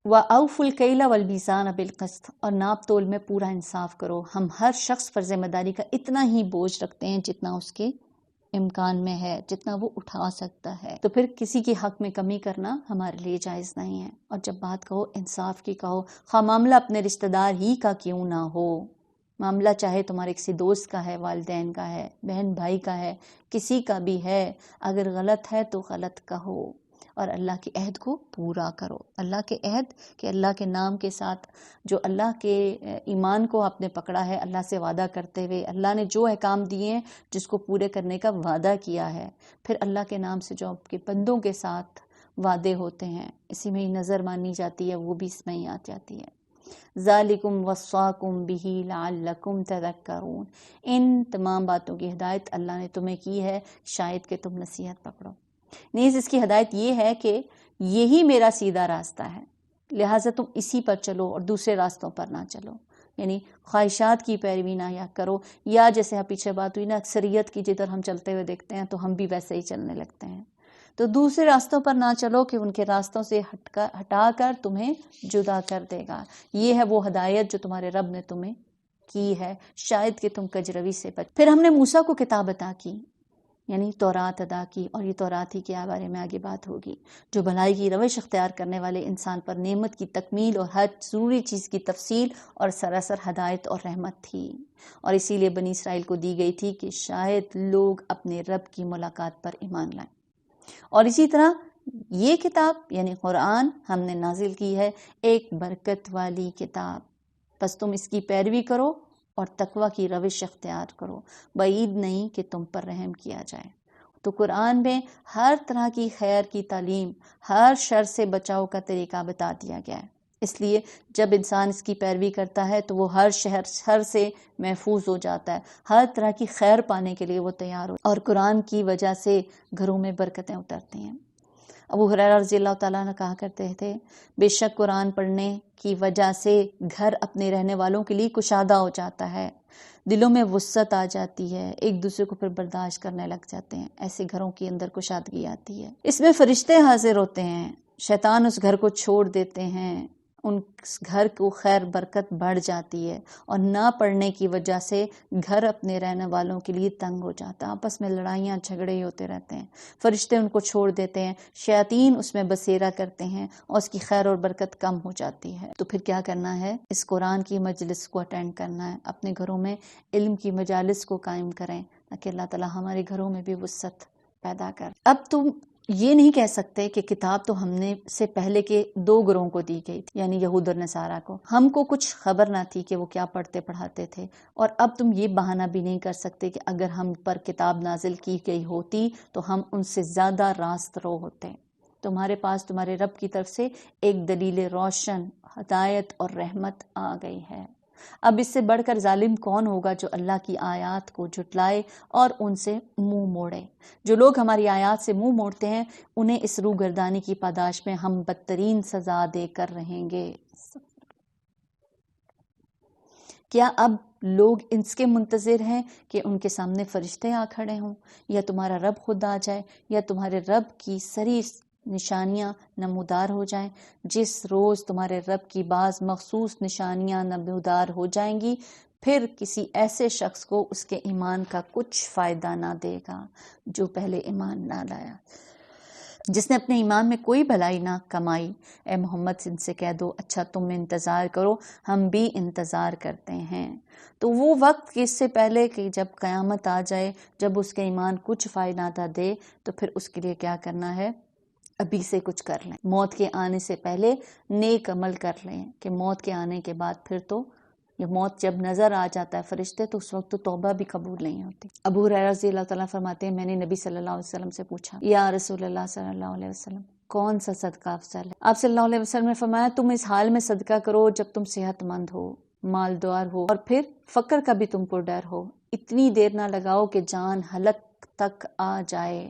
وَأَوْفُوا الْكَيْلَ وَالْمِيزَانَ بِالْقِسْطِ، اور ناپ تول میں پورا انصاف کرو۔ ہم ہر شخص پر ذمہ داری کا اتنا ہی بوجھ رکھتے ہیں جتنا اس کے امکان میں ہے، جتنا وہ اٹھا سکتا ہے، تو پھر کسی کے حق میں کمی کرنا ہمارے لیے جائز نہیں ہے۔ اور جب بات کہو انصاف کی کہو، خواہ معاملہ اپنے رشتہ دار ہی کا کیوں نہ ہو، معاملہ چاہے تمہارے کسی دوست کا ہے، والدین کا ہے، بہن بھائی کا ہے، کسی کا بھی ہے، اگر غلط ہے تو غلط کہو، اور اللہ کے عہد کو پورا کرو. اللہ کے عہد کہ اللہ کے نام کے ساتھ جو اللہ کے ایمان کو آپ نے پکڑا ہے، اللہ سے وعدہ کرتے ہوئے، اللہ نے جو احکام دیے ہیں جس کو پورے کرنے کا وعدہ کیا ہے، پھر اللہ کے نام سے جو آپ کے بندوں کے ساتھ وعدے ہوتے ہیں، اسی میں ہی نظر مانی جاتی ہے، وہ بھی اس میں ہی آ جاتی ہے. ذالکم وصاکم بہ لعلکم تذکرون. ان تمام باتوں کی ہدایت اللہ نے تمہیں کی ہے شاید کہ تم نصیحت پکڑو. نیز اس کی ہدایت یہ ہے کہ یہی میرا سیدھا راستہ ہے، لہٰذا تم اسی پر چلو اور دوسرے راستوں پر نہ چلو. یعنی خواہشات کی پیروی نہ یا کرو، یا جیسے پیچھے بات ہوئی نا، اکثریت کی جدھر ہم چلتے ہوئے دیکھتے ہیں تو ہم بھی ویسے ہی چلنے لگتے ہیں. تو دوسرے راستوں پر نہ چلو کہ ان کے راستوں سے ہٹا کر تمہیں جدا کر دے گا. یہ ہے وہ ہدایت جو تمہارے رب نے تمہیں کی ہے، شاید کہ تم کجروی سے بچ. پھر ہم نے موسیٰ کو کتاب عطا کی، یعنی تورات ادا کی، اور یہ تورات ہی کے بارے میں آگے بات ہوگی، جو بھلائی کی روش اختیار کرنے والے انسان پر نعمت کی تکمیل اور ہر ضروری چیز کی تفصیل اور سراسر ہدایت اور رحمت تھی، اور اسی لیے بنی اسرائیل کو دی گئی تھی کہ شاید لوگ اپنے رب کی ملاقات پر ایمان لائیں. اور اسی طرح یہ کتاب یعنی قرآن ہم نے نازل کی ہے ایک برکت والی کتاب، بس تم اس کی پیروی کرو اور تقوی کی روش اختیار کرو، بعید نہیں کہ تم پر رحم کیا جائے. تو قرآن میں ہر طرح کی خیر کی تعلیم، ہر شر سے بچاؤ کا طریقہ بتا دیا گیا ہے. اس لیے جب انسان اس کی پیروی کرتا ہے تو وہ ہر شر سے محفوظ ہو جاتا ہے، ہر طرح کی خیر پانے کے لیے وہ تیار ہو، اور قرآن کی وجہ سے گھروں میں برکتیں اترتی ہیں. ابو ہریرہ رضی اللہ تعالیٰ نے کہا کرتے تھے، بے شک قرآن پڑھنے کی وجہ سے گھر اپنے رہنے والوں کے لیے کشادہ ہو جاتا ہے، دلوں میں وسعت آ جاتی ہے، ایک دوسرے کو پھر برداشت کرنے لگ جاتے ہیں، ایسے گھروں کے اندر کشادگی آتی ہے. اس میں فرشتے حاضر ہوتے ہیں، شیطان اس گھر کو چھوڑ دیتے ہیں، ان گھر کو خیر برکت بڑھ جاتی ہے، اور نہ پڑھنے کی وجہ سے گھر اپنے رہنے والوں کے لیے تنگ ہو جاتا ہے، آپس میں لڑائیاں جھگڑے ہی ہوتے رہتے ہیں، فرشتے ان کو چھوڑ دیتے ہیں، شیاطین اس میں بسیرا کرتے ہیں اور اس کی خیر اور برکت کم ہو جاتی ہے. تو پھر کیا کرنا ہے؟ اس قرآن کی مجلس کو اٹینڈ کرنا ہے، اپنے گھروں میں علم کی مجالس کو قائم کریں تاکہ اللہ تعالیٰ ہمارے گھروں میں بھی وسعت پیدا کر. اب تم یہ نہیں کہہ سکتے کہ کتاب تو ہم نے سے پہلے کے 2 گروہوں کو دی گئی تھی، یعنی یہود اور نصارہ کو، ہم کو کچھ خبر نہ تھی کہ وہ کیا پڑھتے پڑھاتے تھے. اور اب تم یہ بہانہ بھی نہیں کر سکتے کہ اگر ہم پر کتاب نازل کی گئی ہوتی تو ہم ان سے زیادہ راست رو ہوتے. تمہارے پاس تمہارے رب کی طرف سے ایک دلیل روشن، ہدایت اور رحمت آ گئی ہے. اب اس سے بڑھ کر ظالم کون ہوگا جو اللہ کی آیات کو جھٹلائے اور ان سے منہ موڑے. جو لوگ ہماری آیات سے منہ موڑتے ہیں انہیں اس روگردانی کی پاداش میں ہم بدترین سزا دے کر رہیں گے. کیا اب لوگ اس کے منتظر ہیں کہ ان کے سامنے فرشتے آ کھڑے ہوں، یا تمہارا رب خود آ جائے، یا تمہارے رب کی سری نشانیاں نمودار ہو جائیں؟ جس روز تمہارے رب کی بعض مخصوص نشانیاں نمودار ہو جائیں گی، پھر کسی ایسے شخص کو اس کے ایمان کا کچھ فائدہ نہ دے گا جو پہلے ایمان نہ لایا، جس نے اپنے ایمان میں کوئی بھلائی نہ کمائی. اے محمد ان سے کہہ دو، اچھا تم انتظار کرو، ہم بھی انتظار کرتے ہیں. تو وہ وقت کہ اس سے پہلے کہ جب قیامت آ جائے، جب اس کے ایمان کچھ فائدہ نہ دے، تو پھر اس کے لیے کیا کرنا ہے؟ ابھی سے کچھ کر لیں، موت کے آنے سے پہلے نیک عمل کر لیں، کہ موت کے آنے کے بعد پھر تو یہ موت جب نظر آ جاتا ہے فرشتے تو اس وقت تو توبہ بھی قبول نہیں ہوتی. ابو ہریرہ رضی اللہ تعالیٰ فرماتے ہیں، میں نے نبی صلی اللہ علیہ وسلم سے پوچھا، یا رسول اللہ صلی اللہ علیہ وسلم، کون سا صدقہ افضل ہے؟ آپ صلی اللہ علیہ وسلم نے فرمایا، تم اس حال میں صدقہ کرو جب تم صحت مند ہو، مالدار ہو، اور پھر فقر کا بھی تم کو ڈر ہو. اتنی دیر نہ لگاؤ کہ جان حلق تک آ جائے،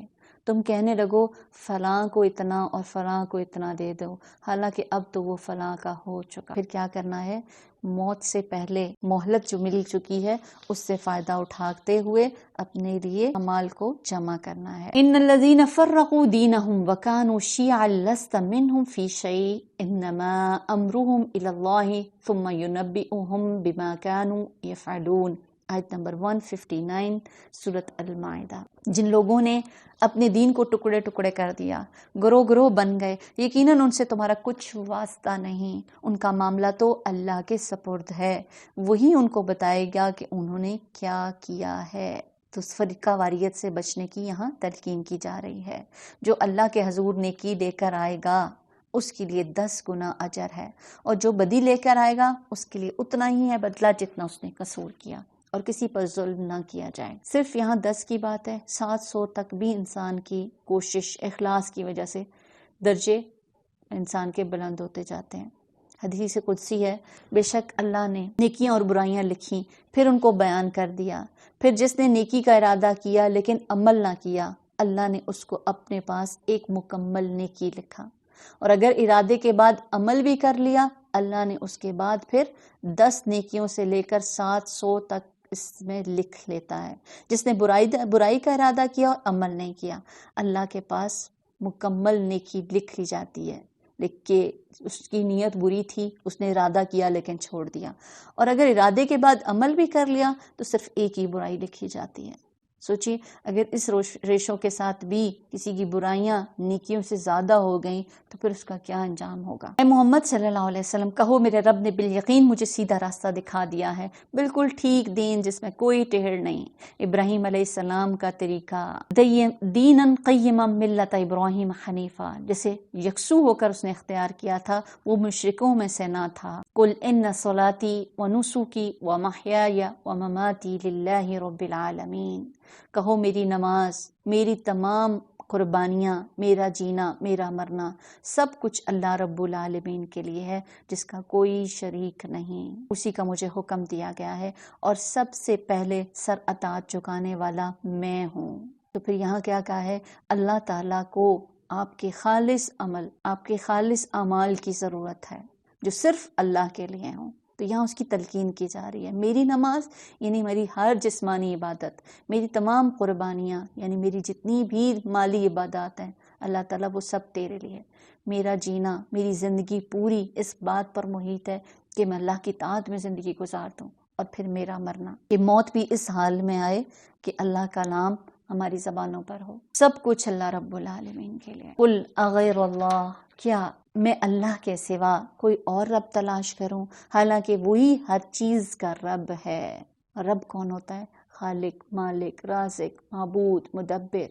تم کہنے لگو فلاں کو اتنا اور فلاں کو اتنا دے دو، حالانکہ اب تو وہ فلاں کا ہو چکا. پھر کیا کرنا ہے؟ موت سے پہلے مہلت جو مل چکی ہے اس سے فائدہ اٹھاتے ہوئے اپنے لیے اعمال کو جمع کرنا ہے. ان الذین فرقوا دینہم وکانوا شیعا لست منہم فی شیء انما امرہم الی اللہ ثم ینبئہم بما کانوا یفعلون. آیت نمبر 159 سورۃ المائدہ. جن لوگوں نے اپنے دین کو ٹکڑے ٹکڑے کر دیا، گروہ گروہ بن گئے، یقیناً ان سے تمہارا کچھ واسطہ نہیں، ان کا معاملہ تو اللہ کے سپرد ہے، وہی ان کو بتائے گا کہ انہوں نے کیا کیا ہے. تو فرقہ واریت سے بچنے کی یہاں تلقین کی جا رہی ہے. جو اللہ کے حضور نیکی لے کر آئے گا اس کے لیے 10 گنا اجر ہے، اور جو بدی لے کر آئے گا اس کے لیے اتنا ہی ہے بدلہ جتنا اس نے قصور کیا، اور کسی پر ظلم نہ کیا جائے. صرف یہاں 10 کی بات ہے، 700 تک بھی انسان کی کوشش اخلاص کی وجہ سے درجے انسان کے بلند ہوتے جاتے ہیں. حدیث قدسی ہے، بے شک اللہ نے نیکیاں اور برائیاں لکھی، پھر ان کو بیان کر دیا، پھر جس نے نیکی کا ارادہ کیا لیکن عمل نہ کیا، اللہ نے اس کو اپنے پاس ایک مکمل نیکی لکھا. اور اگر ارادے کے بعد عمل بھی کر لیا، اللہ نے اس کے بعد پھر 10 نیکیوں سے لے کر 700 تک اس میں لکھ لیتا ہے. جس نے برائی کا ارادہ کیا اور عمل نہیں کیا، اللہ کے پاس مکمل نیکی لکھ لی جاتی ہے. لکھ کے اس کی نیت بری تھی، اس نے ارادہ کیا لیکن چھوڑ دیا، اور اگر ارادے کے بعد عمل بھی کر لیا تو صرف ایک ہی برائی لکھی جاتی ہے. سوچیے اگر اس ریشوں کے ساتھ بھی کسی کی برائیاں نیکیوں سے زیادہ ہو گئیں تو پھر اس کا کیا انجام ہوگا. اے محمد صلی اللہ علیہ وسلم کہو میرے رب نے بالیقین مجھے سیدھا راستہ دکھا دیا ہے، بالکل ٹھیک دین جس میں کوئی ٹیڑھ نہیں. ابراہیم علیہ السلام کا طریقہ دیناً قیما ملت ابراہیم حنیفہ، جسے یکسو ہو کر اس نے اختیار کیا تھا، وہ مشرکوں میں سے نہ تھا. قل ان صلاتی ونسکی ومحیای ومماتی للہ رب العالمین، کہو میری نماز، میری تمام قربانیاں، میرا جینا، میرا مرنا، سب کچھ اللہ رب العالمین کے لیے ہے جس کا کوئی شریک نہیں. اسی کا مجھے حکم دیا گیا ہے اور سب سے پہلے سر اطاعت چکانے والا میں ہوں. تو پھر یہاں کیا کہا ہے؟ اللہ تعالیٰ کو آپ کے خالص عمل، آپ کے خالص اعمال کی ضرورت ہے جو صرف اللہ کے لیے ہوں. تو یہاں اس کی تلقین کی جا رہی ہے. میری نماز یعنی میری ہر جسمانی عبادت، میری تمام قربانیاں یعنی میری جتنی بھی مالی عبادات ہیں، اللہ تعالیٰ وہ سب تیرے لیے. میرا جینا، میری زندگی پوری اس بات پر محیط ہے کہ میں اللہ کی اطاعت میں زندگی گزار دوں، اور پھر میرا مرنا کہ موت بھی اس حال میں آئے کہ اللہ کا نام ہماری زبانوں پر ہو. سب کچھ اللہ رب العالمین کے لیے. قل اغیر اللہ، کیا میں اللہ کے سوا کوئی اور رب تلاش کروں، حالانکہ وہی ہر چیز کا رب ہے. رب کون ہوتا ہے؟ خالق، مالک، رازق، معبود، مدبر.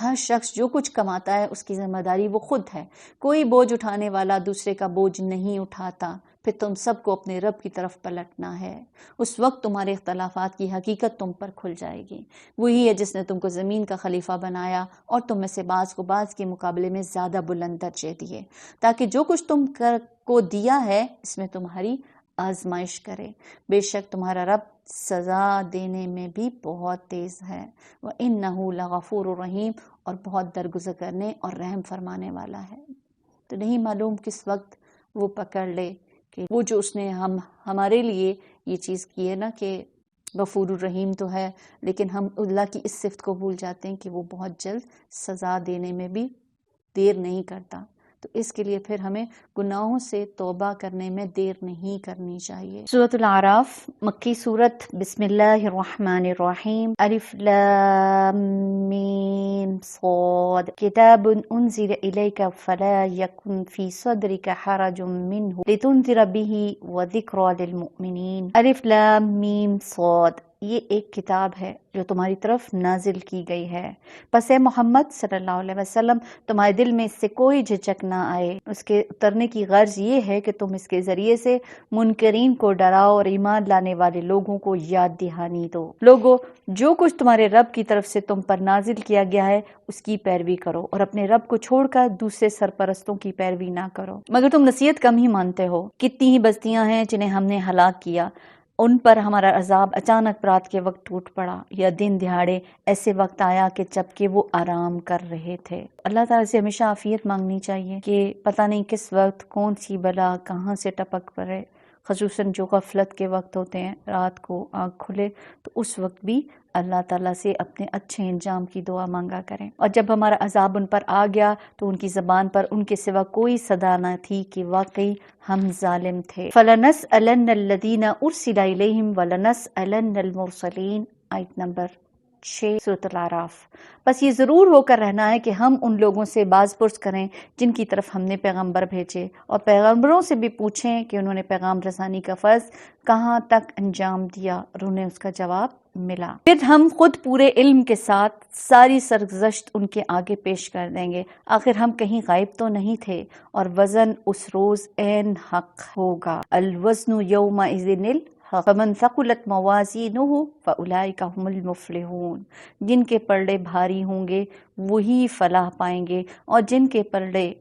ہر شخص جو کچھ کماتا ہے اس کی ذمہ داری وہ خود ہے. کوئی بوجھ اٹھانے والا دوسرے کا بوجھ نہیں اٹھاتا. پھر تم سب کو اپنے رب کی طرف پلٹنا ہے. اس وقت تمہارے اختلافات کی حقیقت تم پر کھل جائے گی. وہی ہے جس نے تم کو زمین کا خلیفہ بنایا اور تم میں سے بعض کو بعض کے مقابلے میں زیادہ بلند درجے دیے، تاکہ جو کچھ تم کو دیا ہے اس میں تمہاری آزمائش کرے. بے شک تمہارا رب سزا دینے میں بھی بہت تیز ہے. وَإِنَّهُ لَغَفُورٌ رَحِيمٌ، اور بہت درگزر کرنے اور رحم فرمانے والا ہے. تو نہیں معلوم کس وقت وہ پکڑ لے کہ وہ جو اس نے ہمارے لیے یہ چیز کی ہے نا کہ غفور الرحیم تو ہے، لیکن ہم اللہ کی اس صفت کو بھول جاتے ہیں کہ وہ بہت جلد سزا دینے میں بھی دیر نہیں کرتا. تو اس کے لیے پھر ہمیں گناہوں سے توبہ کرنے میں دیر نہیں کرنی چاہیے. سورۃ الاعراف مکی سورت. بسم اللہ الرحمن الرحیم. الف لام میم صاد. کتاب انزل الیک فلا یکن فی صدرک حرج منہ لتنذر به وذکری للمؤمنین. الف لام میم صاد، یہ ایک کتاب ہے جو تمہاری طرف نازل کی گئی ہے، پس اے محمد صلی اللہ علیہ وسلم تمہارے دل میں اس سے کوئی جھجک نہ آئے. اس کے اترنے کی غرض یہ ہے کہ تم اس کے ذریعے سے منکرین کو ڈراؤ اور ایمان لانے والے لوگوں کو یاد دہانی دو. لوگو جو کچھ تمہارے رب کی طرف سے تم پر نازل کیا گیا ہے اس کی پیروی کرو، اور اپنے رب کو چھوڑ کر دوسرے سرپرستوں کی پیروی نہ کرو، مگر تم نصیحت کم ہی مانتے ہو. کتنی ہی بستیاں ہیں جنہیں ہم نے ہلاک کیا، ان پر ہمارا عذاب اچانک رات کے وقت ٹوٹ پڑا یا دن دہاڑے ایسے وقت آیا کہ جب کہ وہ آرام کر رہے تھے. اللہ تعالیٰ سے ہمیشہ عافیت مانگنی چاہیے کہ پتہ نہیں کس وقت کون سی بلا کہاں سے ٹپک پڑے، خصوصاً جو غفلت کے وقت ہوتے ہیں، رات کو آنکھ کھلے تو اس وقت بھی اللہ تعالیٰ سے اپنے اچھے انجام کی دعا مانگا کریں. اور جب ہمارا عذاب ان پر آ گیا تو ان کی زبان پر ان کے سوا کوئی صدا نہ تھی کہ واقعی ہم ظالم تھے. فَلَنَسْأَلَنَّ الَّذِينَ أُرْسِلَ إِلَيْهِمْ وَلَنَسْأَلَنَّ الْمُرْسَلِينَ. آیت نمبر 6 سورۃ الاعراف. بس یہ ضرور ہو کر رہنا ہے کہ ہم ان لوگوں سے باز پرس کریں جن کی طرف ہم نے پیغمبر بھیجے، اور پیغمبروں سے بھی پوچھیں کہ انہوں نے پیغام رسانی کا فرض کہاں تک انجام دیا، اور انہیں اس کا جواب ملا۔ پھر ہم خود پورے علم کے ساتھ ساری سرگزشت ان کے آگے پیش کر دیں گے، آخر ہم کہیں غائب تو نہیں تھے، اور وزن اس روز عین حق ہوگا۔ الوزن یومئذ الحق فمن ثقلت موازینہ فاولئک هم المفلحون۔ جن کے پلڑے بھاری ہوں گے وہی فلاح پائیں گے، اور جن کے پلڑے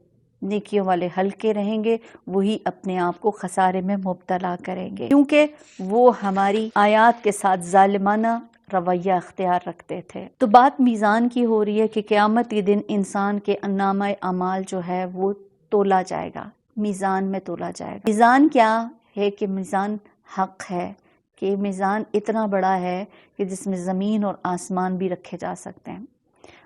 نیکیوں والے ہلکے رہیں گے وہی اپنے آپ کو خسارے میں مبتلا کریں گے، کیونکہ وہ ہماری آیات کے ساتھ ظالمانہ رویہ اختیار رکھتے تھے۔ تو بات میزان کی ہو رہی ہے کہ قیامت کے دن انسان کے نامہ اعمال جو ہے وہ تولا جائے گا، میزان میں تولا جائے گا۔ میزان کیا ہے کہ میزان حق ہے، کہ میزان اتنا بڑا ہے کہ جس میں زمین اور آسمان بھی رکھے جا سکتے ہیں۔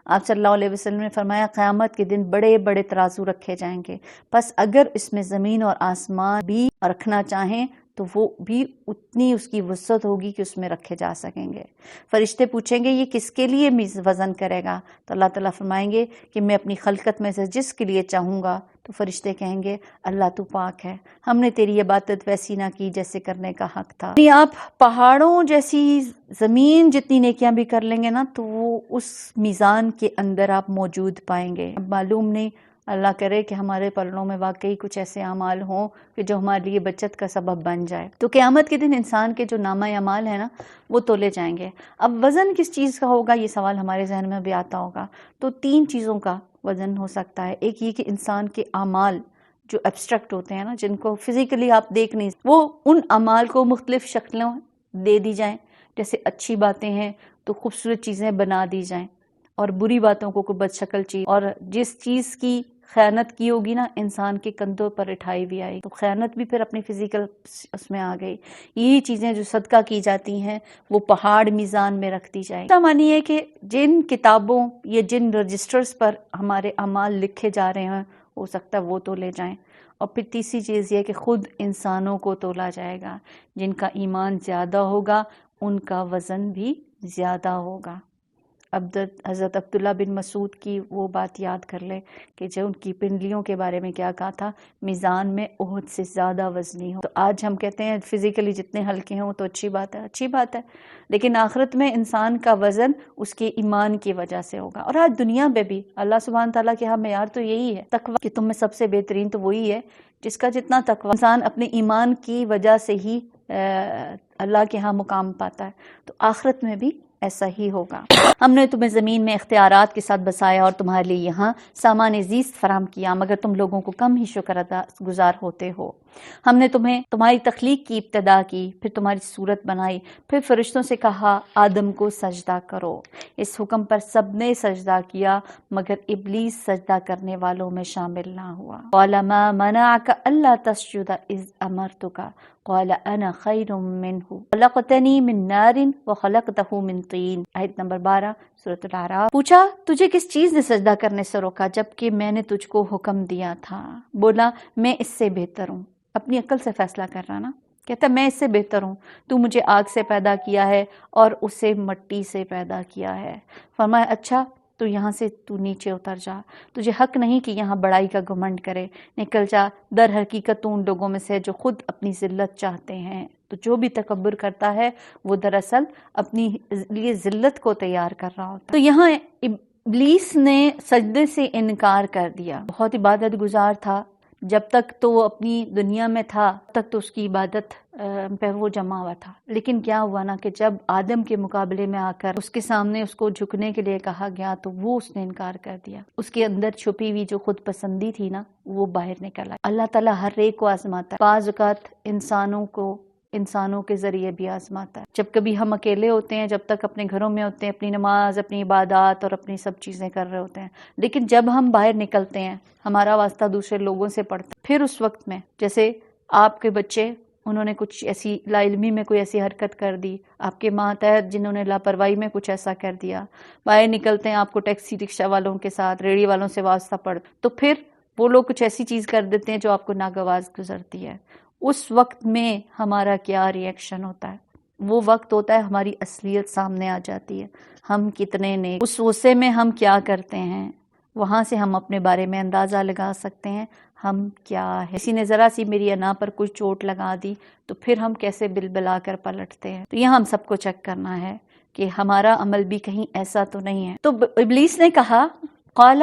آپ صلی اللہ علیہ وسلم نے فرمایا قیامت کے دن بڑے بڑے ترازو رکھے جائیں گے، پس اگر اس میں زمین اور آسمان بھی رکھنا چاہیں تو وہ بھی اتنی اس کی وسعت ہوگی کہ اس میں رکھے جا سکیں گے۔ فرشتے پوچھیں گے یہ کس کے لیے وزن کرے گا؟ تو اللہ تعالیٰ فرمائیں گے کہ میں اپنی خلقت میں سے جس کے لیے چاہوں گا۔ تو فرشتے کہیں گے اللہ تو پاک ہے، ہم نے تیری عبادت ویسی نہ کی جیسے کرنے کا حق تھا۔ یعنی آپ پہاڑوں جیسی زمین جتنی نیکیاں بھی کر لیں گے نا تو وہ اس میزان کے اندر آپ موجود پائیں گے۔ اب معلوم نہیں، اللہ کرے کہ ہمارے پلڑوں میں واقعی کچھ ایسے اعمال ہوں کہ جو ہمارے لیے بچت کا سبب بن جائے۔ تو قیامت کے دن انسان کے جو نامہ اعمال ہیں نا وہ تولے جائیں گے۔ اب وزن کس چیز کا ہوگا یہ سوال ہمارے ذہن میں بھی آتا ہوگا۔ تو 3 چیزوں کا وزن ہو سکتا ہے۔ ایک یہ کہ انسان کے اعمال جو ایبسٹریکٹ ہوتے ہیں نا، جن کو فزیکلی آپ دیکھ نہیں، وہ ان اعمال کو مختلف شکلوں دے دی جائیں، جیسے اچھی باتیں ہیں تو خوبصورت چیزیں بنا دی جائیں، اور بری باتوں کو کوئی بد شکل چیز، اور جس چیز کی خیانت کی ہوگی نا انسان کے کندھوں پر اٹھائی بھی آئی، تو خیانت بھی پھر اپنی فزیکل اس میں آ گئی۔ یہی چیزیں جو صدقہ کی جاتی ہیں وہ پہاڑ میزان میں رکھ دی جائیں۔ ایسا مانی ہے کہ جن کتابوں یا جن رجسٹرز پر ہمارے اعمال لکھے جا رہے ہیں ہو سکتا ہے وہ تو لے جائیں۔ اور پھر تیسری چیز یہ کہ خود انسانوں کو تولا جائے گا، جن کا ایمان زیادہ ہوگا ان کا وزن بھی زیادہ ہوگا۔ حضرت عبداللہ بن مسعود کی وہ بات یاد کر لے کہ جو ان کی پنڈلیوں کے بارے میں کیا کہا تھا، میزان میں احد سے زیادہ وزنی ہو۔ تو آج ہم کہتے ہیں فزیکلی جتنے ہلکے ہوں تو اچھی بات ہے، اچھی بات ہے، لیکن آخرت میں انسان کا وزن اس کے ایمان کی وجہ سے ہوگا۔ اور آج دنیا میں بھی اللہ سبحانہ تعالیٰ کے ہاں معیار تو یہی ہے، تقویٰ، کہ تم میں سب سے بہترین تو وہی ہے جس کا جتنا تقویٰ، انسان اپنے ایمان کی وجہ سے ہی اللہ کے ہاں مقام پاتا ہے۔ تو آخرت میں بھی ایسا ہی ہوگا۔ ہم نے تمہیں زمین میں اختیارات کے ساتھ بسایا اور تمہارے لیے یہاں سامان زیست فراہم کیا، مگر تم لوگوں کو کم ہی شکر ادا گزار ہوتے ہو۔ ہم نے تمہیں تمہاری تخلیق کی ابتدا کی، پھر تمہاری صورت بنائی، پھر فرشتوں سے کہا آدم کو سجدہ کرو۔ اس حکم پر سب نے سجدہ کیا مگر ابلیس سجدہ کرنے والوں میں شامل نہ ہوا۔ قال ما منعك الا تسجد اذ امرتك قال انا خیر منہ خلقتنی من نار وخلقتہ من طین۔ آیت نمبر 12 سورۃ الاعراف۔ پوچھا تجھے کس چیز نے سجدہ کرنے سے روکا جبکہ میں نے تجھ کو حکم دیا تھا؟ بولا میں اس سے بہتر ہوں، اپنی عقل سے فیصلہ کر رہا نا، کہتا میں اس سے بہتر ہوں، تو مجھے آگ سے پیدا کیا ہے اور اسے مٹی سے پیدا کیا ہے۔ فرمایا اچھا تو یہاں سے تو نیچے اتر جا، تجھے حق نہیں کہ یہاں بڑائی کا گھمنڈ کرے، نکل جا، در حقیقت تو ان لوگوں میں سے جو خود اپنی ذلت چاہتے ہیں۔ تو جو بھی تکبر کرتا ہے وہ دراصل اپنی لیے ذلت کو تیار کر رہا ہوتا ہے۔ تو یہاں ابلیس نے سجدے سے انکار کر دیا، بہت عبادت گزار تھا، جب تک تو وہ اپنی دنیا میں تھا تک تو اس کی عبادت پہ وہ جمع ہوا تھا، لیکن کیا ہوا نا کہ جب آدم کے مقابلے میں آ کر اس کے سامنے اس کو جھکنے کے لیے کہا گیا تو وہ اس نے انکار کر دیا۔ اس کے اندر چھپی ہوئی جو خود پسندی تھی نا وہ باہر نکل آئی۔ اللہ تعالیٰ ہر ایک کو آزماتا ہے، بعض اوقات انسانوں کے ذریعے بھی آزماتا ہے۔ جب کبھی ہم اکیلے ہوتے ہیں، جب تک اپنے گھروں میں ہوتے ہیں، اپنی نماز، اپنی عبادات اور اپنی سب چیزیں کر رہے ہوتے ہیں، لیکن جب ہم باہر نکلتے ہیں ہمارا واسطہ دوسرے لوگوں سے پڑتا ہے۔ پھر اس وقت میں جیسے آپ کے بچے انہوں نے کچھ ایسی لا علمی میں کوئی ایسی حرکت کر دی، آپ کے ماتحت جنہوں نے لاپرواہی میں کچھ ایسا کر دیا، باہر نکلتے ہیں آپ کو ٹیکسی رکشہ والوں کے ساتھ، ریڑھی والوں سے واسطہ پڑ، تو پھر وہ لوگ کچھ ایسی چیز کر دیتے ہیں جو آپ کو ناگوار گزرتی ہے۔ اس وقت میں ہمارا کیا ری ایکشن ہوتا ہے؟ وہ وقت ہوتا ہے ہماری اصلیت سامنے آ جاتی ہے، ہم کتنے نیک، اس غصے میں ہم کیا کرتے ہیں، وہاں سے ہم اپنے بارے میں اندازہ لگا سکتے ہیں ہم کیا ہے۔ کسی نے ذرا سی میری انا پر کچھ چوٹ لگا دی تو پھر ہم کیسے بلبلا کر پلٹتے ہیں۔ تو یہاں ہم سب کو چیک کرنا ہے کہ ہمارا عمل بھی کہیں ایسا تو نہیں ہے. تو ابلیس نے کہا قال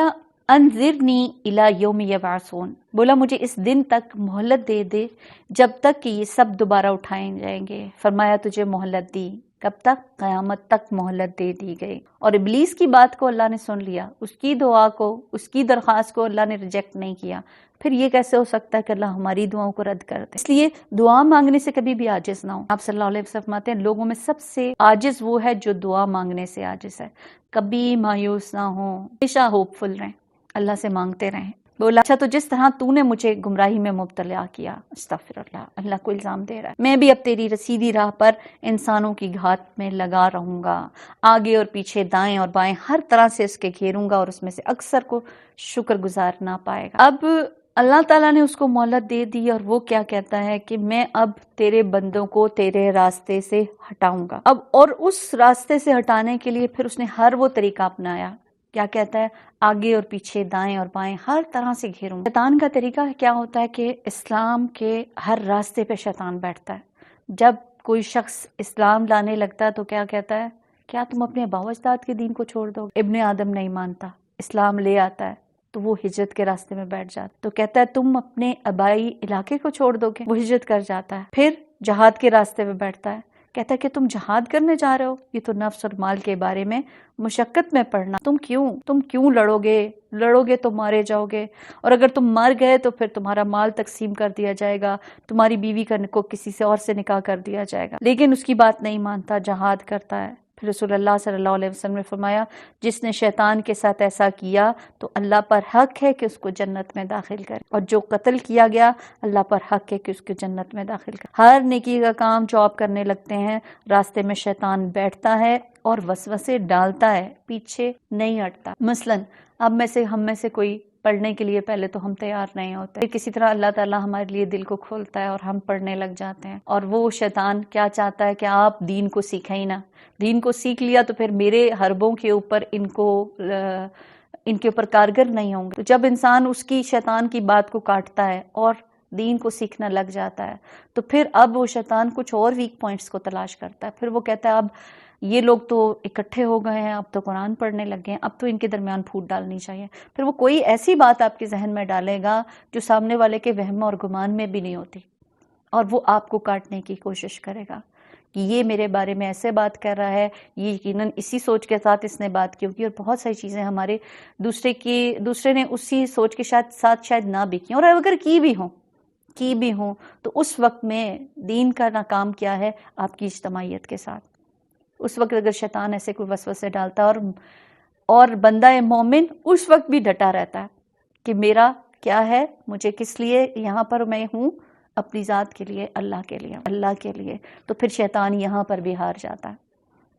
انذرنی الی یوم یبعثون، بولا مجھے اس دن تک مہلت دے دے جب تک کہ یہ سب دوبارہ اٹھائے جائیں گے. فرمایا تجھے مہلت دی، کب تک؟ قیامت تک مہلت دے دی گئی. اور ابلیس کی بات کو اللہ نے سن لیا، اس کی دعا کو، اس کی درخواست کو اللہ نے ریجیکٹ نہیں کیا. پھر یہ کیسے ہو سکتا ہے کہ اللہ ہماری دعاؤں کو رد کر دے؟ اس لیے دعا مانگنے سے کبھی بھی عاجز نہ ہو. آپ صلی اللہ علیہ وسلم فرماتے ہیں لوگوں میں سب سے عاجز وہ ہے جو دعا مانگنے سے عاجز ہے. کبھی مایوس نہ ہو، ہمیشہ ہوپ فل رہیں، اللہ سے مانگتے رہیں. بولا اچھا تو جس طرح تو نے مجھے گمراہی میں مبتلا کیا، استغفر اللہ، اللہ کو الزام دے رہا ہے، میں بھی اب تیری سیدھی راہ پر انسانوں کی گھات میں لگا رہوں گا، آگے اور پیچھے، دائیں اور بائیں، ہر طرح سے اس کے گھیروں گا، اور اس میں سے اکثر کو شکر گزار نہ پائے گا. اب اللہ تعالیٰ نے اس کو مہلت دے دی، اور وہ کیا کہتا ہے کہ میں اب تیرے بندوں کو تیرے راستے سے ہٹاؤں گا. اب اور اس راستے سے ہٹانے کے لیے پھر اس نے ہر وہ طریقہ اپنایا. کیا کہتا ہے؟ آگے اور پیچھے، دائیں اور بائیں، ہر طرح سے گھیروں. شیطان کا طریقہ کیا ہوتا ہے کہ اسلام کے ہر راستے پہ شیطان بیٹھتا ہے. جب کوئی شخص اسلام لانے لگتا ہے تو کیا کہتا ہے؟ کیا تم اپنے آباء و اجداد کے دین کو چھوڑ دو گے؟ ابن آدم نہیں مانتا، اسلام لے آتا ہے تو وہ ہجرت کے راستے میں بیٹھ جاتا، تو کہتا ہے تم اپنے آبائی علاقے کو چھوڑ دو گے؟ وہ ہجرت کر جاتا ہے. پھر جہاد کے راستے میں بیٹھتا ہے، کہتا ہے کہ تم جہاد کرنے جا رہے ہو، یہ تو نفس اور مال کے بارے میں مشقت میں پڑنا، تم کیوں لڑو گے تو مارے جاؤ گے، اور اگر تم مر گئے تو پھر تمہارا مال تقسیم کر دیا جائے گا، تمہاری بیوی کو کسی سے اور سے نکاح کر دیا جائے گا. لیکن اس کی بات نہیں مانتا، جہاد کرتا ہے. پھر رسول اللہ صلی اللہ علیہ وسلم نے فرمایا جس نے شیطان کے ساتھ ایسا کیا تو اللہ پر حق ہے کہ اس کو جنت میں داخل کرے، اور جو قتل کیا گیا اللہ پر حق ہے کہ اس کو جنت میں داخل کرے. ہر نیکی کا کام جو آپ کرنے لگتے ہیں راستے میں شیطان بیٹھتا ہے اور وسوسے ڈالتا ہے، پیچھے نہیں ہٹتا. مثلاً ہم میں سے کوئی پڑھنے کے لیے پہلے تو ہم تیار نہیں ہوتے، پھر کسی طرح اللہ تعالیٰ ہمارے لیے دل کو کھولتا ہے اور ہم پڑھنے لگ جاتے ہیں. اور وہ شیطان کیا چاہتا ہے کہ آپ دین کو سیکھیں ہی نہ. دین کو سیکھ لیا تو پھر میرے حربوں کے اوپر ان کے اوپر کارگر نہیں ہوں گے. تو جب انسان اس کی شیطان کی بات کو کاٹتا ہے اور دین کو سیکھنا لگ جاتا ہے تو پھر اب وہ شیطان کچھ اور ویک پوائنٹس کو تلاش کرتا ہے. پھر وہ کہتا ہے اب یہ لوگ تو اکٹھے ہو گئے ہیں، اب تو قرآن پڑھنے لگ گئے ہیں، اب تو ان کے درمیان پھوٹ ڈالنی چاہیے. پھر وہ کوئی ایسی بات آپ کے ذہن میں ڈالے گا جو سامنے والے کے وہم اور گمان میں بھی نہیں ہوتی، اور وہ آپ کو کاٹنے کی کوشش کرے گا کہ یہ میرے بارے میں ایسے بات کر رہا ہے، یہ یقیناً اسی سوچ کے ساتھ اس نے بات کی ہوگی. اور بہت ساری چیزیں ہمارے دوسرے نے اسی سوچ کے ساتھ شاید نہ بھی کی، اور اگر کی بھی ہوں تو اس وقت میں دین کا ناکام کیا ہے آپ کی اجتماعیت کے ساتھ. اس وقت اگر شیطان ایسے کوئی وسوسے ڈالتا ہے اور بندہ مومن اس وقت بھی ڈٹا رہتا ہے کہ میرا کیا ہے، مجھے کس لیے یہاں پر میں ہوں، اپنی ذات کے لیے، اللہ کے لیے، تو پھر شیطان یہاں پر بھی ہار جاتا ہے.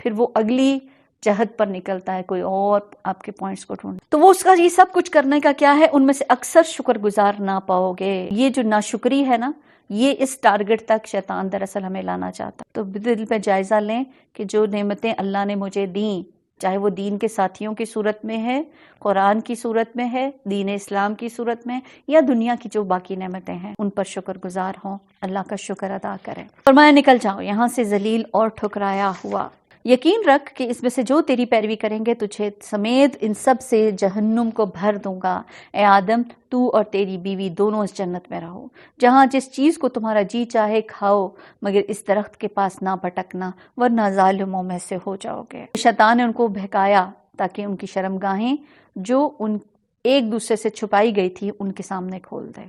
پھر وہ اگلی جہد پر نکلتا ہے، کوئی اور آپ کے پوائنٹس کو ڈھونڈ. تو وہ اس کا یہ سب کچھ کرنے کا کیا ہے، ان میں سے اکثر شکر گزار نہ پاؤ گے. یہ جو ناشکری ہے نا، یہ اس ٹارگٹ تک شیطان دراصل ہمیں لانا چاہتا. تو دل پہ جائزہ لیں کہ جو نعمتیں اللہ نے مجھے دیں، چاہے وہ دین کے ساتھیوں کی صورت میں ہے، قرآن کی صورت میں ہے، دین اسلام کی صورت میں، یا دنیا کی جو باقی نعمتیں ہیں، ان پر شکر گزار ہوں، اللہ کا شکر ادا کریں. فرمایا نکل جاؤ یہاں سے ذلیل اور ٹھکرایا ہوا. یقین رکھ کہ اس میں سے جو تیری پیروی کریں گے تجھے سمیت ان سب سے جہنم کو بھر دوں گا. اے آدم، تو اور تیری بیوی دونوں اس جنت میں رہو، جہاں جس چیز کو تمہارا جی چاہے کھاؤ، مگر اس درخت کے پاس نہ بھٹکنا ورنہ ظالموں میں سے ہو جاؤ گے. شیطان نے ان کو بہکایا تاکہ ان کی شرمگاہیں جو ان ایک دوسرے سے چھپائی گئی تھی ان کے سامنے کھول دے.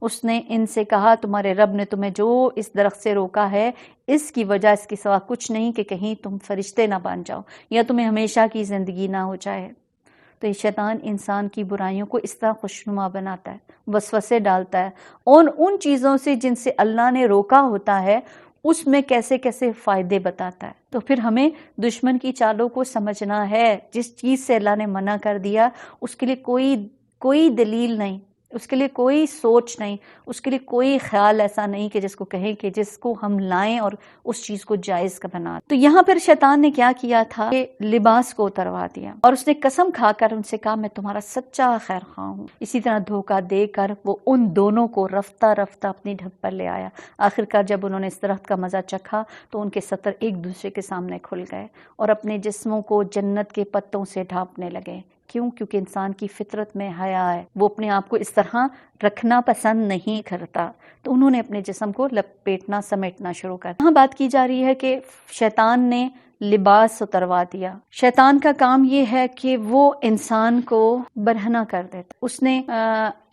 اس نے ان سے کہا تمہارے رب نے تمہیں جو اس درخت سے روکا ہے اس کی وجہ اس کے سوا کچھ نہیں کہ کہیں تم فرشتے نہ بن جاؤ یا تمہیں ہمیشہ کی زندگی نہ ہو جائے. تو یہ شیطان انسان کی برائیوں کو اس طرح خوشنما بناتا ہے، وسوسے ڈالتا ہے، اور ان چیزوں سے جن سے اللہ نے روکا ہوتا ہے اس میں کیسے کیسے فائدے بتاتا ہے. تو پھر ہمیں دشمن کی چالوں کو سمجھنا ہے. جس چیز سے اللہ نے منع کر دیا اس کے لیے کوئی دلیل نہیں، اس کے لیے کوئی سوچ نہیں، اس کے لیے کوئی خیال ایسا نہیں کہ جس کو کہیں کہ جس کو ہم لائیں اور اس چیز کو جائز کا بنا دیں۔ تو یہاں پر شیطان نے کیا کیا تھا کہ لباس کو اتروا دیا، اور اس نے قسم کھا کر ان سے کہا میں تمہارا سچا خیر خواہ ہوں۔ اسی طرح دھوکہ دے کر وہ ان دونوں کو رفتہ رفتہ اپنی ڈھب پر لے آیا۔ آخرکار جب انہوں نے اس درخت کا مزہ چکھا تو ان کے سطر ایک دوسرے کے سامنے کھل گئے اور اپنے جسموں کو جنت کے پتوں سے ڈھانپنے لگے۔ کیوں؟ کیونکہ انسان کی فطرت میں حیا ہے، وہ اپنے آپ کو اس طرح رکھنا پسند نہیں کرتا، تو انہوں نے اپنے جسم کو لپیٹنا سمیٹنا شروع کر دیا۔ یہاں بات کی جا رہی ہے کہ شیطان نے لباس اتروا دیا۔ شیطان کا کام یہ ہے کہ وہ انسان کو برہنہ کر دیتا۔ اس نے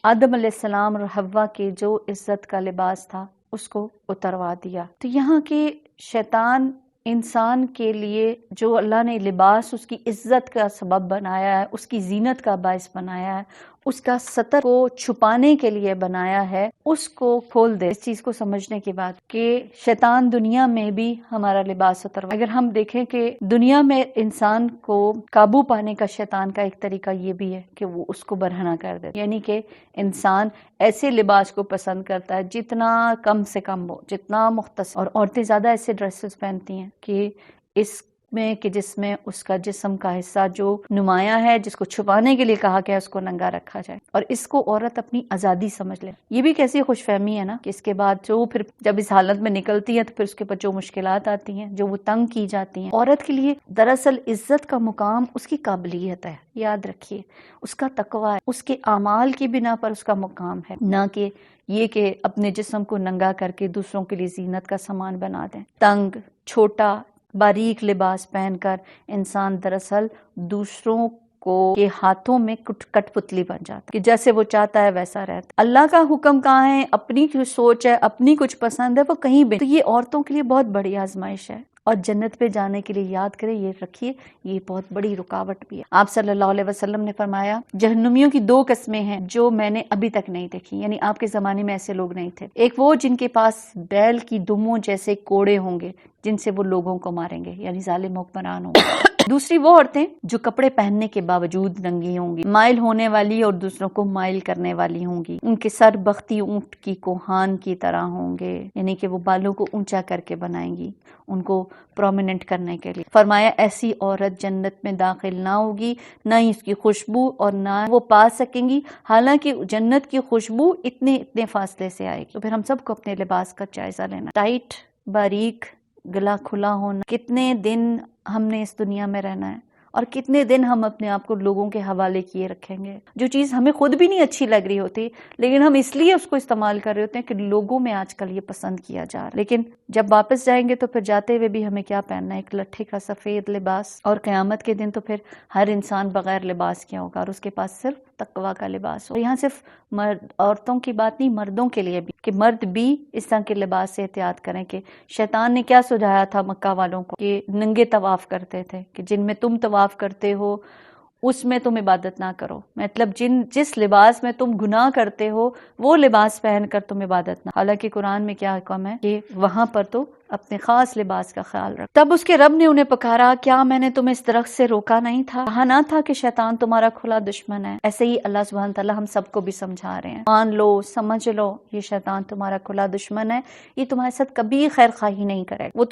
آدم علیہ السلام اور حوا کے جو عزت کا لباس تھا اس کو اتروا دیا۔ تو یہاں کے شیطان انسان کے لیے جو اللہ نے لباس اس کی عزت کا سبب بنایا ہے، اس کی زینت کا باعث بنایا ہے، اس کا ستر کو چھپانے کے لیے بنایا ہے، اس کو کھول دے۔ اس چیز کو سمجھنے کے بعد کہ شیطان دنیا میں بھی ہمارا لباس اتروا۔ اگر ہم دیکھیں کہ دنیا میں انسان کو قابو پانے کا شیطان کا ایک طریقہ یہ بھی ہے کہ وہ اس کو برہنہ کر دے، یعنی کہ انسان ایسے لباس کو پسند کرتا ہے جتنا کم سے کم ہو، جتنا مختصر، اور عورتیں زیادہ ایسے ڈریسز پہنتی ہیں کہ اس میں کہ جس میں اس کا جسم کا حصہ جو نمایاں ہے، جس کو چھپانے کے لیے کہا گیا، اس کو ننگا رکھا جائے، اور اس کو عورت اپنی آزادی سمجھ لے۔ یہ بھی کیسی خوش فہمی ہے نا کہ اس کے بعد جو پھر جب اس حالت میں نکلتی ہے تو پھر اس کے بعد جو مشکلات آتی ہیں، جو وہ تنگ کی جاتی ہیں۔ عورت کے لیے دراصل عزت کا مقام اس کی قابلیت ہے، یاد رکھیے، اس کا تقوی ہے، اس کے اعمال کی بنا پر اس کا مقام ہے، نہ کہ یہ کہ اپنے جسم کو ننگا کر کے دوسروں کے لیے زینت کا سامان بنا دیں۔ تنگ، چھوٹا، باریک لباس پہن کر انسان دراصل دوسروں کو کے ہاتھوں میں کٹ پتلی بن جاتا کہ جیسے وہ چاہتا ہے ویسا رہتا۔ اللہ کا حکم کہاں ہے، اپنی کچھ سوچ ہے، اپنی کچھ پسند ہے، وہ کہیں بھی۔ تو یہ عورتوں کے لیے بہت بڑی آزمائش ہے، اور جنت پہ جانے کے لیے یاد کریں، یہ رکھیے، یہ بہت بڑی رکاوٹ بھی ہے۔ آپ صلی اللہ علیہ وسلم نے فرمایا جہنمیوں کی 2 قسمیں ہیں جو میں نے ابھی تک نہیں دیکھی، یعنی آپ کے زمانے میں ایسے لوگ نہیں تھے۔ ایک وہ جن کے پاس بیل کی دموں جیسے کوڑے ہوں گے جن سے وہ لوگوں کو ماریں گے، یعنی ظالم حکمران ہوں گے۔ دوسری وہ عورتیں جو کپڑے پہننے کے باوجود ننگی ہوں گی، مائل ہونے والی اور دوسروں کو مائل کرنے والی ہوں گی۔ ان کے سر بختی اونٹ کی کوہان کی طرح ہوں گے، یعنی کہ وہ بالوں کو اونچا کر کے بنائیں گی ان کو پرومیننٹ کرنے کے لیے۔ فرمایا ایسی عورت جنت میں داخل نہ ہوگی، نہ ہی اس کی خوشبو اور نہ وہ پا سکیں گی، حالانکہ جنت کی خوشبو اتنے فاصلے سے آئے گی۔ تو پھر ہم سب کو اپنے لباس کا جائزہ لینا، ٹائٹ، باریک، گلا کھلا ہونا۔ کتنے دن ہم نے اس دنیا میں رہنا ہے، اور کتنے دن ہم اپنے آپ کو لوگوں کے حوالے کیے رکھیں گے، جو چیز ہمیں خود بھی نہیں اچھی لگ رہی ہوتی لیکن ہم اس لیے اس کو استعمال کر رہے ہوتے ہیں کہ لوگوں میں آج کل یہ پسند کیا جا رہا ہے۔ لیکن جب واپس جائیں گے تو پھر جاتے ہوئے بھی ہمیں کیا پہننا ہے، ایک لٹھے کا سفید لباس، اور قیامت کے دن تو پھر ہر انسان بغیر لباس کیا ہوگا، اور اس کے پاس صرف تقویٰ کا لباس ہو۔ یہاں صرف عورتوں کی بات نہیں، مردوں کے لیے بھی، کہ مرد بھی اس طرح کے لباس سے احتیاط کریں۔ کہ شیطان نے کیا سجھایا تھا مکہ والوں کو کہ ننگے طواف کرتے تھے، کہ جن میں تم طواف کرتے ہو اس میں تم عبادت نہ کرو، مطلب جس لباس میں تم گناہ کرتے ہو وہ لباس پہن کر تم عبادت نہ۔ حالانکہ قرآن میں کیا حکم ہے کہ وہاں پر تو اپنے خاص لباس کا خیال رکھ۔ تب اس کے رب نے انہیں پکارا، کیا میں نے تمہیں اس درخت سے روکا نہیں تھا؟ کہا نہ تھا کہ شیطان تمہارا کھلا دشمن ہے؟ ایسے ہی اللہ سبحانہ تعالیٰ ہم سب کو بھی سمجھا رہے ہیں، مان لو، سمجھ لو، یہ شیطان تمہارا کھلا دشمن ہے، یہ تمہارے ساتھ کبھی خیر خواہی نہیں کرے گا، وہ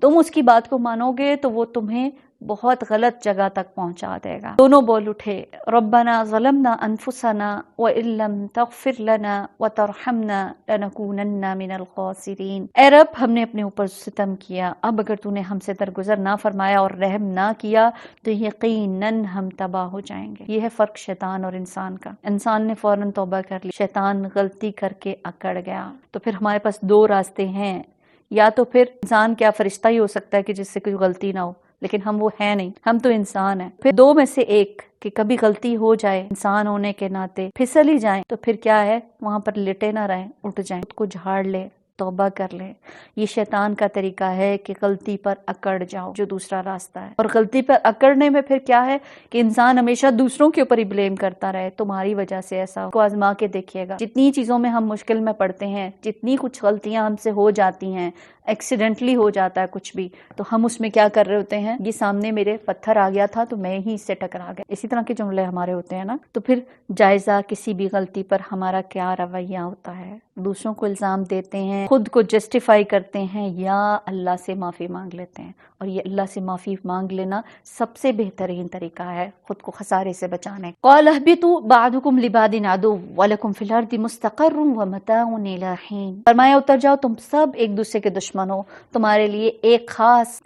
تم اس کی بات کو مانو گے تو وہ تمہیں بہت غلط جگہ تک پہنچا دے گا۔ دونوں بول اٹھے، ربنا ظلمنا انفسنا وان لم تغفر لنا وترحمنا لنکونن من الخاسرین۔ اے رب، ہم نے اپنے اوپر ستم کیا، اب اگر تو نے ہم سے درگزر نہ فرمایا اور رحم نہ کیا تو یقیناً ہم تباہ ہو جائیں گے۔ یہ ہے فرق شیطان اور انسان کا۔ انسان نے فوراً توبہ کر لی، شیطان غلطی کر کے اکڑ گیا۔ تو پھر ہمارے پاس 2 راستے ہیں، یا تو پھر انسان کیا فرشتہ ہی ہو سکتا ہے کہ جس سے کوئی غلطی نہ ہو، لیکن ہم وہ ہے نہیں، ہم تو انسان ہیں۔ پھر 2 میں سے ایک، کہ کبھی غلطی ہو جائے، انسان ہونے کے ناطے پھسل ہی جائیں، تو پھر کیا ہے، وہاں پر لٹے نہ رہیں، اٹھ جائیں، خود کو جھاڑ لے، توبہ کر لے۔ یہ شیطان کا طریقہ ہے کہ غلطی پر اکڑ جاؤ، جو دوسرا راستہ ہے۔ اور غلطی پر اکڑنے میں پھر کیا ہے کہ انسان ہمیشہ دوسروں کے اوپر ہی بلیم کرتا رہے، تمہاری وجہ سے ایسا ہو۔ کو آزما کے دیکھیے گا، جتنی چیزوں میں ہم مشکل میں پڑتے ہیں، جتنی کچھ غلطیاں ہم سے ہو جاتی ہیں، ایکسیڈنٹلی ہو جاتا ہے کچھ بھی تو ہم اس میں کیا کر رہے ہوتے ہیں، یہ سامنے میرے پتھر آ گیا تھا تو میں ہی اس سے ٹکرا گیا، اسی طرح کے جملے ہمارے ہوتے ہیں نا. تو پھر جائزہ کسی بھی غلطی پر ہمارا کیا رویہ ہوتا ہے، دوسروں کو الزام دیتے ہیں، خود کو جسٹیفائی کرتے ہیں یا اللہ سے معافی مانگ لیتے ہیں. اور یہ اللہ سے معافی مانگ لینا سب سے بہترین طریقہ ہے خود کو خسارے سے بچانے. قال اهبطوا بعضكم لبعض عدو ولكم في الارض مستقر ومتاع الى حين. فرمایا اتر جاؤ، تم سب ایک دوسرے کے دشمن ہو، تمہارے لیے خاص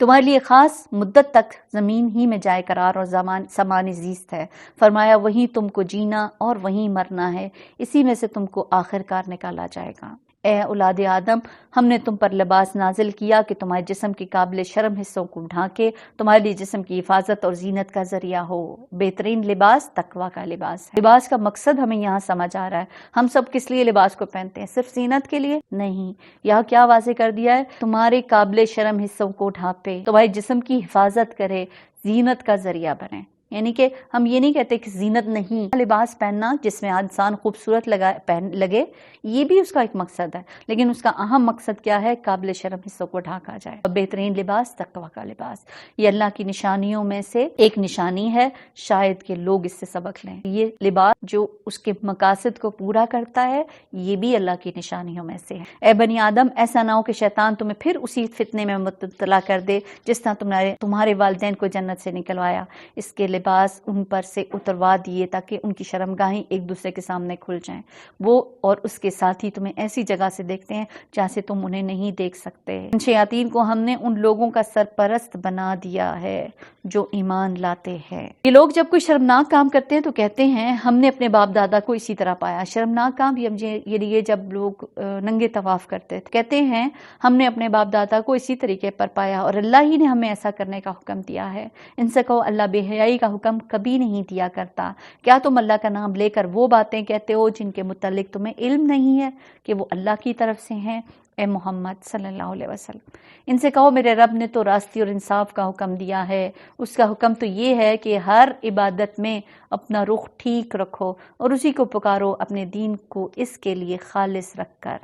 مدت تک زمین ہی میں جائے قرار اور سامان زیست ہے. فرمایا وہیں تم کو جینا اور وہیں مرنا ہے، اسی میں سے تم کو آخر کار نکالا جائے گا. اے اولاد آدم، ہم نے تم پر لباس نازل کیا کہ تمہارے جسم کے قابل شرم حصوں کو ڈھانکے، تمہارے لیے جسم کی حفاظت اور زینت کا ذریعہ ہو. بہترین لباس تقویٰ کا لباس ہے. لباس کا مقصد ہمیں یہاں سمجھ آ رہا ہے. ہم سب کس لیے لباس کو پہنتے ہیں؟ صرف زینت کے لیے نہیں. یہاں کیا واضح کر دیا ہے؟ تمہارے قابل شرم حصوں کو ڈھانپے، تمہارے جسم کی حفاظت کرے، زینت کا ذریعہ بنے. یعنی کہ ہم یہ نہیں کہتے کہ زینت نہیں، لباس پہننا جس میں انسان خوبصورت لگے، یہ بھی اس کا ایک مقصد ہے، لیکن اس کا اہم مقصد کیا ہے؟ قابل شرم حصوں کو ڈھانکا جائے. بہترین لباس تقویٰ کا لباس. یہ اللہ کی نشانیوں میں سے ایک نشانی ہے، شاید کہ لوگ اس سے سبق لیں. یہ لباس جو اس کے مقاصد کو پورا کرتا ہے، یہ بھی اللہ کی نشانیوں میں سے ہے. اے بنی آدم، ایسا نہ ہو کہ شیطان تمہیں پھر اسی فتنے میں مبتلا کر دے جس طرح تمہارے والدین کو جنت سے نکلوایا. اس کے لباس ان پر سے اتروا دیے تاکہ ان کی شرمگاہیں ایک دوسرے کے سامنے کھل جائیں. وہ اور اس کے ساتھی تمہیں ایسی جگہ سے دیکھتے ہیں جہاں سے تم انہیں نہیں دیکھ سکتے. ان شیاطین کو ہم نے ان لوگوں کا سرپرست بنا دیا ہے جو ایمان لاتے ہیں. یہ لوگ جب کوئی شرمناک کام کرتے ہیں تو کہتے ہیں ہم نے اپنے باپ دادا کو اسی طرح پایا. شرمناک کام یہ جب لوگ ننگے طواف کرتے تو کہتے ہیں ہم نے اپنے باپ دادا کو اسی طریقے پر پایا اور اللہ ہی نے ہمیں ایسا کرنے کا حکم دیا ہے. ان سے کہو اللہ بے حیائی کا حکم کبھی نہیں دیا کرتا. کیا تم اللہ کا نام لے کر وہ باتیں کہتے ہو جن کے متعلق تمہیں علم نہیں ہے کہ وہ اللہ کی طرف سے ہیں؟ اے محمد صلی اللہ علیہ وسلم، ان سے کہو میرے رب نے تو راستی اور انصاف کا حکم دیا ہے. اس کا حکم تو یہ ہے کہ ہر عبادت میں اپنا رخ ٹھیک رکھو اور اسی کو پکارو اپنے دین کو اس کے لیے خالص رکھ کر.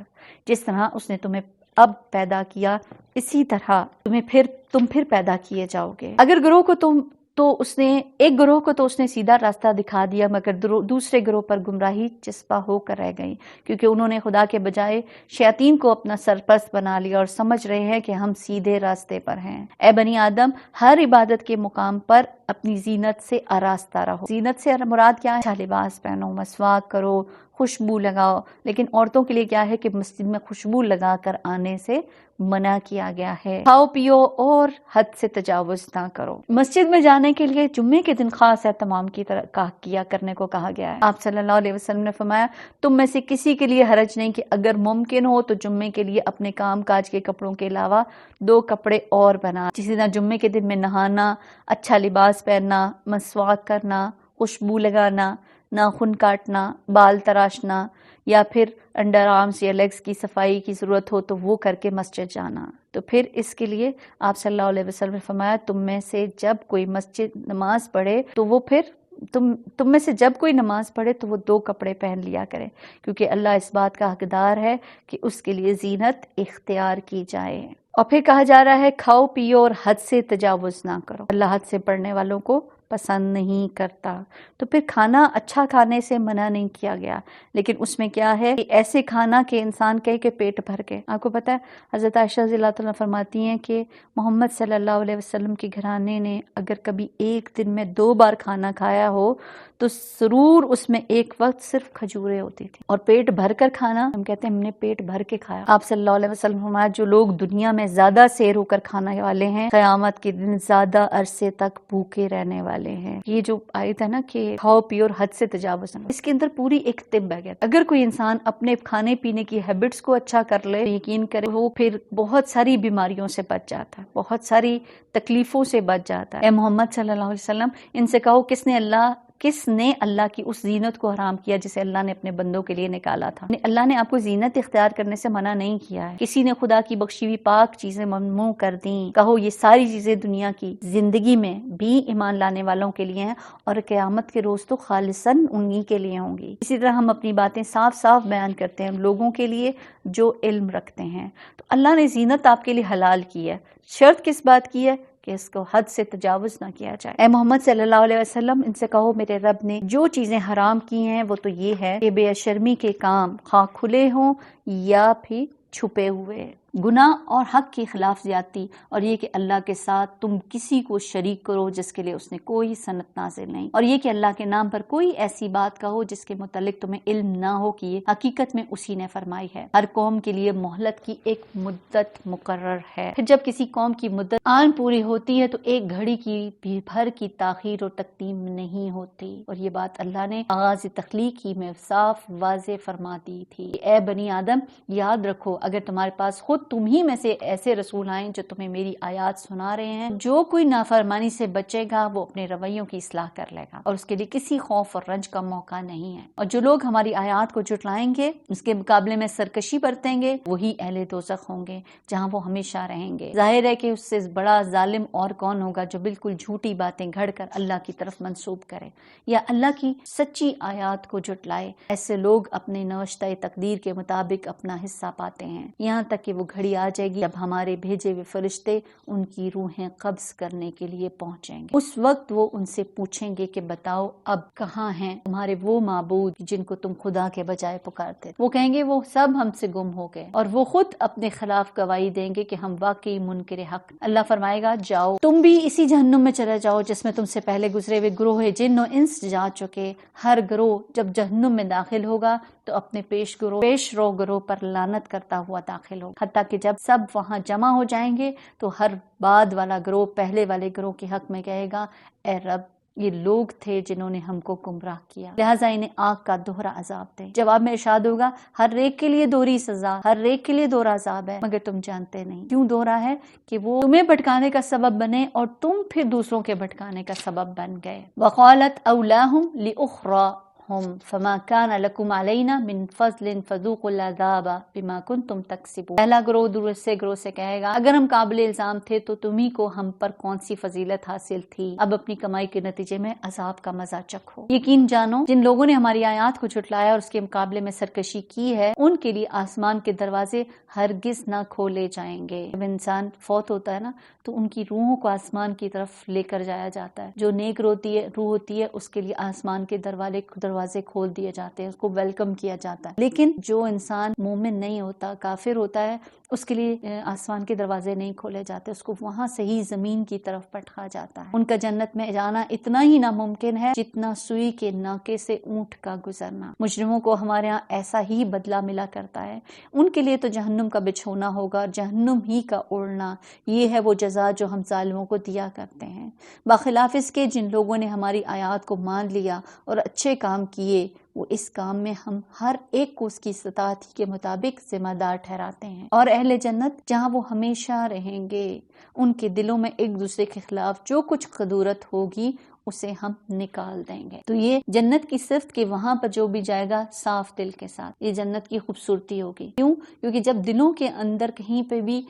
جس طرح اس نے تمہیں اب پیدا کیا اسی طرح تم پھر پیدا کیے جاؤ گے. اگر ایک گروہ کو تو اس نے سیدھا راستہ دکھا دیا، مگر دوسرے گروہ پر گمراہی چسپاں ہو کر رہ گئی، کیونکہ انہوں نے خدا کے بجائے شیاطین کو اپنا سرپرست بنا لیا اور سمجھ رہے ہیں کہ ہم سیدھے راستے پر ہیں. اے بنی آدم، ہر عبادت کے مقام پر اپنی زینت سے آراستہ رہو. زینت سے مراد کیا ہے؟ اچھا لباس پہنو، مسواک کرو، خوشبو لگاؤ. لیکن عورتوں کے لیے کیا ہے کہ مسجد میں خوشبو لگا کر آنے سے منع کیا گیا ہے. کھاؤ پیو اور حد سے تجاوز نہ کرو. مسجد میں جانے کے لیے جمعے کے دن خاص اہتمام کرنے کو کہا گیا ہے. آپ صلی اللہ علیہ وسلم نے فرمایا تم میں سے کسی کے لیے حرج نہیں کہ اگر ممکن ہو تو جمعے کے لیے اپنے کام کاج کے کپڑوں کے علاوہ 2 کپڑے اور بنا. جس طرح جمعے کے دن میں نہانا، اچھا لباس پہننا، مسواک کرنا، خوشبو لگانا، ناخن کاٹنا، بال تراشنا یا پھر انڈر آرمز یا لیگز کی صفائی کی ضرورت ہو تو وہ کر کے مسجد جانا. تو پھر اس کے لیے آپ صلی اللہ علیہ وسلم نے فرمایا تم میں سے جب کوئی نماز پڑھے تو وہ 2 کپڑے پہن لیا کرے، کیونکہ اللہ اس بات کا حقدار ہے کہ اس کے لیے زینت اختیار کی جائے. اور پھر کہا جا رہا ہے کھاؤ پیو اور حد سے تجاوز نہ کرو. اللہ حد سے بڑھنے والوں کو پسند نہیں کرتا. تو پھر کھانا اچھا کھانے سے منع نہیں کیا گیا، لیکن اس میں کیا ہے کہ ایسے کھانا کہ انسان کہے کہ پیٹ بھر کے. آپ کو پتہ ہے حضرت عائشہ رضی اللہ تعالیٰ فرماتی ہیں کہ محمد صلی اللہ علیہ وسلم کے گھرانے نے اگر کبھی ایک دن میں 2 بار کھانا کھایا ہو تو ضرور اس میں ایک وقت صرف کھجوریں ہوتی تھی. اور پیٹ بھر کر کھانا، ہم کہتے ہیں ہم نے پیٹ بھر کے کھایا. آپ صلی اللہ علیہ وسلم فرمایا جو لوگ دنیا میں زیادہ سیر ہو کر کھانے والے ہیں قیامت کے دن زیادہ عرصے تک بھوکے رہنے والے ہیں. یہ جو آیت ہے نا کہ کھاؤ پیو اور حد سے تجاوز نہ، اس کے اندر پوری ایک طب ہے. اگر کوئی انسان اپنے کھانے پینے کی ہیبٹس کو اچھا کر لے، یقین کرے وہ پھر بہت ساری بیماریوں سے بچ جاتا ہے، بہت ساری تکلیفوں سے بچ جاتا ہے. اے محمد صلی اللہ علیہ وسلم، ان سے کہو کس نے اللہ کس نے اللہ کی اس زینت کو حرام کیا جسے اللہ نے اپنے بندوں کے لیے نکالا تھا؟ اللہ نے آپ کو زینت اختیار کرنے سے منع نہیں کیا ہے. کسی نے خدا کی بخشی ہوئی پاک چیزیں ممنوع کر دیں. کہو یہ ساری چیزیں دنیا کی زندگی میں بھی ایمان لانے والوں کے لیے ہیں اور قیامت کے روز تو خالصاً انہی کے لیے ہوں گی. اسی طرح ہم اپنی باتیں صاف صاف بیان کرتے ہیں لوگوں کے لیے جو علم رکھتے ہیں. تو اللہ نے زینت آپ کے لیے حلال کی ہے. شرط کس بات کی ہے؟ کہ اس کو حد سے تجاوز نہ کیا جائے. اے محمد صلی اللہ علیہ وسلم ان سے کہو میرے رب نے جو چیزیں حرام کی ہیں وہ تو یہ ہے کہ بے شرمی کے کام خواہ کھلے ہوں یا پھر چھپے ہوئے، گناہ اور حق کے خلاف زیادتی، اور یہ کہ اللہ کے ساتھ تم کسی کو شریک کرو جس کے لیے اس نے کوئی سند نازل نہیں، اور یہ کہ اللہ کے نام پر کوئی ایسی بات کہو جس کے متعلق تمہیں علم نہ ہو کہ یہ حقیقت میں اسی نے فرمائی ہے. ہر قوم کے لیے مہلت کی ایک مدت مقرر ہے. پھر جب کسی قوم کی مدت آن پوری ہوتی ہے تو ایک گھڑی کی بھی بھر کی تاخیر اور تقدیم نہیں ہوتی. اور یہ بات اللہ نے آغاز تخلیق ہی میں صاف واضح فرما دی تھی. اے بنی آدم یاد رکھو اگر تمہارے پاس خود تم ہی میں سے ایسے رسول آئیں جو تمہیں میری آیات سنا رہے ہیں، جو کوئی نافرمانی سے بچے گا وہ اپنے رویوں کی اصلاح کر لے گا اور اس کے لیے کسی خوف اور رنج کا موقع نہیں ہے. اور جو لوگ ہماری آیات کو جھٹلائیں گے، اس کے مقابلے میں سرکشی برتیں گے، وہی اہل دوزخ ہوں گے جہاں وہ ہمیشہ رہیں گے. ظاہر ہے کہ اس سے بڑا ظالم اور کون ہوگا جو بالکل جھوٹی باتیں گھڑ کر اللہ کی طرف منسوب کرے یا اللہ کی سچی آیات کو جھٹلائے. ایسے لوگ اپنے نوشتہ تقدیر کے مطابق اپنا حصہ پاتے ہیں، یہاں تک کہ وہ گھڑی آ جائے گی جب ہمارے بھیجے ہوئے فرشتے ان کی روحیں قبض کرنے کے لیے پہنچیں گے. اس وقت وہ ان سے پوچھیں گے کہ بتاؤ اب کہاں ہیں تمہارے وہ معبود جن کو تم خدا کے بجائے پکارتے؟ وہ کہیں گے وہ سب ہم سے گم ہو گئے، اور وہ خود اپنے خلاف گواہی دیں گے کہ ہم واقعی منکر حق. اللہ فرمائے گا جاؤ تم بھی اسی جہنم میں چلے جاؤ جس میں تم سے پہلے گزرے ہوئے گروہ جن و انس جا چکے. ہر گروہ جب جہنم میں داخل ہوگا تو اپنے پیش رو گروہ پر لعنت کرتا ہوا داخل ہو، حتیٰ کہ جب سب وہاں جمع ہو جائیں گے تو ہر بعد والا گروہ پہلے والے گروہ کے حق میں کہے گا اے رب یہ لوگ تھے جنہوں نے ہم کو گمراہ کیا، لہٰذا انہیں آگ کا دوہرا عذاب دے. جواب میں ارشاد ہوگا ہر ایک کے لیے دوہری سزا، ہر ایک کے لیے دوہرا عذاب ہے، مگر تم جانتے نہیں. کیوں دوہرا ہے؟ کہ وہ تمہیں بھٹکانے کا سبب بنے اور تم پھر دوسروں کے بھٹکانے کا سبب بن گئے. وقالت اولاہم لأخراہم فما کان لکم علینا من فضل فذوقوا العذاب بما کنتم تکسبون. پہلا گروہ دوسرے گروہ سے کہے گا اگر ہم قابل الزام تھے تو تمہیں کو ہم پر کون سی فضیلت حاصل تھی، اب اپنی کمائی کے نتیجے میں عذاب کا مزہ چکھو. یقین جانو جن لوگوں نے ہماری آیات کو جھٹلایا اور اس کے مقابلے میں سرکشی کی ہے ان کے لیے آسمان کے دروازے ہرگز نہ کھولے جائیں گے. جب انسان فوت ہوتا ہے نا تو ان کی روحوں کو آسمان کی طرف لے کر جایا جاتا ہے. جو نیک روح ہوتی ہے اس کے لیے آسمان کے دروازے کھول دیے جاتے ہیں، اس کو ویلکم کیا جاتا ہے. لیکن جو انسان مومن نہیں ہوتا، کافر ہوتا ہے، اس کے لیے آسمان کے دروازے نہیں کھولے جاتے، اس کو وہاں سے ہی زمین کی طرف پٹھا جاتا ہے. ان کا جنت میں جانا اتنا ہی ناممکن ہے جتنا سوئی کے ناکے سے اونٹ کا گزرنا. مجرموں کو ہمارے ہاں ایسا ہی بدلہ ملا کرتا ہے. ان کے لیے تو جہنم کا بچھونا ہوگا، جہنم ہی کا اڑنا. یہ ہے وہ جزا جو ہم ظالموں کو دیا کرتے ہیں. بخلاف اس کے جن لوگوں نے ہماری آیات کو مان لیا اور اچھے کام کیے، وہ اس کام میں ہم ہر ایک کو اس کی استطاعت کے مطابق ذمہ دار ٹھہراتے ہیں. اور اہل جنت جہاں وہ ہمیشہ رہیں گے، ان کے دلوں میں ایک دوسرے کے خلاف جو کچھ قدورت ہوگی اسے ہم نکال دیں گے. تو یہ جنت کی صفت کہ وہاں پر جو بھی جائے گا صاف دل کے ساتھ، یہ جنت کی خوبصورتی ہوگی. کیوں؟ کیونکہ جب دلوں کے اندر کہیں پہ بھی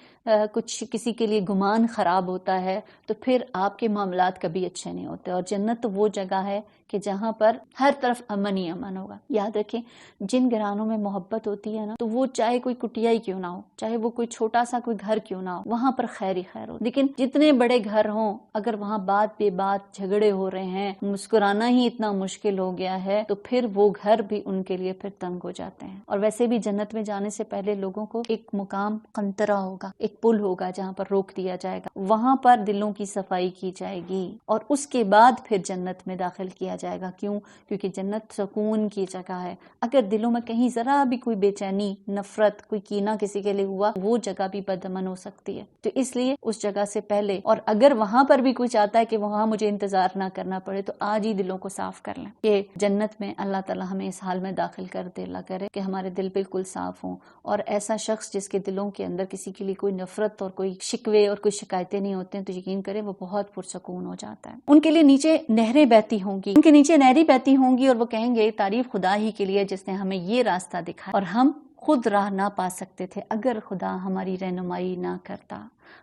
کچھ کسی کے لیے گمان خراب ہوتا ہے تو پھر آپ کے معاملات کبھی اچھے نہیں ہوتے. اور جنت تو وہ جگہ ہے کہ جہاں پر ہر طرف امن ہی امن ہوگا. یاد رکھیں جن گھرانوں میں محبت ہوتی ہے نا تو وہ چاہے کوئی کٹیا ہی کیوں نہ ہو، چاہے وہ کوئی چھوٹا سا کوئی گھر کیوں نہ ہو، وہاں پر خیر ہی خیر ہو. لیکن جتنے بڑے گھر ہوں اگر وہاں بات بے بات جھگڑے ہو رہے ہیں، مسکرانا ہی اتنا مشکل ہو گیا ہے تو پھر وہ گھر بھی ان کے لیے پھر تنگ ہو جاتے ہیں. اور ویسے بھی جنت میں جانے سے پہلے لوگوں کو ایک مقام قنطرہ ہوگا، ایک پل ہوگا جہاں پر روک دیا جائے گا، وہاں پر دلوں کی صفائی کی جائے گی اور اس کے بعد پھر جنت میں داخل کیا جائے گا. کیوں؟ کیونکہ جنت سکون امن کی جگہ ہے. اگر دلوں میں کہیں ذرا بھی کوئی بے چینی، نفرت، کوئی کینہ کسی کے لیے ہوا، وہ جگہ بھی بدامن ہو سکتی ہے. تو اس لیے اس جگہ سے پہلے، اور اگر وہاں پر بھی کوئی چاہتا ہے کہ وہاں مجھے انتظار نہ کرنا پڑے، تو آج ہی دلوں کو صاف کر لیں کہ جنت میں اللہ تعالیٰ ہمیں اس حال میں داخل کر دے. اللہ کرے کہ ہمارے دل بالکل صاف ہوں، اور ایسا شخص جس کے دلوں کے اندر کسی کے لیے کوئی نفرت اور کوئی شکوے اور کوئی شکایتیں نہیں ہوتے ہیں، تو یقین کریں وہ بہت پرسکون ہو جاتا ہے. ان کے لیے نیچے نہریں بہتی ہوں گی، ان کے نیچے نہریں بہتی ہوں گی، اور وہ کہیں گے تعریف خدا ہی کے لیے جس نے ہمیں یہ راستہ دکھایا، اور ہم خود راہ نہ پا سکتے تھے اگر خدا ہماری رہنمائی نہ کرتا.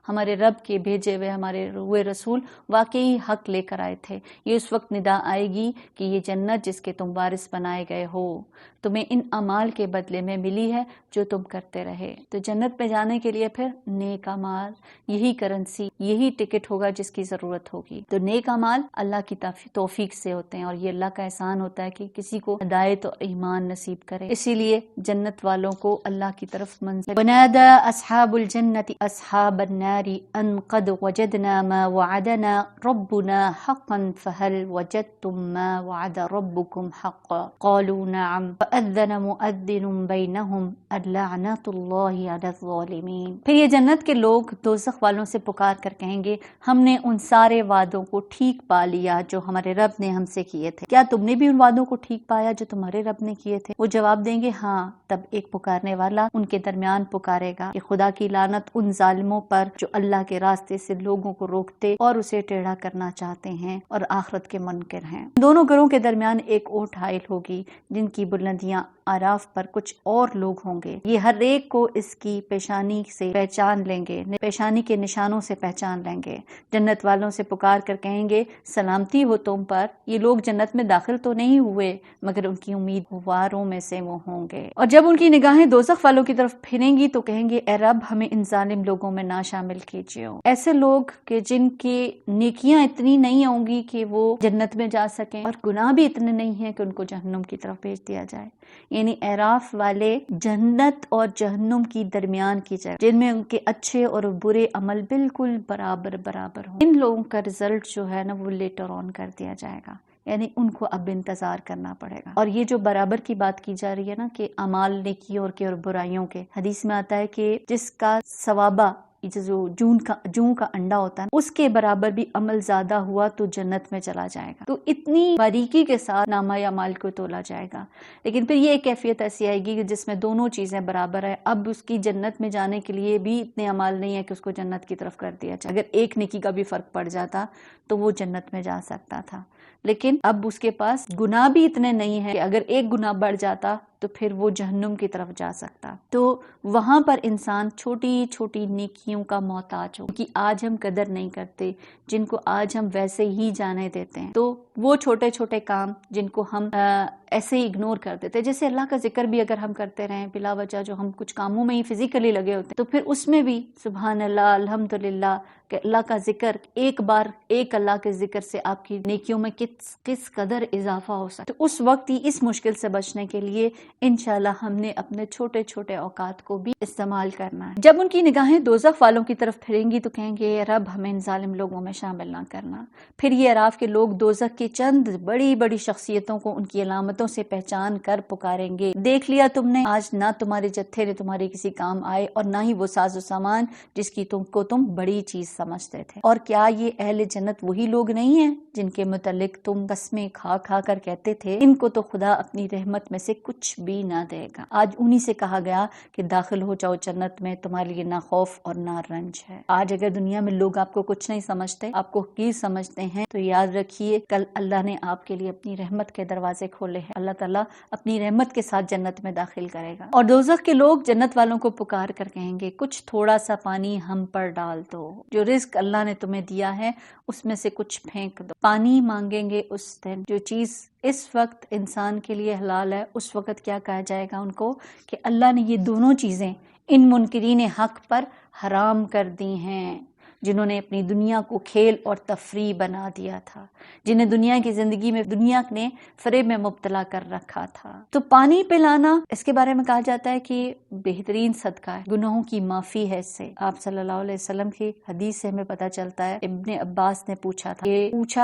ہمارے رب کے بھیجے ہوئے ہمارے روئے رسول واقعی حق لے کر آئے تھے. یہ اس وقت ندا آئے گی کہ یہ جنت جس کے تم وارث بنائے گئے ہو، تمہیں ان اعمال کے بدلے میں ملی ہے جو تم کرتے رہے. تو جنت میں جانے کے لیے پھر نیک اعمال، یہی کرنسی، یہی ٹکٹ ہوگا جس کی ضرورت ہوگی. تو نیک اعمال اللہ کی توفیق سے ہوتے ہیں، اور یہ اللہ کا احسان ہوتا ہے کہ کسی کو ہدایت اور ایمان نصیب کرے. اسی لیے جنت والوں کو اللہ کی طرف منزل. وَنَادَى أَصْحَابُ الْجَنَّةِ أَصْحَابَ النَّارِ أَنْ قَدْ وَجَدْنَا مَا وَعَدَنَا رَبُّنَا حَقًّا فَهَلْ وَجَدْتُم مَّا وَعَدَ رَبُّكُمْ حَقًّا قَالُوا نَعَمْ فَأَذَّنَ مُؤَذِّنٌ بَيْنَهُمْ اللَّعْنَةُ اللَّهِ عَلَى الظَّالِمِينَ. پھر یہ جنت کے لوگ دوزخ والوں سے پکار کر کہیں گے ہم نے ان سارے وعدوں کو ٹھیک پا لیا جو ہمارے رب نے ہم سے کیے تھے. کیا تم نے بھی ان وعدوں کو ٹھیک پایا جو تمہارے رب نے کیے تھے؟ وہ جواب دیں گے ہاں. تب ایک پکارنے والا ان کے درمیان پکارے گا کہ خدا کی لعنت ان ظالموں پر جو اللہ کے راستے سے لوگوں کو روکتے اور اسے ٹیڑھا کرنا چاہتے ہیں اور آخرت کے منکر ہیں. دونوں گھروں کے درمیان ایک اوٹ حائل ہوگی جن کی بلندیاں آراف پر کچھ اور لوگ ہوں گے. یہ ہر ایک کو اس کی پیشانی سے پہچان لیں گے، پیشانی کے نشانوں سے پہچان لیں گے. جنت والوں سے پکار کر کہیں گے سلامتی ہو تم پر. یہ لوگ جنت میں داخل تو نہیں ہوئے مگر ان کی امیدواروں میں سے وہ ہوں گے. اور جب ان کی نگاہیں دوزخ والوں کی طرف پھریں گی تو کہیں گے اے رب ہمیں ان ظالم لوگوں میں نہ شامل کیجیے. ایسے لوگ کہ جن کی نیکیاں اتنی نہیں ہوں گی کہ وہ جنت میں جا سکیں، اور گناہ بھی اتنے نہیں ہیں کہ ان کو جہنم کی طرف بھیج دیا جائے. یعنی اعراف والے جنت اور جہنم کی درمیان کی جگہ جن میں ان کے اچھے اور برے عمل بالکل برابر ہوں، ان لوگوں کا رزلٹ جو ہے نا وہ لیٹر آن کر دیا جائے گا. یعنی ان کو اب انتظار کرنا پڑے گا. اور یہ جو برابر کی بات کی جا رہی ہے نا کہ اعمال نیکیوں کے اور برائیوں کے، حدیث میں آتا ہے کہ جس کا ثوابہ جو جون کا انڈا ہوتا ہے اس کے برابر بھی عمل زیادہ ہوا تو جنت میں چلا جائے گا. تو اتنی باریکی کے ساتھ نامہ اعمال کو تولا جائے گا. لیکن پھر یہ ایک کیفیت ایسی آئے گی کہ جس میں دونوں چیزیں برابر ہے. اب اس کی جنت میں جانے کے لیے بھی اتنے اعمال نہیں ہے کہ اس کو جنت کی طرف کر دیا جائے. اگر ایک نیکی کا بھی فرق پڑ جاتا تو وہ جنت میں جا سکتا تھا، لیکن اب اس کے پاس گناہ بھی اتنے نہیں ہیں کہ اگر ایک گناہ بڑھ جاتا تو پھر وہ جہنم کی طرف جا سکتا. تو وہاں پر انسان چھوٹی چھوٹی نیکیوں کا محتاج ہو کہ آج ہم قدر نہیں کرتے، جن کو آج ہم ویسے ہی جانے دیتے ہیں. تو وہ چھوٹے چھوٹے کام جن کو ہم ایسے ہی اگنور کر دیتے ہیں، جیسے اللہ کا ذکر بھی اگر ہم کرتے رہیں بلا وجہ، جو ہم کچھ کاموں میں ہی فزیکلی لگے ہوتے ہیں، تو پھر اس میں بھی سبحان اللہ الحمدللہ کہ اللہ کا ذکر ایک بار ایک اللہ کے ذکر سے آپ کی نیکیوں میں کس قدر اضافہ ہو سکتا. تو اس وقت ہی اس مشکل سے بچنے کے لیے انشاءاللہ ہم نے اپنے چھوٹے چھوٹے اوقات کو بھی استعمال کرنا ہے. جب ان کی نگاہیں دوزخ والوں کی طرف پھریں گی تو کہیں گے اے رب ہمیں ان ظالم لوگوں میں شامل نہ کرنا. پھر یہ اعراف کے لوگ دوزخ کی چند بڑی بڑی شخصیتوں کو ان کی علامتوں سے پہچان کر پکاریں گے دیکھ لیا تم نے، آج نہ تمہارے جتھے نے تمہارے کسی کام آئے اور نہ ہی وہ ساز و سامان جس کی تم بڑی چیز سمجھتے تھے. اور کیا یہ اہل جنت وہی لوگ نہیں ہیں جن کے متعلق تم قسمیں کھا کر کہتے تھے ان کو تو خدا اپنی رحمت میں سے کچھ بھی نہ دے گا. آج انہی سے کہا گیا کہ داخل ہو جاؤ جنت میں، تمہارے لیے نہ خوف اور نہ رنج ہے. آج اگر دنیا میں لوگ آپ کو کچھ نہیں سمجھتے، آپ کو حقیر سمجھتے ہیں، تو یاد رکھیے کل اللہ نے آپ کے لیے اپنی رحمت کے دروازے کھولے ہیں. اللہ تعالیٰ اپنی رحمت کے ساتھ جنت میں داخل کرے گا. اور دوزخ کے لوگ جنت والوں کو پکار کر کہیں گے کچھ تھوڑا سا پانی ہم پر ڈال دو، جو رزق اللہ نے تمہیں دیا ہے اس میں سے کچھ پھینک دو. پانی مانگیں گے اس دن. جو چیز اس وقت انسان کے لیے حلال ہے اس وقت کیا کہا جائے گا ان کو کہ اللہ نے یہ دونوں چیزیں ان منکرین حق پر حرام کر دی ہیں. جنہوں نے اپنی دنیا کو کھیل اور تفریح بنا دیا تھا، جنہیں دنیا کی زندگی میں دنیا نے فریب میں مبتلا کر رکھا تھا۔ تو پانی پلانا، اس کے بارے میں کہا جاتا ہے کہ بہترین صدقہ ہے، گناہوں کی معافی ہے اس سے۔ آپ صلی اللہ علیہ وسلم کی حدیث سے ہمیں پتہ چلتا ہے، ابن عباس نے پوچھا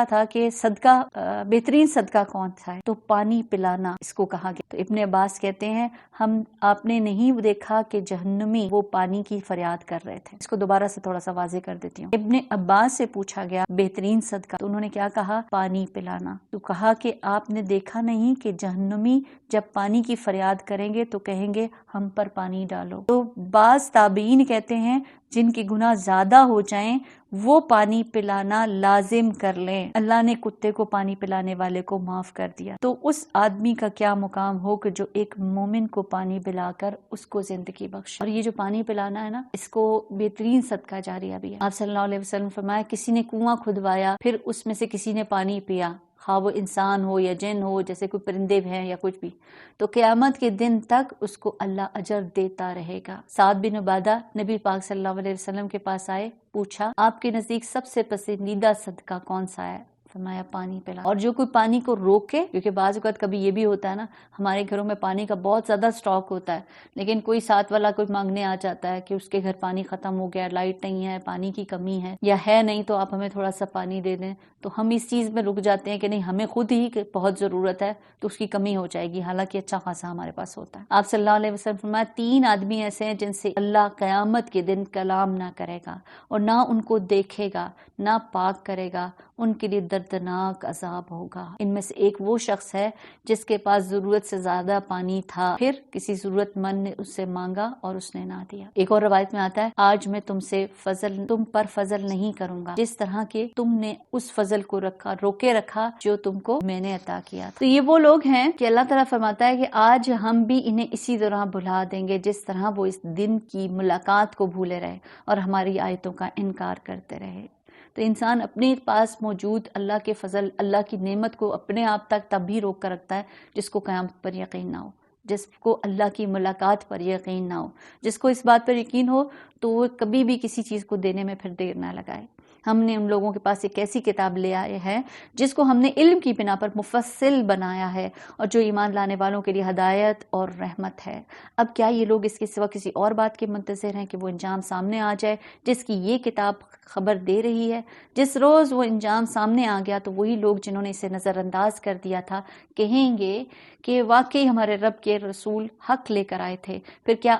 تھا کہ صدقہ بہترین صدقہ کون سا ہے، تو پانی پلانا اس کو کہا گیا۔ تو ابن عباس کہتے ہیں آپ نے نہیں دیکھا کہ جہنمی وہ پانی کی فریاد کر رہے تھے۔ اس کو دوبارہ سے تھوڑا سا واضح کر دیتی ہوں۔ ابن عباس سے پوچھا گیا بہترین صدقہ، تو انہوں نے کیا کہا؟ پانی پلانا۔ تو کہا کہ آپ نے دیکھا نہیں کہ جہنمی جب پانی کی فریاد کریں گے تو کہیں گے ہم پر پانی ڈالو۔ تو بعض تابعین کہتے ہیں جن کے گناہ زیادہ ہو جائیں وہ پانی پلانا لازم کر لیں۔ اللہ نے کتے کو پانی پلانے والے کو معاف کر دیا، تو اس آدمی کا کیا مقام ہو کہ جو ایک مومن کو پانی پلا کر اس کو زندگی بخشے۔ اور یہ جو پانی پلانا ہے نا، اس کو بہترین صدقہ جاریہ بھی ہے۔ آپ صلی اللہ علیہ وسلم فرمایا کسی نے کنواں کھدوایا، پھر اس میں سے کسی نے پانی پیا، خواہ وہ انسان ہو یا جن ہو، جیسے کوئی پرندے ہیں یا کچھ بھی، تو قیامت کے دن تک اس کو اللہ اجر دیتا رہے گا۔ سعد بن عبادہ نبی پاک صلی اللہ علیہ وسلم کے پاس آئے، پوچھا آپ کے نزدیک سب سے پسندیدہ صدقہ کون سا ہے؟ فرمایا پانی پلا۔ اور جو کوئی پانی کو روکے، کیونکہ بعض اوقات کبھی یہ بھی ہوتا ہے نا، ہمارے گھروں میں پانی کا بہت زیادہ سٹاک ہوتا ہے، لیکن کوئی ساتھ والا کوئی مانگنے آ جاتا ہے کہ اس کے گھر پانی ختم ہو گیا، لائٹ نہیں ہے، پانی کی کمی ہے یا ہے نہیں تو آپ ہمیں تھوڑا سا پانی دے دیں، تو ہم اس چیز میں رک جاتے ہیں کہ نہیں ہمیں خود ہی بہت ضرورت ہے تو اس کی کمی ہو جائے گی، حالانکہ اچھا خاصا ہمارے پاس ہوتا ہے۔ آپ صلی اللہ علیہ وسلم فرمایا 3 آدمی ایسے ہیں جن سے اللہ قیامت کے دن کلام نہ کرے گا اور نہ ان کو دیکھے گا، نہ پاک کرے گا، ان کے لیے دردناک عذاب ہوگا۔ ان میں سے ایک وہ شخص ہے جس کے پاس ضرورت سے زیادہ پانی تھا، پھر کسی ضرورت مند نے اس سے مانگا اور اس نے نہ دیا۔ ایک اور روایت میں آتا ہے آج میں تم پر فضل نہیں کروں گا جس طرح کہ تم نے اس فضل کو روکے رکھا جو تم کو میں نے عطا کیا تھا۔ تو یہ وہ لوگ ہیں کہ اللہ تعالیٰ فرماتا ہے کہ آج ہم بھی انہیں اسی طرح بھلا دیں گے جس طرح وہ اس دن کی ملاقات کو بھولے رہے اور ہماری آیتوں کا انکار کرتے رہے۔ تو انسان اپنے پاس موجود اللہ کے فضل، اللہ کی نعمت کو اپنے آپ تک تب بھی روک کر رکھتا ہے جس کو قیامت پر یقین نہ ہو، جس کو اللہ کی ملاقات پر یقین نہ ہو، جس کو اس بات پر یقین ہو تو وہ کبھی بھی کسی چیز کو دینے میں پھر دیر نہ لگائے۔ ہم نے ان لوگوں کے پاس ایک ایسی کتاب لے آئے ہیں جس کو ہم نے علم کی بنا پر مفصل بنایا ہے اور جو ایمان لانے والوں کے لیے ہدایت اور رحمت ہے۔ اب کیا یہ لوگ اس کے سوا کسی اور بات کے منتظر ہیں کہ وہ انجام سامنے آ جائے جس کی یہ کتاب خبر دے رہی ہے؟ جس روز وہ انجام سامنے آ گیا تو وہی لوگ جنہوں نے اسے نظر انداز کر دیا تھا کہیں گے کہ واقعی ہمارے رب کے رسول حق لے کر آئے تھے، پھر کیا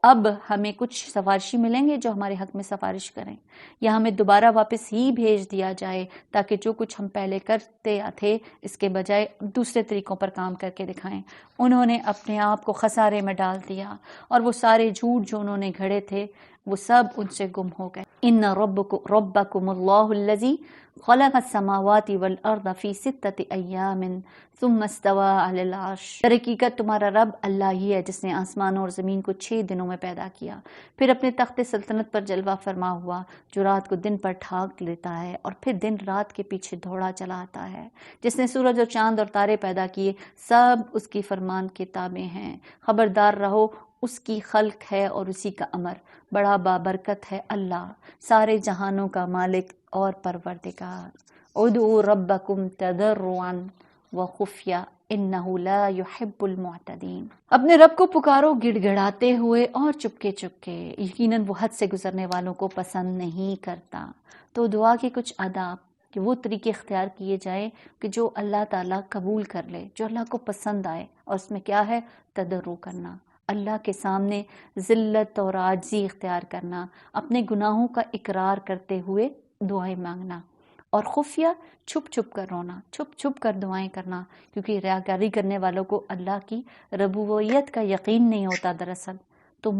اب ہمیں کچھ سفارشی ملیں گے جو ہمارے حق میں سفارش کریں، یا ہمیں دوبارہ واپس ہی بھیج دیا جائے تاکہ جو کچھ ہم پہلے کرتے تھے اس کے بجائے دوسرے طریقوں پر کام کر کے دکھائیں۔ انہوں نے اپنے آپ کو خسارے میں ڈال دیا اور وہ سارے جھوٹ جو انہوں نے گھڑے تھے وہ سب ان سے گم ہو گئے۔ ان ربکم اللہ الذی خلق السماوات والارض فی 6 ایام ثم استوى علی العرش۔ در حقیقت تمہارا رب اللہ ہی ہے جس نے آسمانوں اور زمین کو 6 دنوں میں پیدا کیا، پھر اپنے تخت سلطنت پر جلوہ فرما ہوا، جو رات کو دن پر ڈھانپ لیتا ہے اور پھر دن رات کے پیچھے دوڑا چلا آتا ہے، جس نے سورج اور چاند اور تارے پیدا کیے، سب اس کی فرمان کے تابع ہیں۔ خبردار رہو اس کی خلق ہے اور اسی کا امر، بڑا بابرکت ہے اللہ، سارے جہانوں کا مالک اور پروردگار۔ ادعوا ربکم تضرعا وخفیہ انہ لا يحب المعتدین۔ اپنے رب کو پکارو گڑ گڑاتے ہوئے اور چپکے چپکے، یقیناً وہ حد سے گزرنے والوں کو پسند نہیں کرتا۔ تو دعا کے کچھ آداب کہ وہ طریقے اختیار کیے جائیں کہ جو اللہ تعالیٰ قبول کر لے، جو اللہ کو پسند آئے، اور اس میں کیا ہے؟ تضرع کرنا، اللہ کے سامنے ذلت اور عاجزی اختیار کرنا، اپنے گناہوں کا اقرار کرتے ہوئے دعائیں مانگنا، اور خفیہ چھپ چھپ کر رونا، چھپ چھپ کر دعائیں کرنا، کیونکہ ریاکاری کرنے والوں کو اللہ کی ربوبیت کا یقین نہیں ہوتا دراصل۔ تو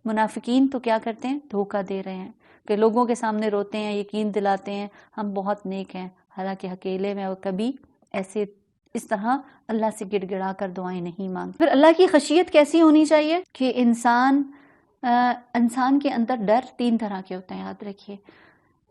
منافقین تو کیا کرتے ہیں؟ دھوکہ دے رہے ہیں کہ لوگوں کے سامنے روتے ہیں، یقین دلاتے ہیں ہم بہت نیک ہیں، حالانکہ اکیلے میں وہ کبھی ایسے اس طرح اللہ سے گڑ گڑا کر دعائیں نہیں مانگتے۔ پھر اللہ کی خشیت کیسی ہونی چاہیے کہ انسان کے اندر ڈر 3 طرح کے ہوتے ہیں، یاد رکھیے۔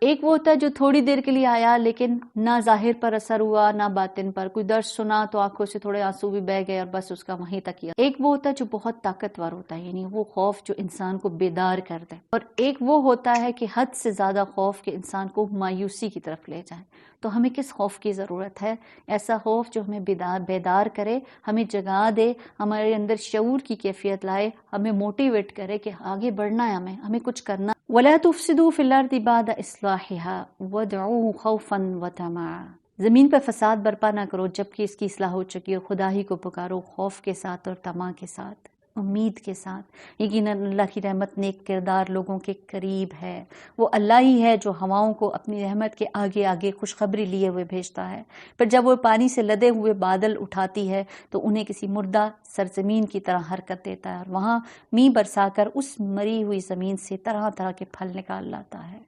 ایک وہ ہوتا ہے جو تھوڑی دیر کے لیے آیا لیکن نہ ظاہر پر اثر ہوا نہ باطن پر، کوئی درس سنا تو آنکھوں سے تھوڑے آنسو بھی بہہ گئے اور بس اس کا وہیں تک کیا۔ ایک وہ ہوتا ہے جو بہت طاقتور ہوتا ہے، یعنی وہ خوف جو انسان کو بیدار کر دے، اور ایک وہ ہوتا ہے کہ حد سے زیادہ خوف کے انسان کو مایوسی کی طرف لے جائے۔ تو ہمیں کس خوف کی ضرورت ہے؟ ایسا خوف جو ہمیں بیدار کرے، ہمیں جگا دے، ہمارے اندر شعور کی کیفیت لائے، ہمیں موٹیویٹ کرے کہ آگے بڑھنا ہے، ہمیں کچھ کرنا۔ وَلَا تُفْسِدُوا فِي الْأَرْضِ بَعْدَ إِصْلَاحِهَا وَادْعُوهُ خَوْفًا وَطَمَعًا، زمین پر فساد برپا نہ کرو جبکہ اس کی اصلاح ہو چکی، اور خدا ہی کو پکارو خوف کے ساتھ اور طمع کے ساتھ، امید کے ساتھ۔ یقیناً اللہ کی رحمت نیک کردار لوگوں کے قریب ہے۔ وہ اللہ ہی ہے جو ہواؤں کو اپنی رحمت کے آگے آگے خوشخبری لیے ہوئے بھیجتا ہے، پھر جب وہ پانی سے لدے ہوئے بادل اٹھاتی ہے تو انہیں کسی مردہ سرزمین کی طرح حرکت دیتا ہے، اور وہاں می برسا کر اس مری ہوئی زمین سے طرح طرح کے پھل نکال لاتا ہے۔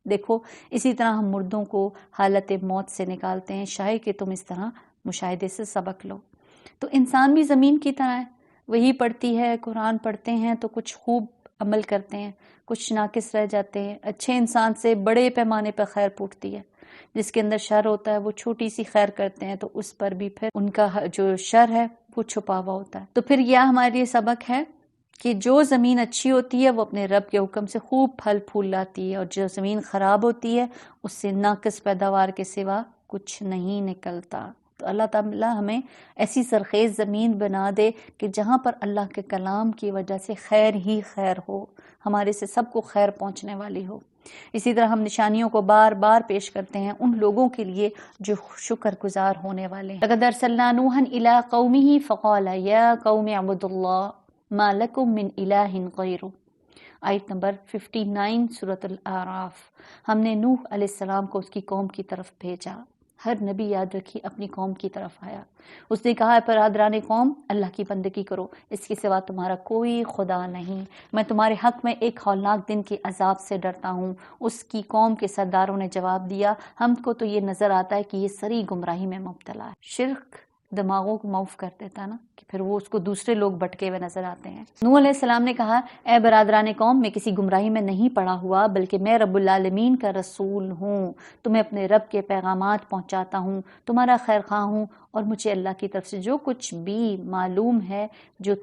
دیکھو اسی طرح ہم مردوں کو حالت موت سے نکالتے ہیں، شاید کہ تم اس طرح مشاہدے سے سبق لو۔ تو انسان بھی زمین کی طرح ہے، وہی پڑھتی ہے، قرآن پڑھتے ہیں تو کچھ خوب عمل کرتے ہیں، کچھ ناقص رہ جاتے ہیں۔ اچھے انسان سے بڑے پیمانے پر خیر پھوٹتی ہے، جس کے اندر شر ہوتا ہے وہ چھوٹی سی خیر کرتے ہیں تو اس پر بھی پھر ان کا جو شر ہے وہ چھپا ہوا ہوتا ہے۔ تو پھر یہ ہمارے لیے سبق ہے کہ جو زمین اچھی ہوتی ہے وہ اپنے رب کے حکم سے خوب پھل پھول لاتی ہے، اور جو زمین خراب ہوتی ہے اس سے ناقص پیداوار کے سوا کچھ نہیں نکلتا۔ تو اللہ تعالیٰ ہمیں ایسی سرخیز زمین بنا دے کہ جہاں پر اللہ کے کلام کی وجہ سے خیر ہی خیر ہو، ہمارے سے سب کو خیر پہنچنے والی ہو۔ اسی طرح ہم نشانیوں کو بار بار پیش کرتے ہیں ان لوگوں کے لیے جو شکر گزار ہونے والے ہیں۔ لَقَدْ أَرْسَلْنَا نُوحًا إِلَىٰ قَوْمِهِ فَقَالَ يَا قَوْمِ اعْبُدُوا اللَّهَ مَا لَكُم مِّنْ إِلَٰهٍ غَيْرُهُ، آیت نمبر 59 سورۃ الأعراف۔ ہم نے نوح علیہ السلام کو اس کی قوم کی طرف بھیجا۔ ہر نبی یاد رکھیے اپنی قوم کی طرف آیا، اس نے کہا برادران قوم اللہ کی بندگی کرو، اس کے سوا تمہارا کوئی خدا نہیں، میں تمہارے حق میں ایک ہولناک دن کے عذاب سے ڈرتا ہوں۔ اس کی قوم کے سرداروں نے جواب دیا، ہم کو تو یہ نظر آتا ہے کہ یہ سری گمراہی میں مبتلا ہے۔ شرک دماغوں کو معاف کر دیتا نا، کہ پھر وہ اس کو دوسرے لوگ بھٹکے ہوئے نظر آتے ہیں۔ نوح علیہ السلام نے کہا، اے برادران قوم، میں کسی گمراہی میں نہیں پڑا ہوا، بلکہ میں رب العالمین کا رسول ہوں، تمہیں اپنے رب کے پیغامات پہنچاتا ہوں، تمہارا خیر خواہ ہوں، اور مجھے اللہ کی طرف سے جو کچھ بھی معلوم ہے جو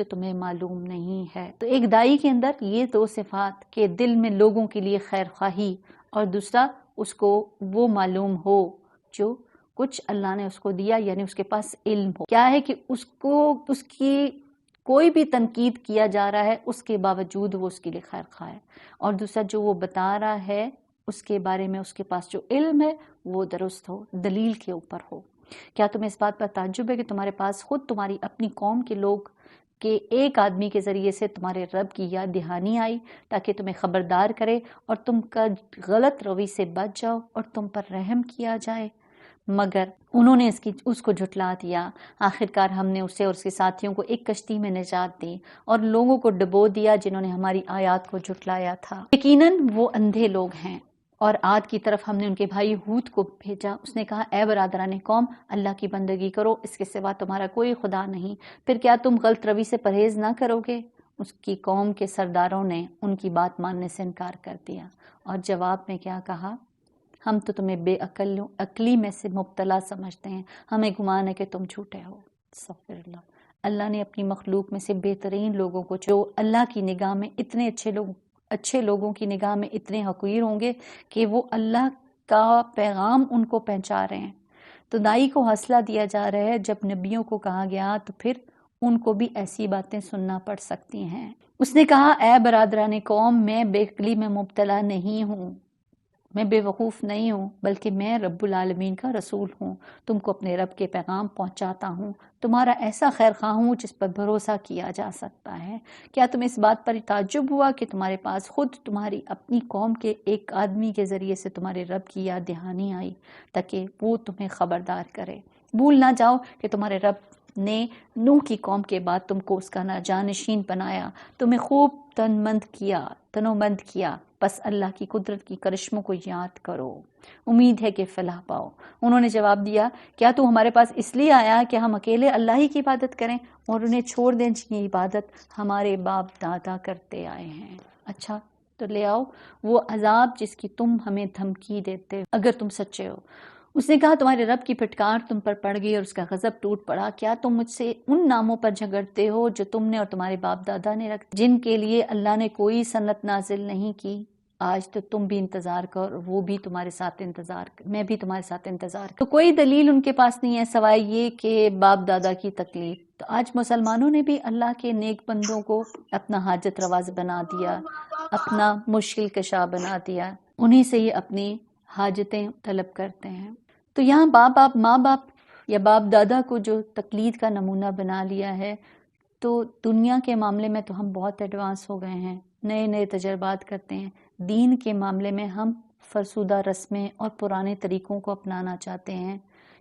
تمہیں معلوم نہیں ہے۔ تو ایک دائی کے اندر یہ دو صفات کہ دل میں لوگوں کے لیے خیر خواہی، اور دوسرا اس کو وہ معلوم ہو جو کچھ اللہ نے اس کو دیا، یعنی اس کے پاس علم ہو۔ کیا ہے کہ اس کی کوئی بھی تنقید کیا جا رہا ہے اس کے باوجود وہ اس کے لیے خیر خواہ ہے، اور دوسرا جو وہ بتا رہا ہے اس کے بارے میں اس کے پاس جو علم ہے وہ درست ہو، دلیل کے اوپر ہو۔ کیا تمہیں اس بات پر تعجب ہے کہ تمہارے پاس خود تمہاری اپنی قوم کے لوگ کہ ایک آدمی کے ذریعے سے تمہارے رب کی یاد دہانی آئی تاکہ تمہیں خبردار کرے اور تم کا غلط روی سے بچ جاؤ اور تم پر رحم کیا جائے؟ مگر انہوں نے اس کو جھٹلا دیا۔ آخرکار ہم نے اسے اور اس کے ساتھیوں کو ایک کشتی میں نجات دی اور لوگوں کو ڈبو دیا جنہوں نے ہماری آیات کو جھٹلایا تھا۔ یقیناً وہ اندھے لوگ ہیں۔ اور عاد کی طرف ہم نے ان کے بھائی ہود کو بھیجا، اس نے کہا، اے برادران قوم، اللہ کی بندگی کرو، اس کے سوا تمہارا کوئی خدا نہیں، پھر کیا تم غلط روی سے پرہیز نہ کرو گے؟ اس کی قوم کے سرداروں نے ان کی بات ماننے سے انکار کر دیا، اور جواب میں کیا کہا، ہم تو تمہیں بے عقلی میں سے مبتلا سمجھتے ہیں، ہمیں گمان ہے کہ تم جھوٹے ہو۔ استغفر اللہ۔ اللہ نے اپنی مخلوق میں سے بہترین لوگوں کو، جو اللہ کی نگاہ میں اتنے اچھے لوگوں کی نگاہ میں اتنے حقیر ہوں گے کہ وہ اللہ کا پیغام ان کو پہنچا رہے ہیں، تو دائی کو حوصلہ دیا جا رہا ہے جب نبیوں کو کہا گیا تو پھر ان کو بھی ایسی باتیں سننا پڑ سکتی ہیں۔ اس نے کہا، اے برادران قوم، میں بے عقلی میں مبتلا نہیں ہوں، میں بے وقوف نہیں ہوں، بلکہ میں رب العالمین کا رسول ہوں، تم کو اپنے رب کے پیغام پہنچاتا ہوں، تمہارا ایسا خیر خواہ ہوں جس پر بھروسہ کیا جا سکتا ہے۔ کیا تم اس بات پر تعجب ہوا کہ تمہارے پاس خود تمہاری اپنی قوم کے ایک آدمی کے ذریعے سے تمہارے رب کی یاد دہانی آئی تاکہ وہ تمہیں خبردار کرے؟ بھول نہ جاؤ کہ تمہارے رب نے نوح کی قوم کے بعد تم کو اس کا جانشین بنایا، تمہیں خوب تنومند کیا، بس اللہ کی قدرت کی کرشموں کو یاد کرو، امید ہے کہ فلاح پاؤ۔ انہوں نے جواب دیا، کیا تو ہمارے پاس اس لیے آیا کہ ہم اکیلے اللہ ہی کی عبادت کریں اور انہیں چھوڑ دیں جن کی عبادت ہمارے باپ دادا کرتے آئے ہیں؟ اچھا، تو لے آؤ وہ عذاب جس کی تم ہمیں دھمکی دیتے اگر تم سچے ہو۔ اس نے کہا تمہارے رب کی پھٹکار تم پر پڑ گئی اور اس کا غضب ٹوٹ پڑا، کیا تم مجھ سے ان ناموں پر جھگڑتے ہو جو تم نے اور تمہارے باپ دادا نے رکھے، جن کے لیے اللہ نے کوئی سنت نازل نہیں کی؟ آج تو تم بھی انتظار کر، وہ بھی تمہارے ساتھ انتظار کر، میں بھی تمہارے ساتھ انتظار کر۔ تو کوئی دلیل ان کے پاس نہیں ہے سوائے یہ کہ باپ دادا کی تکلیف۔ تو آج مسلمانوں نے بھی اللہ کے نیک بندوں کو اپنا حاجت رواز بنا دیا، اپنا مشکل کشا بنا دیا، انہی سے ہی اپنی حاجتیں طلب کرتے ہیں۔ تو یہاں ماں باپ یا باپ دادا کو جو تقلید کا نمونہ بنا لیا ہے، تو دنیا کے معاملے میں تو ہم بہت ایڈوانس ہو گئے ہیں، نئے نئے تجربات کرتے ہیں، دین کے معاملے میں ہم فرسودہ رسمیں اور پرانے طریقوں کو اپنانا چاہتے ہیں۔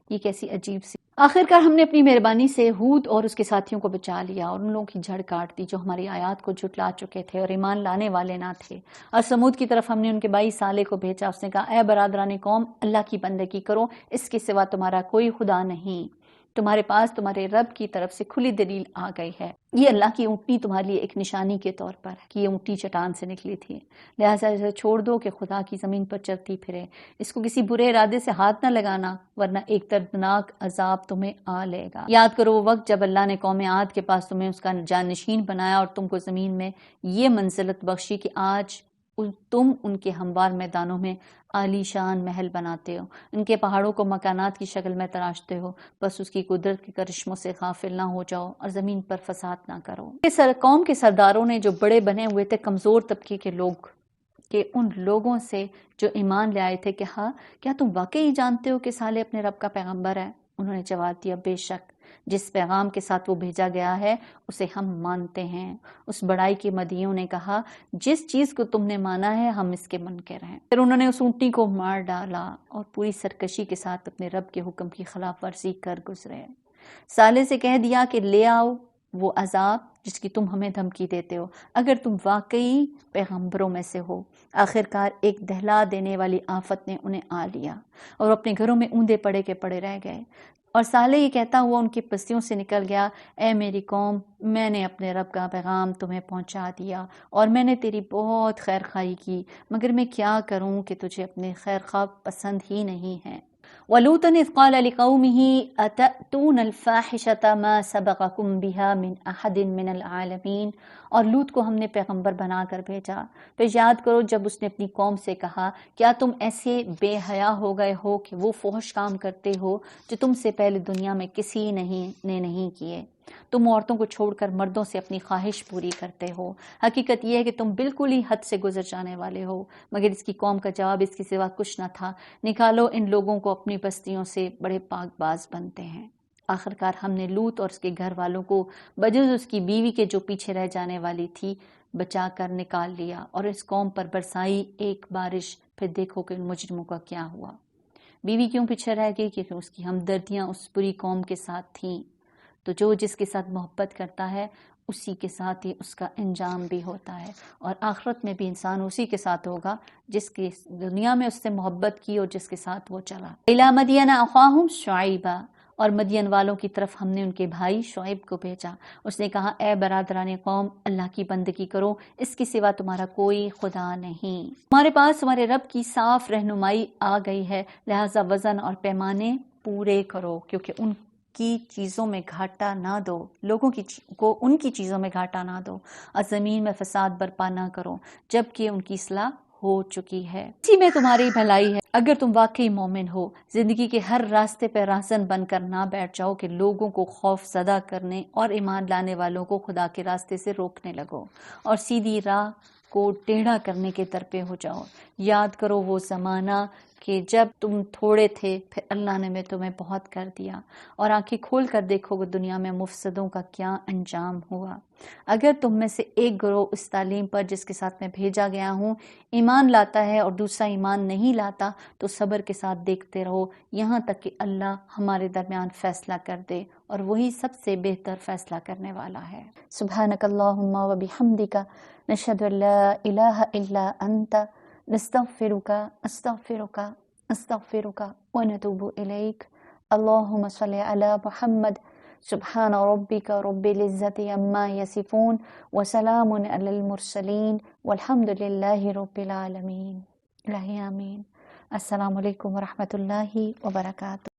یہ کیسی عجیب سی۔ آخرکار ہم نے اپنی مہربانی سے ہود اور اس کے ساتھیوں کو بچا لیا اور ان لوگوں کی جھڑ کاٹ دی جو ہماری آیات کو جھٹلا چکے تھے اور ایمان لانے والے نہ تھے۔ اور سمود کی طرف ہم نے ان کے بھائی صالح کو بھیجا، اس نے کہا اے برادران قوم، اللہ کی بندگی کرو، اس کے سوا تمہارا کوئی خدا نہیں، تمہارے پاس تمہارے رب کی طرف سے کھلی دلیل آ گئی ہے۔ یہ اللہ کی اونٹنی تمہارے لیے ایک نشانی کے طور پر ہے کہ یہ اونٹنی چٹان سے نکلی تھی، لہٰذا اسے چھوڑ دو کہ خدا کی زمین پر چلتی پھرے، اس کو کسی برے ارادے سے ہاتھ نہ لگانا ورنہ ایک دردناک عذاب تمہیں آ لے گا۔ یاد کرو وہ وقت جب اللہ نے قوم عاد کے پاس تمہیں اس کا جانشین بنایا اور تم کو زمین میں یہ منزلت بخشی کہ آج تم ان کے ہموار میدانوں میں عالی شان محل بناتے ہو، ان کے پہاڑوں کو مکانات کی شکل میں تراشتے ہو، بس اس کی قدرت کے کرشموں سے غافل نہ ہو جاؤ اور زمین پر فساد نہ کرو۔ قوم کے سرداروں نے جو بڑے بنے ہوئے تھے کمزور طبقے کے لوگ، کہ ان لوگوں سے جو ایمان لے آئے تھے کہ ہاں کیا تم واقعی جانتے ہو کہ صالح اپنے رب کا پیغمبر ہے؟ انہوں نے جواب دیا بے شک، جس پیغام کے ساتھ وہ بھیجا گیا ہے اسے ہم مانتے ہیں۔ اس بڑائی کے مدعیوں نے کہا جس چیز کو تم نے مانا ہے ہم اس کے منکر ہیں۔ پھر انہوں نے اس اونٹنی کو مار ڈالا اور پوری سرکشی کے ساتھ اپنے رب کے حکم کی خلاف ورزی کر گزرے۔ صالح سے کہہ دیا کہ لے آؤ وہ عذاب جس کی تم ہمیں دھمکی دیتے ہو، اگر تم واقعی پیغمبروں میں سے ہو۔ آخرکار ایک دہلا دینے والی آفت نے انہیں آ لیا اور اپنے گھروں میں اوندے پڑے کے پڑے رہ گئے۔ اور صالح یہ کہتا ہوا ان کی بستیوں سے نکل گیا، اے میری قوم، میں نے اپنے رب کا پیغام تمہیں پہنچا دیا اور میں نے تیری بہت خیر خواہی کی، مگر میں کیا کروں کہ تجھے اپنے خیر خواہ پسند ہی نہیں ہیں۔ وَلُوطًا إِذْ قَالَ لِقَوْمِهِ أَتَأْتُونَ الْفَاحِشَةَ مَا سَبَقَكُمْ بِهَا مِنْ أَحَدٍ مِنَ الْعَالَمِينَ۔ اور لوط کو ہم نے پیغمبر بنا کر بھیجا۔ پھر یاد کرو جب اس نے اپنی قوم سے کہا کیا تم ایسے بے حیا ہو گئے ہو کہ وہ فحش کام کرتے ہو جو تم سے پہلے دنیا میں کسی نے نہیں کیے؟ تم عورتوں کو چھوڑ کر مردوں سے اپنی خواہش پوری کرتے ہو، حقیقت یہ ہے کہ تم بالکل ہی حد سے گزر جانے والے ہو۔ مگر اس کی قوم کا جواب اس کے سوا کچھ نہ تھا، نکالو ان لوگوں کو اپنی بستیوں سے، بڑے پاک باز بنتے ہیں۔ آخرکار ہم نے لوط اور اس کے گھر والوں کو بجز اس کی بیوی کے جو پیچھے رہ جانے والی تھی بچا کر نکال لیا اور اس قوم پر برسائی ایک بارش۔ پھر دیکھو کہ ان مجرموں کا کیا ہوا۔ بیوی کیوں پیچھے رہ گئی؟ کیونکہ اس کی ہمدردیاں اس بری قوم کے ساتھ تھیں۔ تو جو جس کے ساتھ محبت کرتا ہے اسی کے ساتھ ہی اس کا انجام بھی ہوتا ہے، اور آخرت میں بھی انسان اسی کے ساتھ ہوگا جس کی دنیا میں اس سے محبت کی اور جس کے ساتھ وہ چلا۔ إِلَى مَدْيَنَ أَخَاهُمْ شُعَيْبًا، اور مدین والوں کی طرف ہم نے ان کے بھائی شعیب کو بھیجا۔ اس نے کہا اے برادران قوم، اللہ کی بندگی کرو، اس کے سوا تمہارا کوئی خدا نہیں۔ تمہارے پاس تمہارے رب کی صاف رہنمائی آ گئی ہے، لہٰذا وزن اور پیمانے پورے کرو، کیونکہ ان کی چیزوں میں گھاٹا نہ دو، لوگوں کو ان کی چیزوں میں گھاٹا نہ دو، اور زمین میں فساد برپا نہ کرو جبکہ ان کی اصلاح ہو چکی ہے، اسی میں تمہاری بھلائی ہے اگر تم واقعی مومن ہو۔ زندگی کے ہر راستے پہ راہزن بن کر نہ بیٹھ جاؤ کہ لوگوں کو خوف زدہ کرنے اور ایمان لانے والوں کو خدا کے راستے سے روکنے لگو اور سیدھی راہ کو ٹیڑھا کرنے کے درپے ہو جاؤ۔ یاد کرو وہ زمانہ کہ جب تم تھوڑے تھے پھر اللہ نے تمہیں بہت کر دیا، اور آنکھیں کھول کر دیکھو کہ دنیا میں مفسدوں کا کیا انجام ہوا۔ اگر تم میں سے ایک گروہ اس تعلیم پر جس کے ساتھ میں بھیجا گیا ہوں ایمان لاتا ہے اور دوسرا ایمان نہیں لاتا تو صبر کے ساتھ دیکھتے رہو یہاں تک کہ اللہ ہمارے درمیان فیصلہ کر دے، اور وہی سب سے بہتر فیصلہ کرنے والا ہے۔ سبحانک اللہم و بحمدک، نشہد ان لا الہ الا انت، نستغفرک استغفرک استغفرک ونتوب الیک۔ اللہم صلی علی محمد سبحان ربك رب العزة عما يصفون وسلام على المرسلين والحمد لله رب العالمين. الہی آمین. السلام علیکم ورحمۃ اللہ وبرکاتہ.